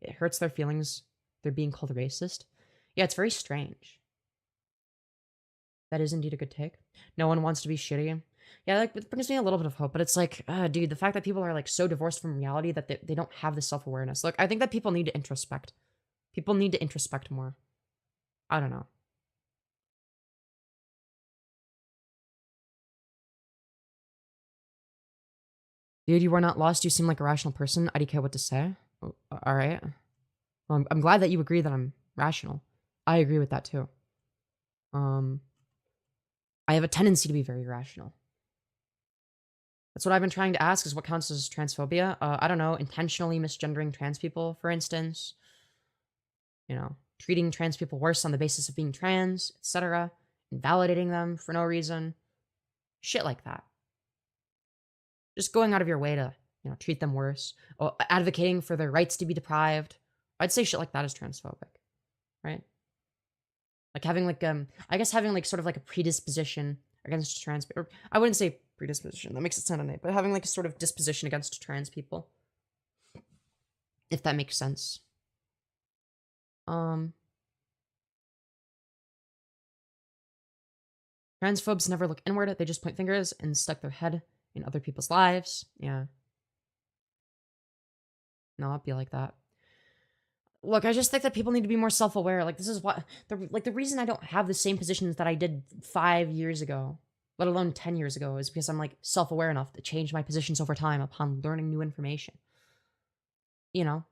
It hurts their feelings. They're being called a racist. Yeah, it's very strange. That is indeed a good take. No one wants to be shitty. Yeah, like, it brings me a little bit of hope, but it's like, dude, the fact that people are, like, so divorced from reality that they don't have the self-awareness. Look, I think that people need to introspect. People need to introspect more. I don't know. Dude, you are not lost. You seem like a rational person. I don't care what to say. All right. Well, I'm glad that you agree that I'm rational. I agree with that too. I have a tendency to be very rational. That's what I've been trying to ask is what counts as transphobia. I don't know, intentionally misgendering trans people, for instance. You know, treating trans people worse on the basis of being trans, etc. Invalidating them for no reason. Shit like that. Just going out of your way to, you know, treat them worse. Or advocating for their rights to be deprived. I'd say shit like that is transphobic. Right? Like having like, I guess having like sort of like a predisposition against trans people. I wouldn't say predisposition, that makes it sound innate, but having like a sort of disposition against trans people. If that makes sense. Transphobes never look inward, they just point fingers and stuck their head in other people's lives. Yeah. No, I'd be like that. Look, I just think that people need to be more self-aware. Like, this is what the reason I don't have the same positions that I did 5 years ago, let alone 10 years ago, is because I'm like self-aware enough to change my positions over time upon learning new information. You know?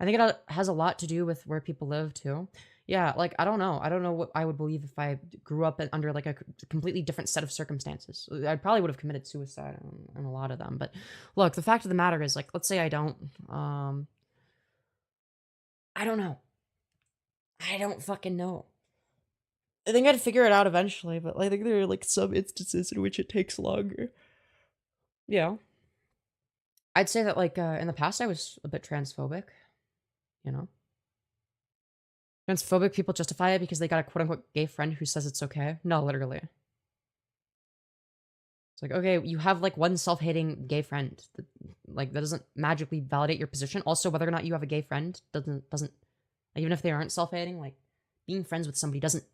I think it has a lot to do with where people live too. Yeah, like I don't know. I don't know what I would believe if I grew up under like a completely different set of circumstances. I probably would have committed suicide in a lot of them. But look, the fact of the matter is, like, let's say I don't. I don't know. I don't fucking know. I think I'd figure it out eventually, but I think there are like some instances in which it takes longer. Yeah. I'd say that like in the past I was a bit transphobic, you know. Transphobic people justify it because they got a quote unquote gay friend who says it's okay. No, literally. It's like, okay, you have like one self-hating gay friend. That doesn't magically validate your position. Also, whether or not you have a gay friend doesn't even if they aren't self-hating, like being friends with somebody doesn't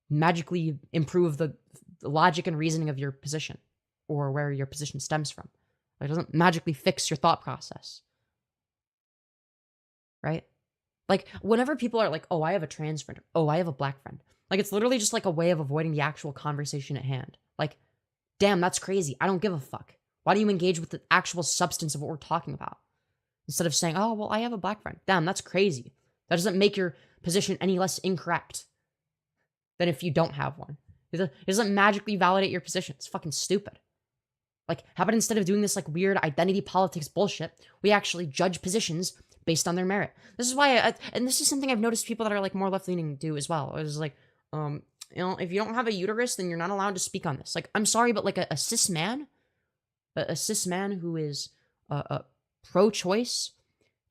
magically improve the logic and reasoning of your position or where your position stems from. Like, it doesn't magically fix your thought process. Right? Like, whenever people are like, oh, I have a trans friend, oh, I have a black friend, like, it's literally just like a way of avoiding the actual conversation at hand. Like, damn, that's crazy. I don't give a fuck. Why do you engage with the actual substance of what we're talking about? Instead of saying, oh, well, I have a black friend. Damn, that's crazy. That doesn't make your position any less incorrect than if you don't have one. It doesn't magically validate your position. It's fucking stupid. Like, how about instead of doing this, like, weird identity politics bullshit, we actually judge positions based on their merit? This is why, and this is something I've noticed people that are, like, more left-leaning do as well. It's like, you know, if you don't have a uterus, then you're not allowed to speak on this. Like, I'm sorry, but, like, a cis man, a cis man who is pro-choice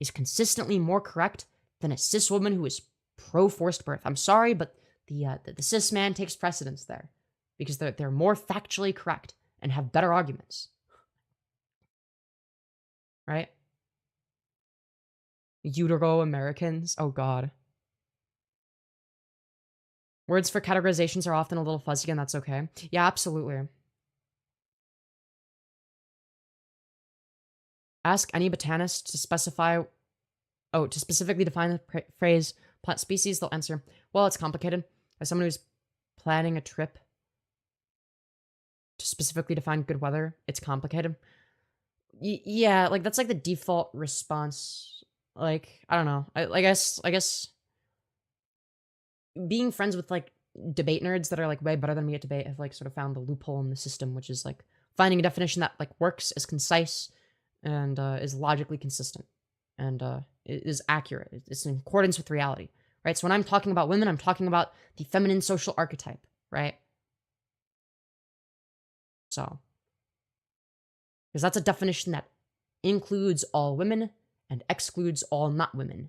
is consistently more correct than a cis woman who is pro-forced birth. I'm sorry, but the cis man takes precedence there because they're more factually correct and have better arguments. Right? Utero Americans. Oh god. Words for categorizations are often a little fuzzy, and that's okay. Yeah, absolutely. Ask any botanist to specifically define the phrase plant species. They'll answer, well, it's complicated. As someone who's planning a trip to specifically define good weather, it's complicated. Yeah, like that's like the default response. Like, I don't know. I guess being friends with like debate nerds that are like way better than me at debate have like sort of found the loophole in the system, which is like finding a definition that like works, is concise, and is logically consistent, and is accurate. It's in accordance with reality, right? So when I'm talking about women, I'm talking about the feminine social archetype, right? So, because that's a definition that includes all women and excludes all not women,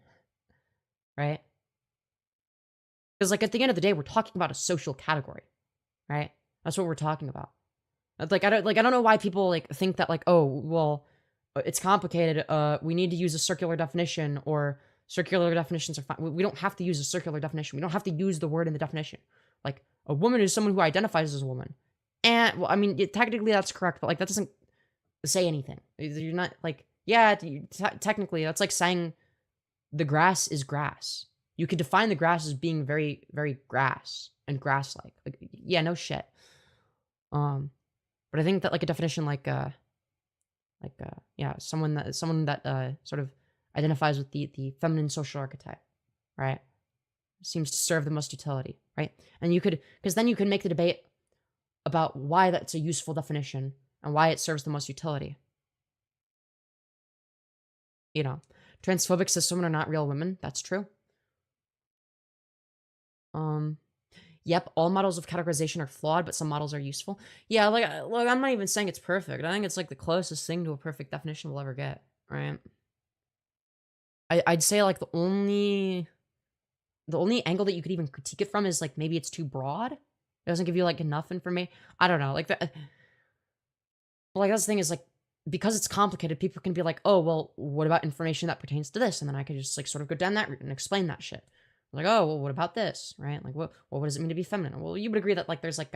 right? Because like at the end of the day, we're talking about a social category, right? That's what we're talking about. I don't know why people like think that like, oh, well, it's complicated. We need to use a circular definition, or circular definitions are fine. We don't have to use a circular definition. We don't have to use the word in the definition. Like a woman is someone who identifies as a woman. And well, I mean, technically that's correct, but like that doesn't say anything. You're not like, yeah, technically that's like saying the grass is grass. You could define the grass as being very, very grass and grass-like. Like, yeah, no shit. But I think that like a definition yeah, someone that sort of identifies with the feminine social archetype, right? Seems to serve the most utility, right? And you could, because then you can make the debate about why that's a useful definition and why it serves the most utility. You know, transphobic cis women are not real women. That's true. Yep, all models of categorization are flawed, but some models are useful. Yeah, like, look, I'm not even saying it's perfect. I think it's like the closest thing to a perfect definition we'll ever get, right? I'd say like the only angle that you could even critique it from is like maybe it's too broad. It doesn't give you like enough information. I don't know, like that. But like that's the thing is like, because it's complicated, people can be like, oh well, what about information that pertains to this? And then I could just like sort of go down that route and explain that shit. Like, oh well, what about this, right? Like, what does it mean to be feminine? Well, you would agree that like there's like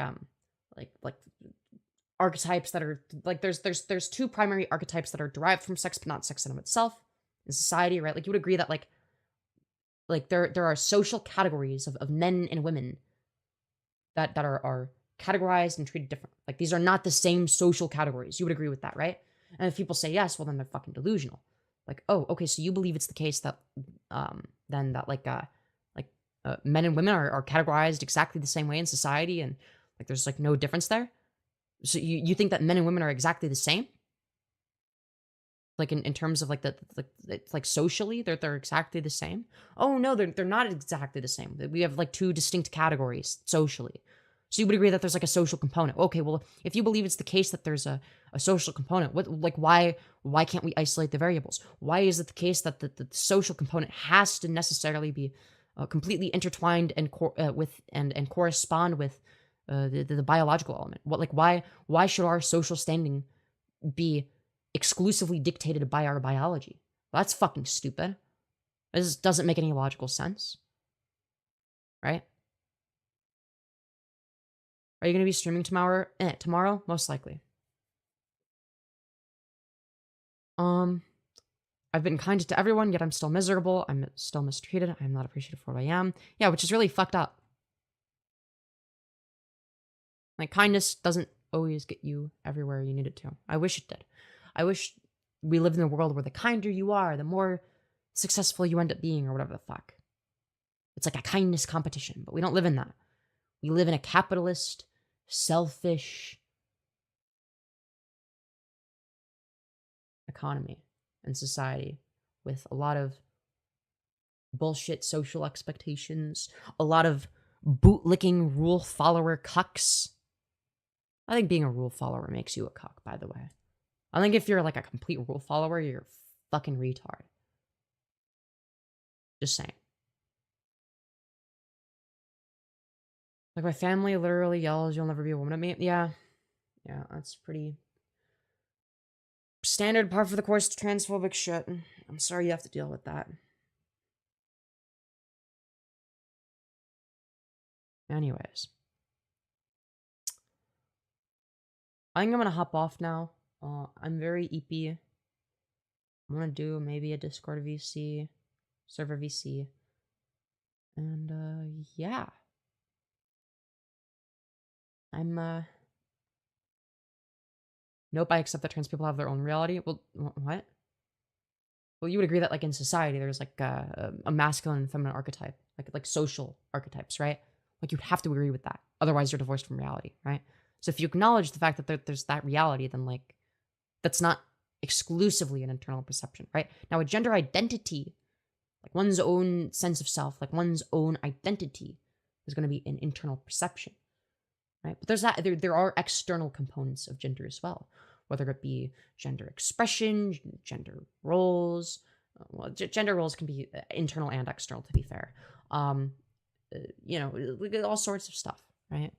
archetypes that are like there's two primary archetypes that are derived from sex, but not sex in of itself in society, right? Like you would agree that like there are social categories of men and women that are categorized and treated different. Like these are not the same social categories. You would agree with that, right? And if people say yes, well then they're fucking delusional. Like, oh, okay, so you believe it's the case that then that men and women are categorized exactly the same way in society, and like there's like no difference there. So you think that men and women are exactly the same? Like in terms of like socially, they're exactly the same. Oh no, they're not exactly the same. We have like two distinct categories socially. So you would agree that there's like a social component. Okay, well, if you believe it's the case that there's a social component, why can't we isolate the variables? Why is it the case that the social component has to necessarily be completely intertwined and with and correspond with the biological element? Why should our social standing be exclusively dictated by our biology? Well, that's fucking stupid. This doesn't make any logical sense, right? Are you going to be streaming tomorrow? Tomorrow, most likely. I've been kind to everyone, yet I'm still miserable. I'm still mistreated. I'm not appreciative for what I am. Yeah, which is really fucked up. Like, kindness doesn't always get you everywhere you need it to. I wish it did. I wish we lived in a world where the kinder you are, the more successful you end up being, or whatever the fuck. It's like a kindness competition, but we don't live in that. We live in a capitalist, selfish economy and society with a lot of bullshit social expectations, a lot of bootlicking rule follower cucks. I think being a rule follower makes you a cuck, by the way. I think if you're like a complete rule follower, you're a fucking retard. Just saying. Like my family literally yells, "You'll never be a woman" at me. Yeah, that's pretty standard par for the course transphobic shit. I'm sorry you have to deal with that. Anyways, I think I'm gonna hop off now. I'm very eepy. I'm gonna do maybe a Discord VC, server VC, and yeah. I'm Nope, I accept that trans people have their own reality. Well, what? Well, you would agree that like in society, there's like a masculine and feminine archetype, like social archetypes, right? Like you'd have to agree with that. Otherwise, you're divorced from reality, right? So if you acknowledge the fact that there's that reality, then like that's not exclusively an internal perception, right? Now, a gender identity, like one's own sense of self, like one's own identity, is going to be an internal perception, right? But there's that there are external components of gender as well, whether it be gender expression, gender roles, Well, gender roles can be internal and external, to be fair. You know, we get all sorts of stuff, right?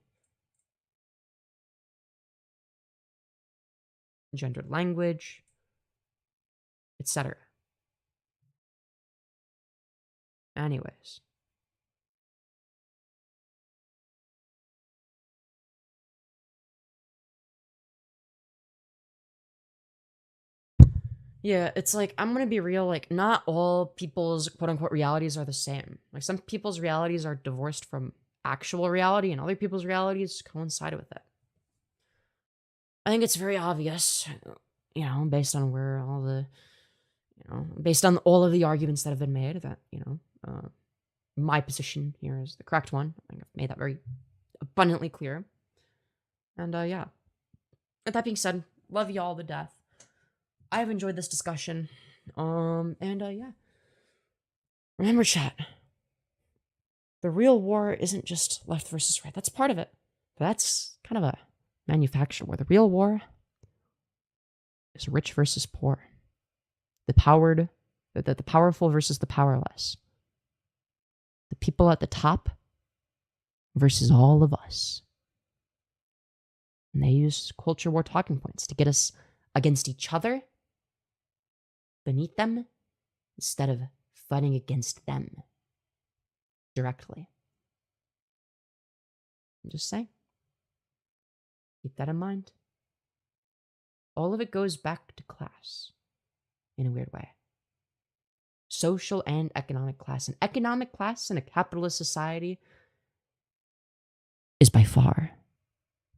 Gendered language, etc. Anyways. Yeah, it's like, I'm gonna be real, like, not all people's quote unquote realities are the same. Like, some people's realities are divorced from actual reality, and other people's realities coincide with it. I think it's very obvious, you know, based on where all the, you know, based on all of the arguments that have been made, that, you know, my position here is the correct one. I think I've made that very abundantly clear. And yeah. With that being said, love y'all to death. I've enjoyed this discussion. And yeah. Remember, chat. The real war isn't just left versus right. That's part of it. But that's kind of a manufactured war. The real war is rich versus poor. The powerful versus the powerless. The people at the top versus all of us. And they use culture war talking points to get us against each other, beneath them, instead of fighting against them directly. I'm just saying. Keep that in mind. All of it goes back to class in a weird way. Social and economic class. And economic class in a capitalist society is by far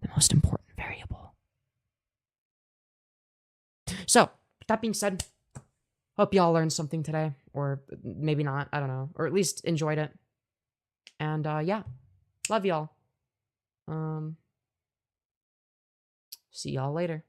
the most important variable. So, that being said, hope y'all learned something today, or maybe not, I don't know, or at least enjoyed it. And yeah, love y'all. See y'all later.